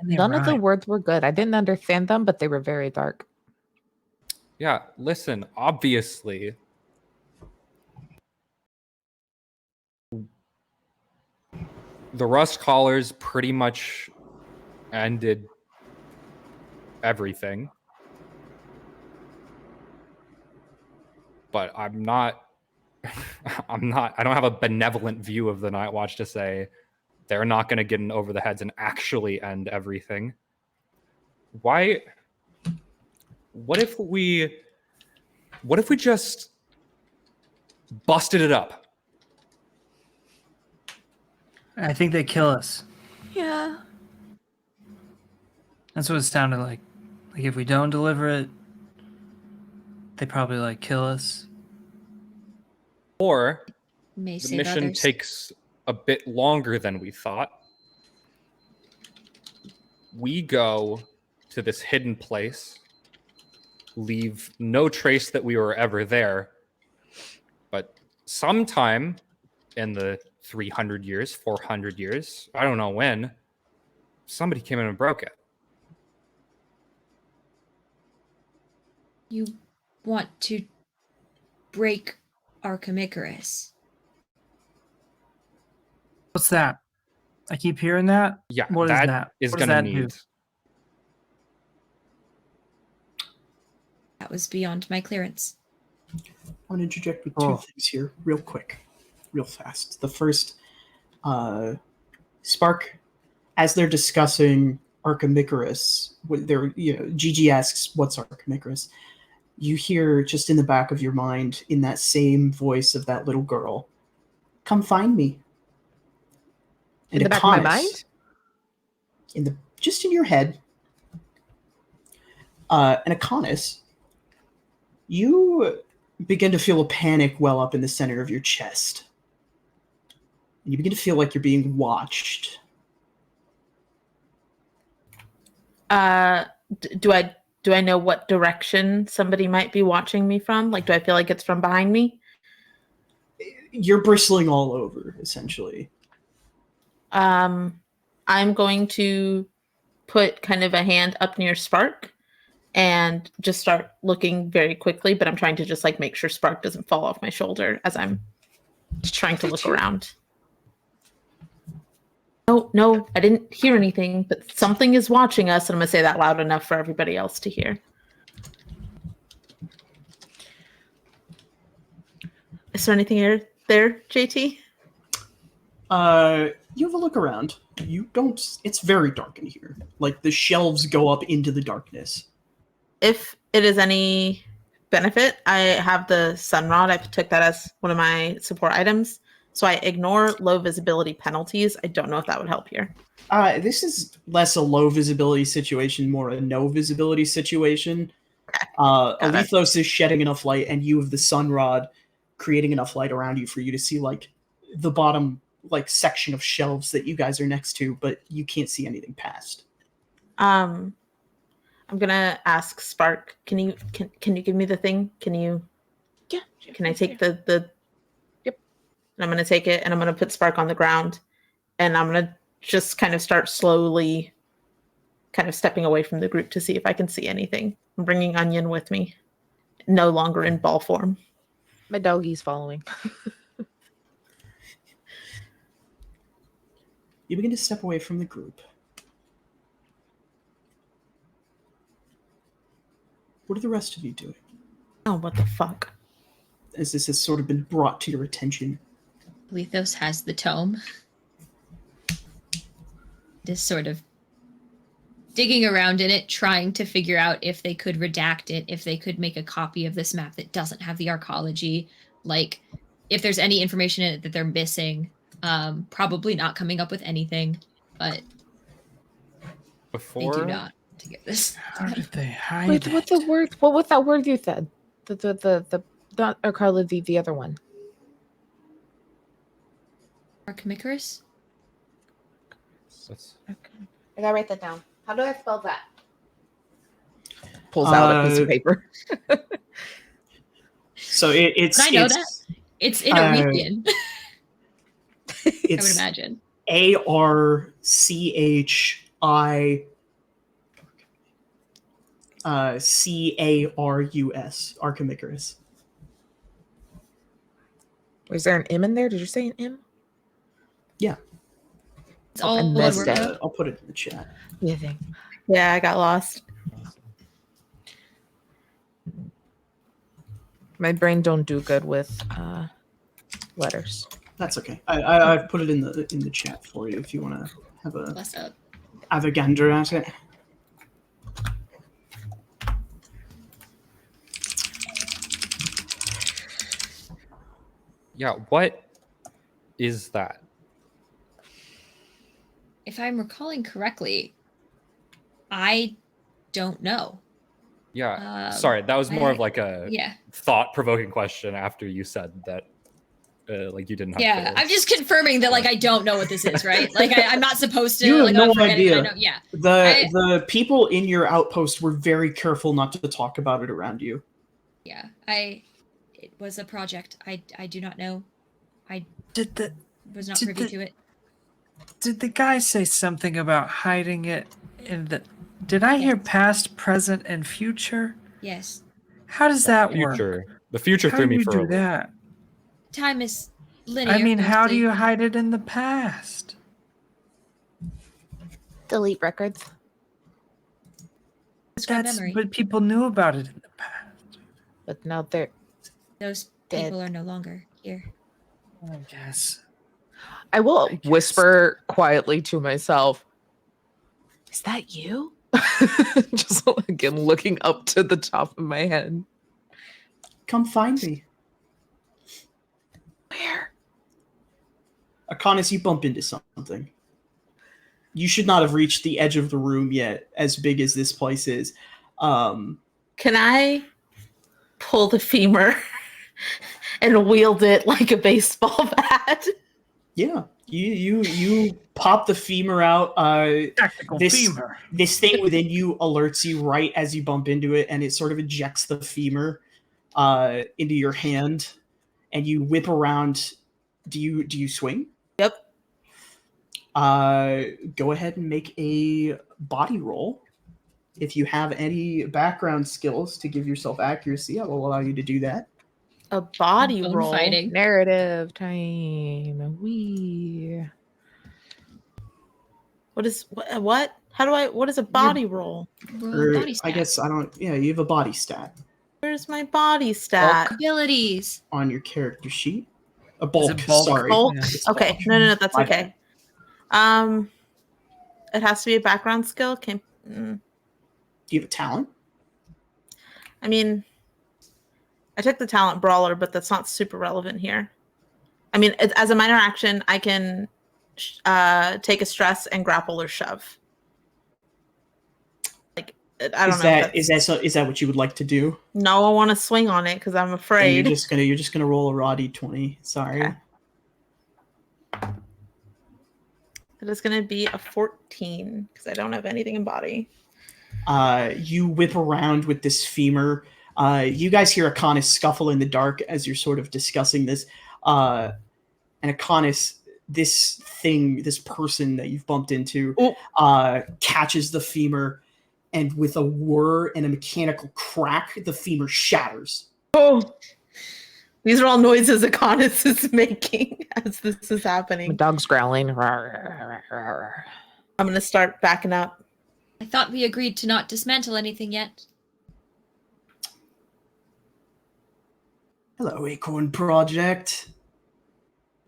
None of the words were good. I didn't understand them, but they were very dark. Yeah, listen, obviously, the Rustcallers pretty much ended everything. but I'm not. I don't have a benevolent view of the Night Watch to say they're not going to get in over the heads and actually end everything. Why? What if we just busted it up? I think they kill us. Yeah. That's what it sounded like. Like if we don't deliver it, they probably like kill us. Or May the save mission others. takes a bit longer than we thought. We go to this hidden place, leave no trace that we were ever there, but sometime in the 300 years, 400 years, I don't know when, somebody came in and broke it. You want to break Archimicarus? What's that? I keep hearing that. Yeah, What is that? is What does going to that do? need. That was beyond my clearance. I want to interject with Oh. two things here, real quick, real fast. The first, Spark, as they're discussing Archimicarus, Gigi asks, "What's Archimicarus?" You hear just in the back of your mind, in that same voice of that little girl, "Come find me." In the back of my mind? Just in your head. And Akonis, you begin to feel a panic well up in the center of your chest. And you begin to feel like you're being watched. Do I know what direction somebody might be watching me from? Like, do I feel like it's from behind me? You're bristling all over, essentially. I'm going to put kind of a hand up near Spark and just start looking very quickly, but I'm trying to just like make sure Spark doesn't fall off my shoulder as I'm just trying to look around. No, I didn't hear anything, but something is watching us, and I'm going to say that loud enough for everybody else to hear. Is there anything there, JT? You have a look around. You don't. It's very dark in here. Like the shelves go up into the darkness. If it is any benefit, I have the sun rod. I took that as one of my support items. So I ignore low visibility penalties. I don't know if that would help here. This is less a low visibility situation, more a no visibility situation. Okay. Alethos is shedding enough light, and you have the sun rod creating enough light around you for you to see like the bottom like section of shelves that you guys are next to, but you can't see anything past. I'm gonna ask Spark. Can you give me the thing? Can I take the? Yep. And I'm gonna take it and I'm gonna put Spark on the ground, and I'm gonna just kind of start slowly, kind of stepping away from the group to see if I can see anything. I'm bringing Onion with me, no longer in ball form. My doggy's following. You begin to step away from the group. What are the rest of you doing? Oh, what the fuck? As this has sort of been brought to your attention. Lethos has the tome. Just sort of digging around in it, trying to figure out if they could redact it, if they could make a copy of this map that doesn't have the arcology, like if there's any information in it that they're missing. Probably not coming up with anything, but they do not to get this. How did they hide Wait, it? what the word? What was that word you said? The not arcology, the other one. Archimicarus? Okay. I gotta write that down. How do I spell that? Pulls out a piece of paper. So it's. I know that. It's in Arethian. I would It's imagine. ARCHI CARUS, Archimicarus. Was there an M in there? Did you say an M? Yeah. It's all I one missed word. it. I'll put it in the chat. Yeah, thing. Yeah, I got lost. My brain don't do good with letters. That's okay. I've put it in the chat for you if you want to Bless up. have a gander at it. Yeah, what is that? If I'm recalling correctly, I don't know. Yeah, sorry, that was more of like a Yeah. thought-provoking question after you said that, like you didn't have. Yeah, I'm just confirming that like I don't know what this is, right? Like I'm not supposed to. You have like no I'm forgetting that idea. I know. Yeah. The people in your outpost were very careful not to talk about it around you. Yeah. It was a project. I do not know. I was not privy to it. Did the guy say something about hiding it in the? Did I hear past, present, and future? Yes. How does that work? Future. The future How threw do me you for a do loop. that? Time is linear. I mean, how do mostly. you hide it in the past? Delete records. Describe memory. But people knew about it in the past. But now they're Those dead. people are no longer here. I guess. I will whisper quietly to myself, is that you? Just again looking up to the top of my head. Come find me. Where? Akonis, you bump into something. You should not have reached the edge of the room yet, as big as this place is. Can I pull the femur and wield it like a baseball bat? Yeah, you pop the femur out. Tactical femur. This thing within you alerts you right as you bump into it, and it sort of ejects the femur into your hand, and you whip around. Do you swing? Yep. Go ahead and make a body roll. If you have any background skills to give yourself accuracy, I will allow you to do that. A body Bone roll. fighting. Narrative time. Wee. What is what? How do I? What is a body roll? Roll Or, body I stat. guess I don't. Yeah, you have a body stat Where's my body stat? Abilities. on your character sheet. A bulk. bulk? Sorry. Bulk? Yeah. It's Okay, bulk. no, that's My okay. It has to be a background skill. Do you have a talent? I mean, I took the talent brawler, but that's not super relevant here. I mean, as a minor action, I can take a stress and grapple or shove. Like I don't know. Is that what you would like to do? No, I want to swing on it because I'm Then afraid. you're just gonna roll a raw d20. Sorry. Okay. It is going to be a 14 because I don't have anything in body. You whip around with this femur. You guys hear Akonis scuffle in the dark as you're sort of discussing this. And Akonis, this person that you've bumped into, catches the femur, and with a whir and a mechanical crack, the femur shatters. Oh, these are all noises Akonis is making as this is My happening. dog's growling. I'm going to start backing up. I thought we agreed to not dismantle anything yet. Hello, Acorn Project.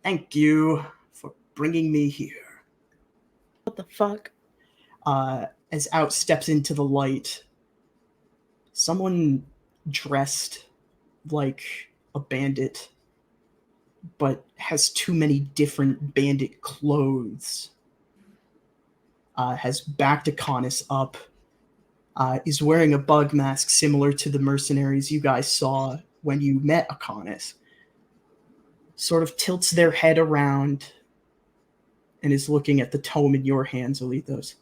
Thank you for bringing me here. What the fuck? As out steps into the light, someone dressed like a bandit, but has too many different bandit clothes, has backed Akonis up, is wearing a bug mask similar to the mercenaries you guys saw when you met Akonis, sort of tilts their head around and is looking at the tome in your hands, Alethos.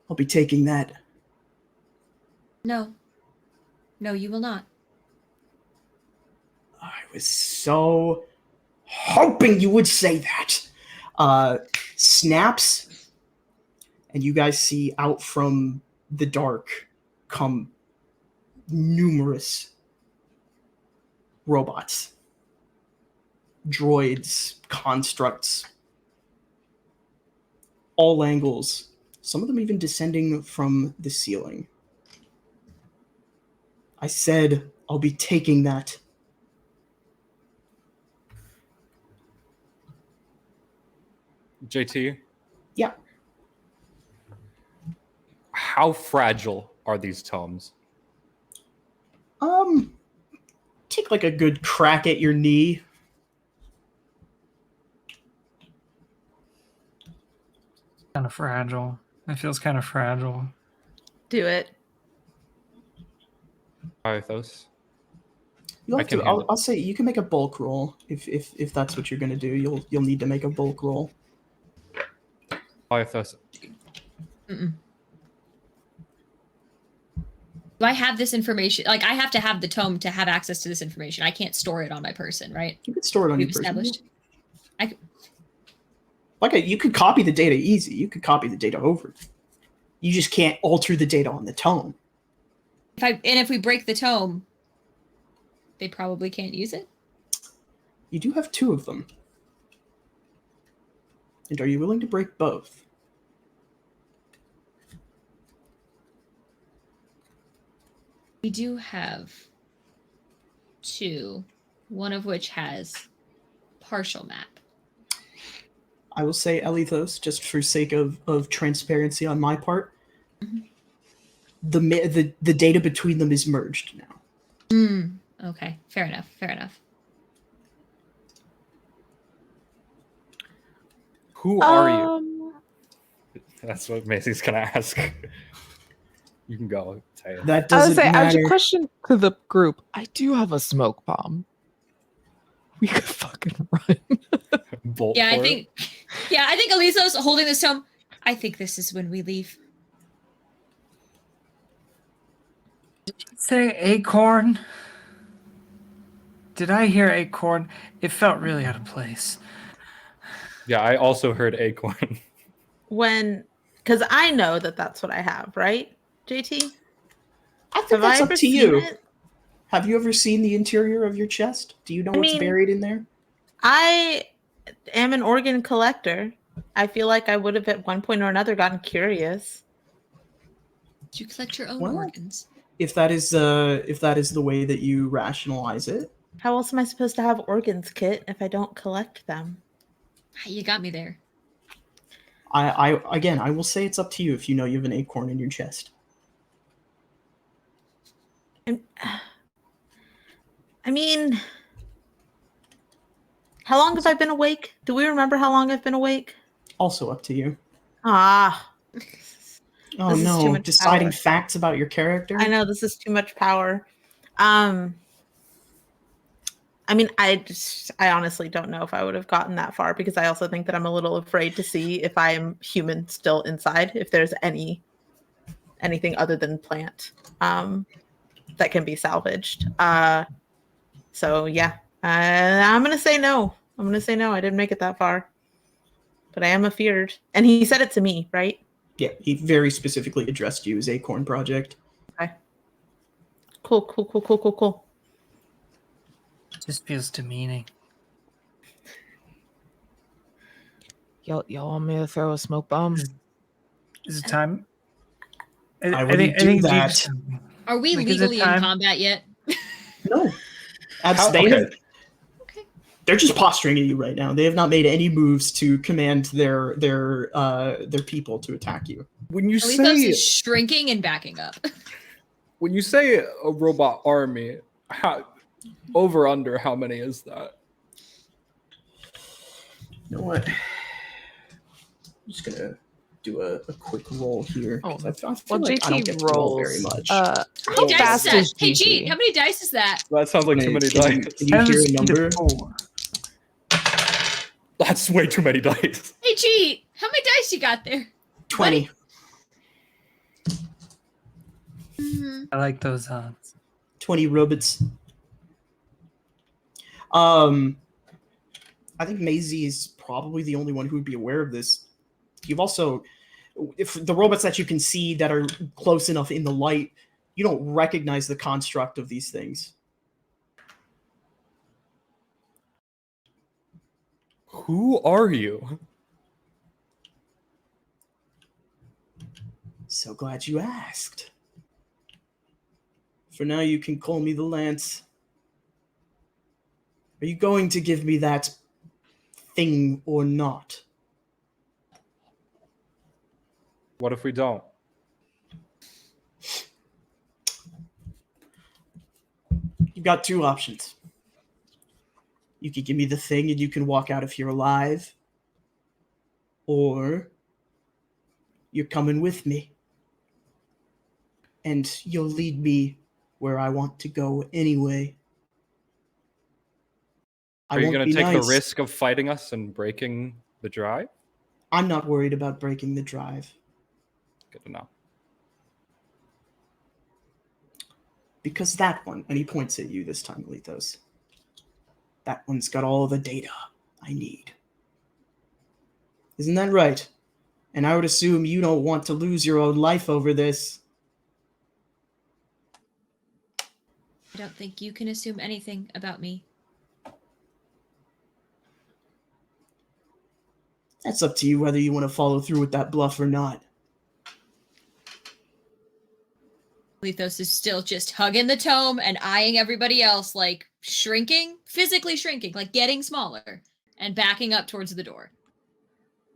I'll be taking that. No. No, you will not. I was so hoping you would say that. Snaps, and you guys see out from the dark come numerous robots, droids, constructs, all angles, some of them even descending from the ceiling. I said I'll be taking that. JT, Yeah. how fragile are these tomes? Take like a good crack at your knee. Kind of fragile. It feels kind of fragile. Do it. Arthos. You'll I have can to. handle I'll say you can make a bulk roll if that's what you're gonna do. You'll need to make a bulk roll. Arthos. Mm-mm. Do I have this information? Like, I have to have the tome to have access to this information. I can't store it on my person, right? You could store it on We've your person. established. You could copy the data easy. You could copy the data over. You just can't alter the data on the tome. If we break the tome, they probably can't use it. You do have 2 of them. And are you willing to break both? We do have 2, one of which has partial map. I will say Elithos, just for sake of transparency on my part. Mhm. The data between them is merged now. Okay, fair enough. Fair enough. Who are you? That's what Macy's gonna ask. You can go. Say it. That I would doesn't say, I matter. should question to the group. I do have a smoke bomb. We could fucking run. Bolt Yeah, I for it? think. Yeah, I think Elizo's holding this tome. I think this is when we leave. Say acorn. Did I hear acorn? It felt really out of place. Yeah, I also heard acorn. Because I know that that's what I have, right, JT? I think Have I that's up ever to seen you. it? Have you ever seen the interior of your chest? Do you know what's buried in there? I am an organ collector. I feel like I would have at one point or another gotten curious. Did you collect your own Well, organs? If that is the way that you rationalize it. How else am I supposed to have organs, Kit, if I don't collect them? You got me there. I will say it's up to you if you know you have an acorn in your chest. I mean, how long have I been awake? Do we remember how long I've been awake? Also up to you. Ah, Oh This is too no, much deciding power. facts about your character? I know this is too much power. I mean, I honestly don't know if I would have gotten that far because I also think that I'm a little afraid to see if I am human still inside, if there's anything other than plant that can be salvaged. So yeah, I'm gonna say no. I'm gonna say no. I didn't make it that far, but I am afeared. And he said it to me, right? Yeah, he very specifically addressed you as Acorn Project. Okay. Cool. Just feels demeaning. Y'all want me to throw a smoke bomb? Is it time? I wouldn't do that. Jeeps- Are we Like, is it legally in time? combat yet? No. Okay. They're just posturing at you right now. They have not made any moves to command their people to attack you. When you Alithos say is shrinking and backing up. when you say a robot army, over under how many is that? You know what? I'm just gonna do a quick roll here. 'Cause I feel Well, like I don't JT get to roll rolls. very much. How Oh, many dice fast is that? is Hey, GG. G, how many dice is that? That sounds like too many Can dice. you hear a Speed number? of 4. That's way too many dice. Hey, G, how many dice you got there? 20. I like those odds. 20 robots. I think Maisie is probably the only one who would be aware of this. You've also, if the robots that you can see that are close enough in the light, you don't recognize the construct of these things. Who are you? So glad you asked. For now, you can call me the Lance. Are you going to give me that thing or not? What if we don't? You've got two options. You could give me the thing and you can walk out of here alive. Or you're coming with me. And you'll lead me where I want to go anyway. Are you going to take the nice. risk of fighting us and breaking the drive? I'm not worried about breaking the drive. Good to know. Because that one, and he points at you this time, Lethos, that one's got all the data I need. Isn't that right? And I would assume you don't want to lose your own life over this. I don't think you can assume anything about me. That's up to you whether you want to follow through with that bluff or not. Lethos is still just hugging the tome and eyeing everybody else, like shrinking, physically shrinking, like getting smaller and backing up towards the door.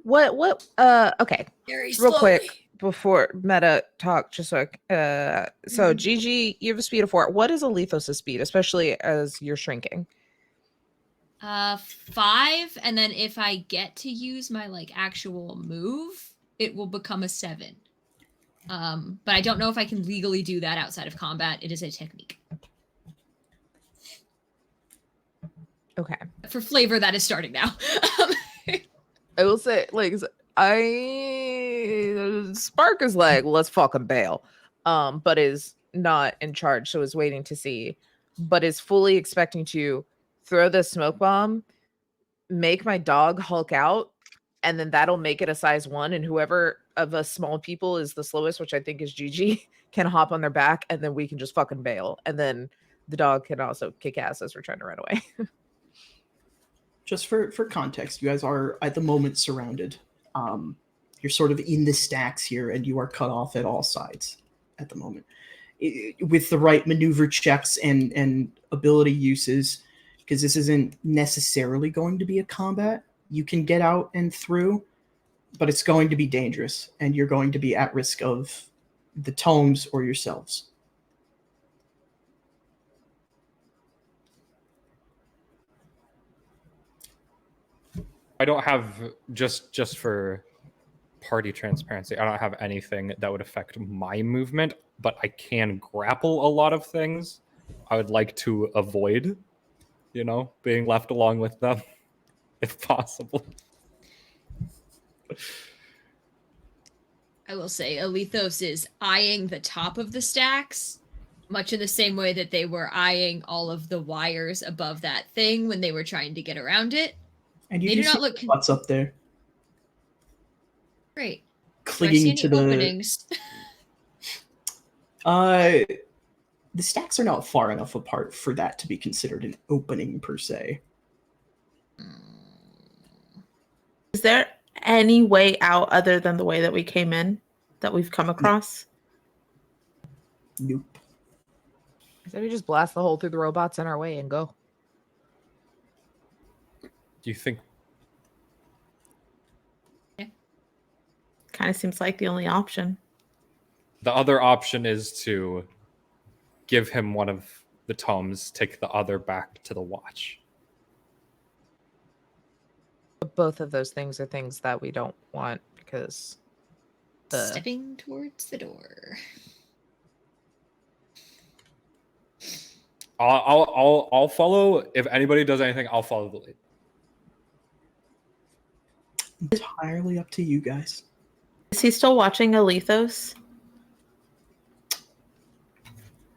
Okay. Very Real slowly. quick before meta talk, just so GG, you have a speed of 4. What is a Lethos' speed, especially as you're shrinking? 5, and then if I get to use my like actual move, it will become a 7. But I don't know if I can legally do that outside of combat. It is a technique. Okay. For flavor, that is starting now. I will say, like, Spark is like, let's fucking bail. But is not in charge, so is waiting to see, but is fully expecting to throw the smoke bomb, make my dog Hulk out, and then that'll make it a size 1, and whoever of us small people is the slowest, which I think is Gigi, can hop on their back, and then we can just fucking bail. And then the dog can also kick ass as we're trying to run away. Just for context, you guys are at the moment surrounded. You're sort of in the stacks here, and you are cut off at all sides at the moment. With the right maneuver checks and ability uses, because this isn't necessarily going to be a combat, you can get out and through, but it's going to be dangerous, and you're going to be at risk of the tomes or yourselves. I don't have, just for party transparency, I don't have anything that would affect my movement, but I can grapple a lot of things. I would like to avoid, being left along with them, if possible. I will say Alethos is eyeing the top of the stacks, much in the same way that they were eyeing all of the wires above that thing when they were trying to get around it. And you They do not look what's up there. Great. Clinging to the openings. The stacks are not far enough apart for that to be considered an opening per se. Is there any way out other than the way that we came in that we've come across? Nope. So we just blast the hole through the robots in our way and go. Do you think? Kind of seems like the only option. The other option is to give him one of the tomes, take the other back to the watch. Both of those things are things that we don't want because stepping towards the door. I'll follow. If anybody does anything, I'll follow the lead. Entirely up to you guys. Is he still watching Alethos?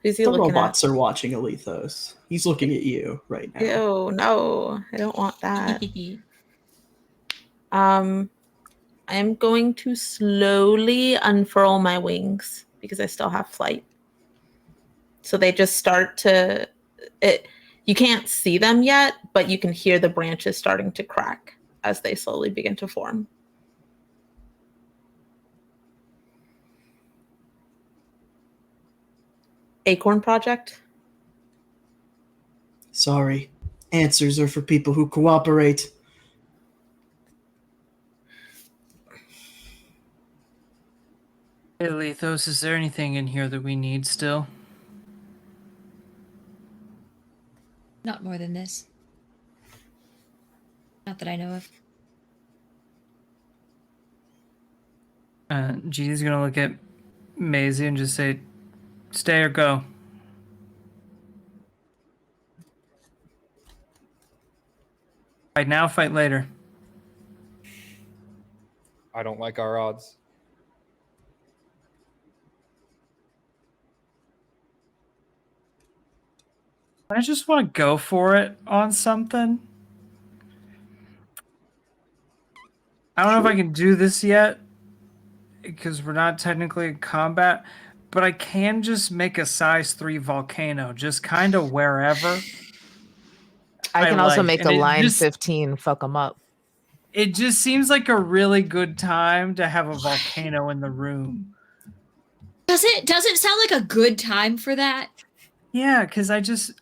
Who's he The looking robots are watching Alethos. He's looking at you right now. Ew, no, I don't want that. I'm going to slowly unfurl my wings because I still have flight. So they just start to you can't see them yet, but you can hear the branches starting to crack as they slowly begin to form. Acorn Project? Sorry. Answers are for people who cooperate. Hey, Lethos, is there anything in here that we need still? Not more than this. Not that I know of. G's gonna look at Maisie and just say, stay or go. Fight now, fight later. I don't like our odds. I just want to go for it on something. I don't know if I can do this yet because we're not technically in combat, but I can just make a size 3 volcano just kind of wherever. I can also like. make And a it line just- 15 fuck them up. It just seems like a really good time to have a volcano in the room. Does it sound like a good time for that? Yeah, because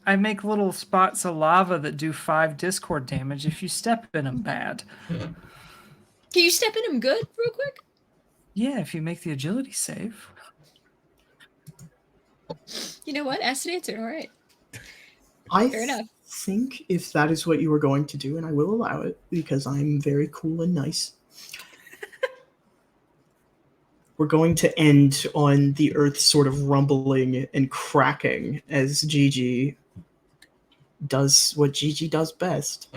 I make little spots of lava that do 5 discord damage if you step in them bad. Can you step in them good real quick? Yeah, if you make the agility save. You know what? Asked and answered. All right. I Fair enough. think if that is what you were going to do, and I will allow it because I'm very cool and nice, we're going to end on the earth sort of rumbling and cracking as Gigi does what Gigi does best.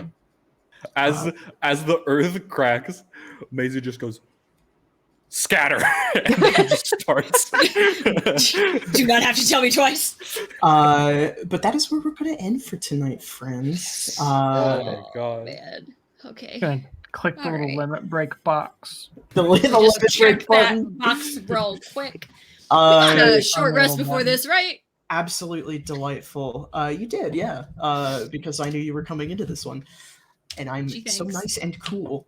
As the earth cracks, Maisie just goes, scatter, and then just starts. Do not have to tell me twice. But that is where we're going to end for tonight, friends. Oh my god. Man. Okay. Gonna click the All little right. limit break box. The Just limit check break button. that box real quick. We got Uh, a short rest little before button. this, right? absolutely delightful. You did, yeah. Because I knew you were coming into this one, and I'm Gee, so thanks. nice and cool.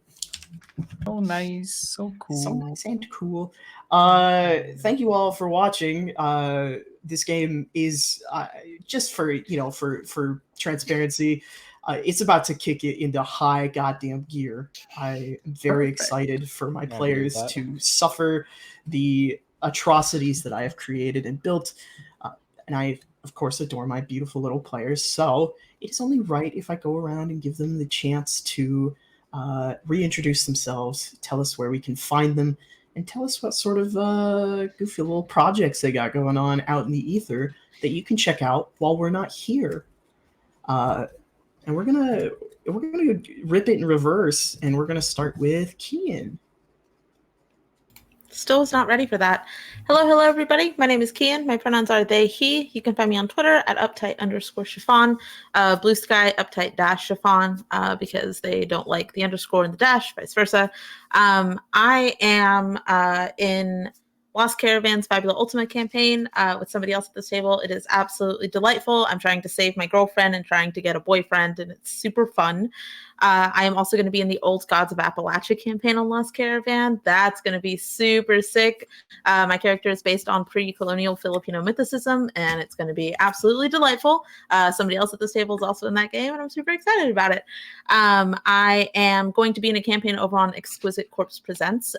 So nice, so cool. So nice and cool. Thank you all for watching. This game is just for for transparency. It's about to kick it into high goddamn gear. I am very Perfect. excited for my believe players that. to suffer the atrocities that I have created and built. And I, of course, adore my beautiful little players. So it is only right if I go around and give them the chance to reintroduce themselves, tell us where we can find them, and tell us what sort of goofy little projects they got going on out in the ether that you can check out while we're not here. And we're gonna rip it in reverse, and we're gonna start with Kian. Still was not ready for that. Hello, everybody. My name is Kian. My pronouns are they, he. You can find me on Twitter at uptight_chiffon, Blue Sky uptight-chiffon, because they don't like the underscore and the dash, vice versa. I am in Lost Caravan's Fabula Ultimate campaign with somebody else at this table. It is absolutely delightful. I'm trying to save my girlfriend and trying to get a boyfriend, and it's super fun. I am also going to be in the Old Gods of Appalachia campaign on Lost Caravan. That's going to be super sick. My character is based on pre-colonial Filipino mythicism, and it's going to be absolutely delightful. Somebody else at this table is also in that game, and I'm super excited about it. I am going to be in a campaign over on Exquisite Corpse Presents.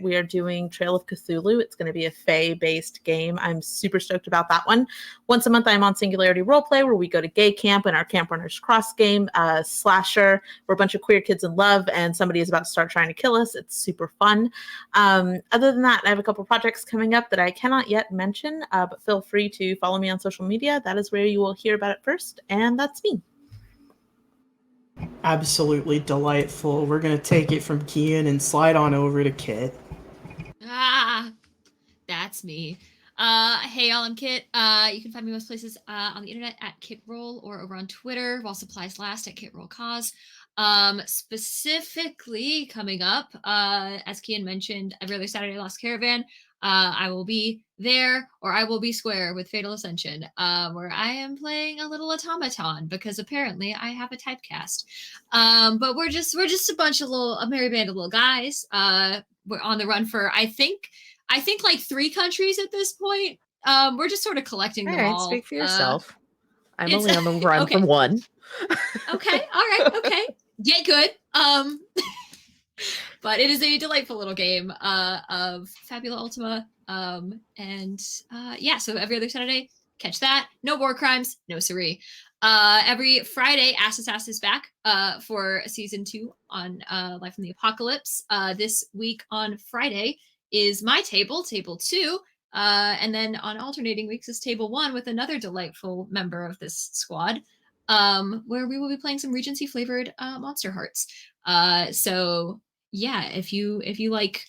We are doing Trail of Cthulhu. It's going to be a Fae-based game. I'm super stoked about that one. Once a month, I'm on Singularity Roleplay, where we go to gay camp and our Camp Runners Cross game, slasher. We're a bunch of queer kids in love, and somebody is about to start trying to kill us. It's super fun. Other than that, I have a couple projects coming up that I cannot yet mention, but feel free to follow me on social media. That is where you will hear about it first, and that's me. Absolutely delightful. We're gonna take it from Kian and slide on over to Kit. That's me. Hey y'all, I'm Kit. You can find me most places on the internet at KitRoll or over on Twitter while supplies last at KitRollCause. Specifically coming up, as Kian mentioned, every other Saturday Lost Caravan. I will be there, or I will be square with Fatal Ascension, where I am playing a little automaton because apparently I have a typecast. But we're just a merry band of little guys. We're on the run for I think like 3 countries at this point. We're just sort of collecting All them right, all. speak for yourself. I'm it's- only on the run okay. from one. Okay, all right, okay. Get good. But it is a delightful little game of Fabula Ultima. And yeah, so every other Saturday, catch that. No war crimes, no siree. Every Friday, Ass is back for season 2 on Life in the Apocalypse. This week on Friday is my table 2. And then on alternating weeks is table 1 with another delightful member of this squad, where we will be playing some Regency flavored Monster Hearts. So yeah, if you like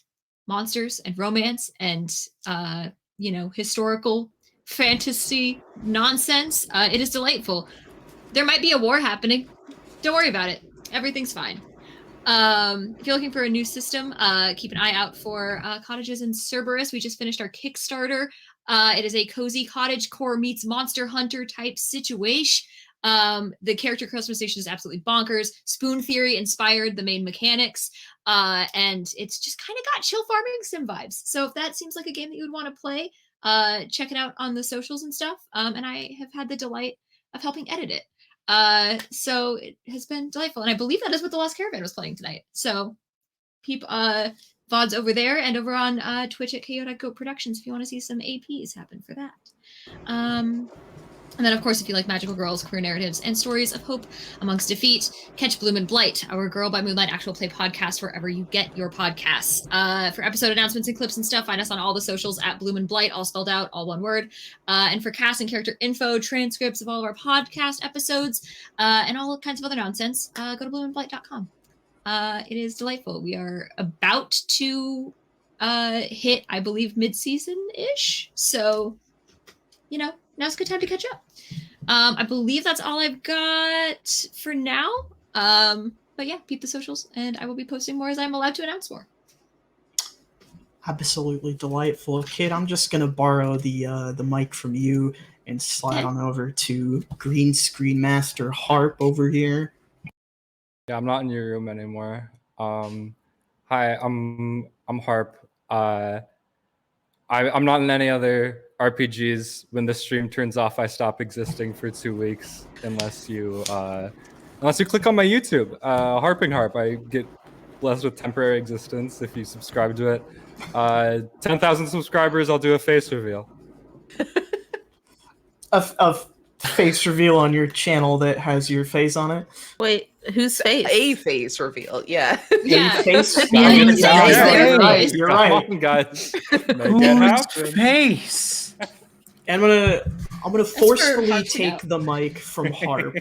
monsters and romance and historical fantasy nonsense, it is delightful. There might be a war happening. Don't worry about it. Everything's fine. If you're looking for a new system, keep an eye out for Cottages in Cerberus. We just finished our Kickstarter. It is a cozy cottage core meets Monster Hunter type situation. The character customization is absolutely bonkers. Spoon Theory inspired the main mechanics, and it's just kind of got chill farming sim vibes. So if that seems like a game that you would want to play, check it out on the socials and stuff. And I have had the delight of helping edit it. So it has been delightful, and I believe that is what the Lost Caravan was playing tonight. So people, VODs over there and over on Twitch at Chaotic Goat Productions if you want to see some APs happen for that. And then, of course, if you like magical girls, queer narratives, and stories of hope amongst defeat, catch Bloom and Blight, our Girl by Moonlight actual play podcast, wherever you get your podcasts. For episode announcements and clips and stuff, find us on all the socials at Bloom and Blight, all spelled out, all one word. And for cast and character info, transcripts of all of our podcast episodes, and all kinds of other nonsense, go to bloomandblight.com. It is delightful. We are about to hit, I believe, mid-season-ish. So, now's a good time to catch up. I believe that's all I've got for now. But yeah, peep the socials, and I will be posting more as I'm allowed to announce more. Absolutely delightful. Kid, I'm just going to borrow the mic from you and slide on over to Green Screen Master Harp over here. Yeah, I'm not in your room anymore. Hi, I'm Harp. I'm not in any other RPGs. When the stream turns off, I stop existing for 2 weeks unless you click on my YouTube, Harping Harp. I get blessed with temporary existence if you subscribe to it. 10,000 subscribers, I'll do a face reveal. A face reveal on your channel that has your face on it. Wait, whose face? A face reveal, yeah. Yeah. A face. Yeah, You're it's their right. face. You're Come right. on, guys. Make it Whose happen. face? And I'm gonna for forcefully Harp to take know. the mic from Harp,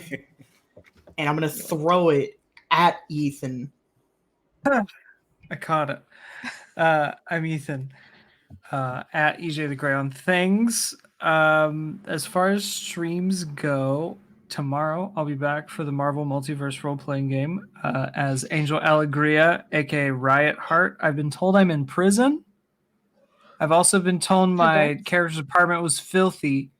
and I'm gonna throw it at Ethan. I caught it. I'm Ethan. At EJ the Gray on things. As far as streams go, tomorrow I'll be back for the Marvel Multiverse role-playing game as Angel Alegria, aka Riot Heart. I've been told I'm in prison. I've also been told my character's apartment was filthy.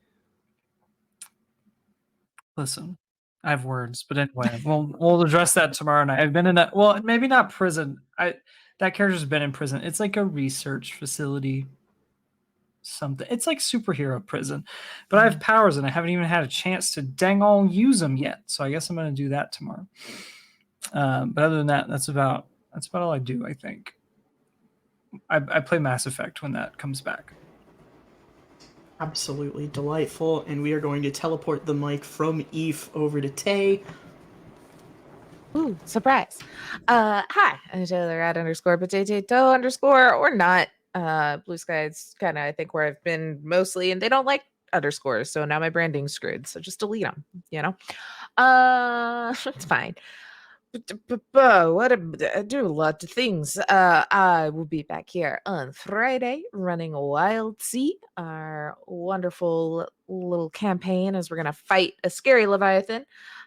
Listen, I have words, but anyway, we'll address that tomorrow night. I've been in maybe not prison. That character's been in prison. It's like a research facility. Something. It's like superhero prison, but I have powers and I haven't even had a chance to dang all use them yet. So I guess I'm going to do that tomorrow. But other than that, that's about all I do. I think I play Mass Effect when that comes back. Absolutely delightful, and we are going to teleport the mic from Eve over to Tay. Ooh, surprise. Hi, I'm Taylor at _potato_ or not. Blue Sky's kind of, I think, where I've been mostly, and they don't like underscores, so now my branding's screwed. So just delete them, it's fine. I do a lot of things. I will be back here on Friday running Wild Sea, our wonderful little campaign as we're going to fight a scary Leviathan.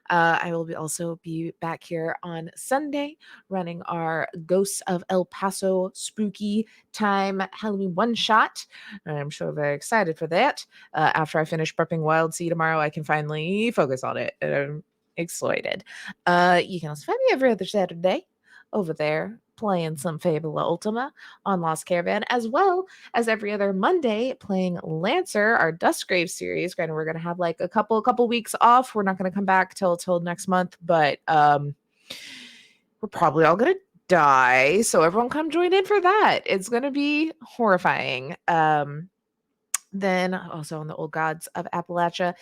I will also be back here on Sunday running our Ghosts of El Paso spooky time Halloween one-shot. I'm sure very excited for that. After I finish prepping Wild Sea tomorrow, I can finally focus on it. I'm excited. You can also find me every other Saturday over there playing some Fable Ultima on Lost Caravan, as well as every other Monday playing Lancer, our Dustgrave series. Granted, we're gonna have like a couple weeks off. We're not gonna come back till next month, but we're probably all gonna die. So everyone come join in for that. It's gonna be horrifying. Then also on the Old Gods of Appalachia,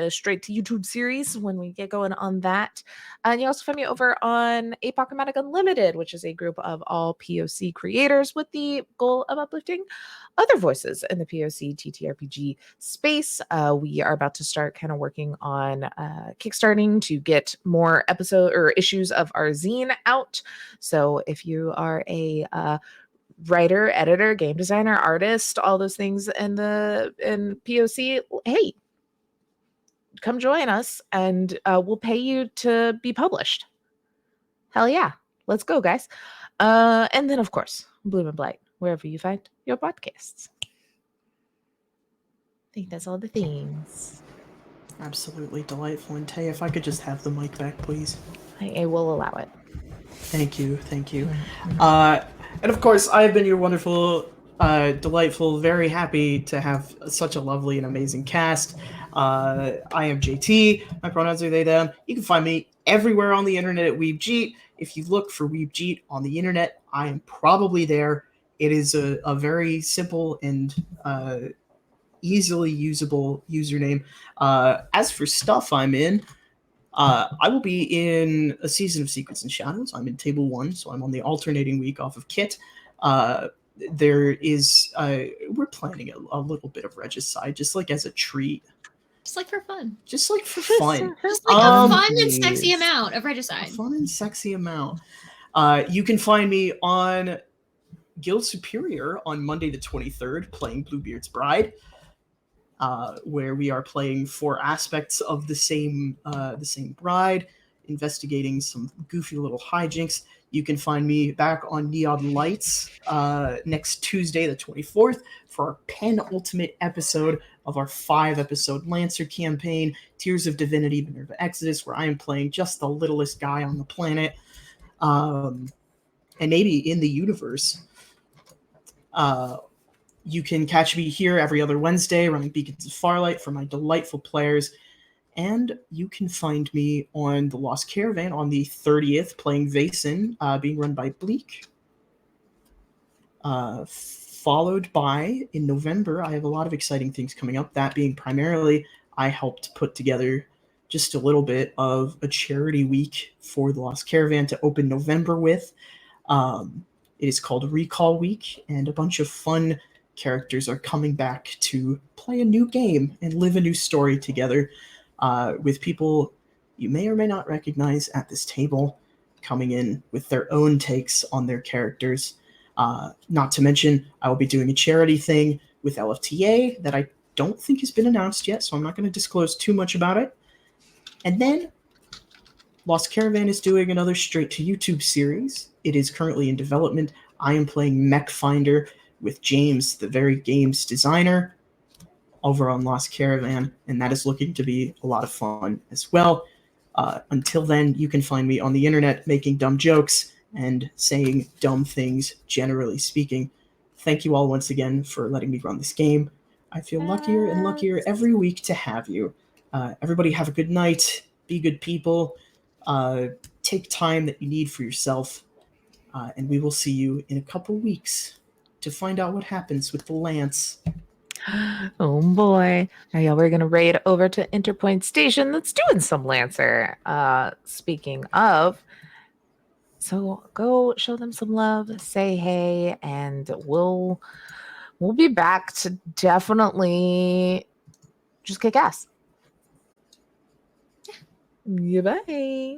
straight to YouTube series when we get going on that. And you also find me over on Apocalyptic Unlimited, which is a group of all POC creators with the goal of uplifting other voices in the POC TTRPG space. We are about to start kind of working on kickstarting to get more episode or issues of our zine out. So if you are a writer, editor, game designer, artist, all those things in POC, hey, come join us and we'll pay you to be published. Hell yeah. Let's go, guys. And then, of course, Bloom and Blight, wherever you find your podcasts. I think that's all the things. Absolutely delightful. And Tay, if I could just have the mic back, please. I will allow it. Thank you. And of course, I have been your wonderful, delightful, very happy to have such a lovely and amazing cast. I am JT. My pronouns are they, them. You can find me everywhere on the internet at WeebJeet. If you look for WeebJeet on the internet, I am probably there. It is a very simple and easily usable username. As for stuff I'm in, I will be in a season of Secrets and Shadows. I'm in Table 1, so I'm on the alternating week off of Kit. There is, we're planning a little bit of Regicide, just like as a treat. Just like for fun. Just like for fun. Just like a fun and sexy amount of Regicide. A fun and sexy amount. You can find me on Guild Superior on Monday the 23rd, playing Bluebeard's Bride. Where we are playing 4 aspects of the same bride, investigating some goofy little hijinks. You can find me back on Neon Lights next Tuesday, the 24th, for our penultimate episode of our 5-episode Lancer campaign, Tears of Divinity, Minerva Exodus, where I am playing just the littlest guy on the planet, and maybe in the universe. You can catch me here every other Wednesday running Beacons of Farlight for my delightful players. And you can find me on the Lost Caravan on the 30th playing Vaesen, being run by Bleak. Followed by, in November, I have a lot of exciting things coming up. That being primarily, I helped put together just a little bit of a charity week for the Lost Caravan to open November with. It is called Recall Week, and a bunch of fun characters are coming back to play a new game and live a new story together with people you may or may not recognize at this table coming in with their own takes on their characters. Not to mention, I will be doing a charity thing with LFTA that I don't think has been announced yet, so I'm not going to disclose too much about it. And then Lost Caravan is doing another straight-to-YouTube series. It is currently in development. I am playing Mech Finder with James, the very game's designer, over on Lost Caravan, and that is looking to be a lot of fun as well. Until then, you can find me on the internet making dumb jokes and saying dumb things, generally speaking. Thank you all once again for letting me run this game. I feel luckier and luckier every week to have you. Everybody have a good night. Be good people. Take time that you need for yourself. And we will see you in a couple weeks to find out what happens with the Lance. Oh boy. Now, yeah, we're gonna raid over to Interpoint Station that's doing some Lancer. Speaking of, so go show them some love, say hey, and we'll be back to definitely just kick ass. Yeah. Goodbye.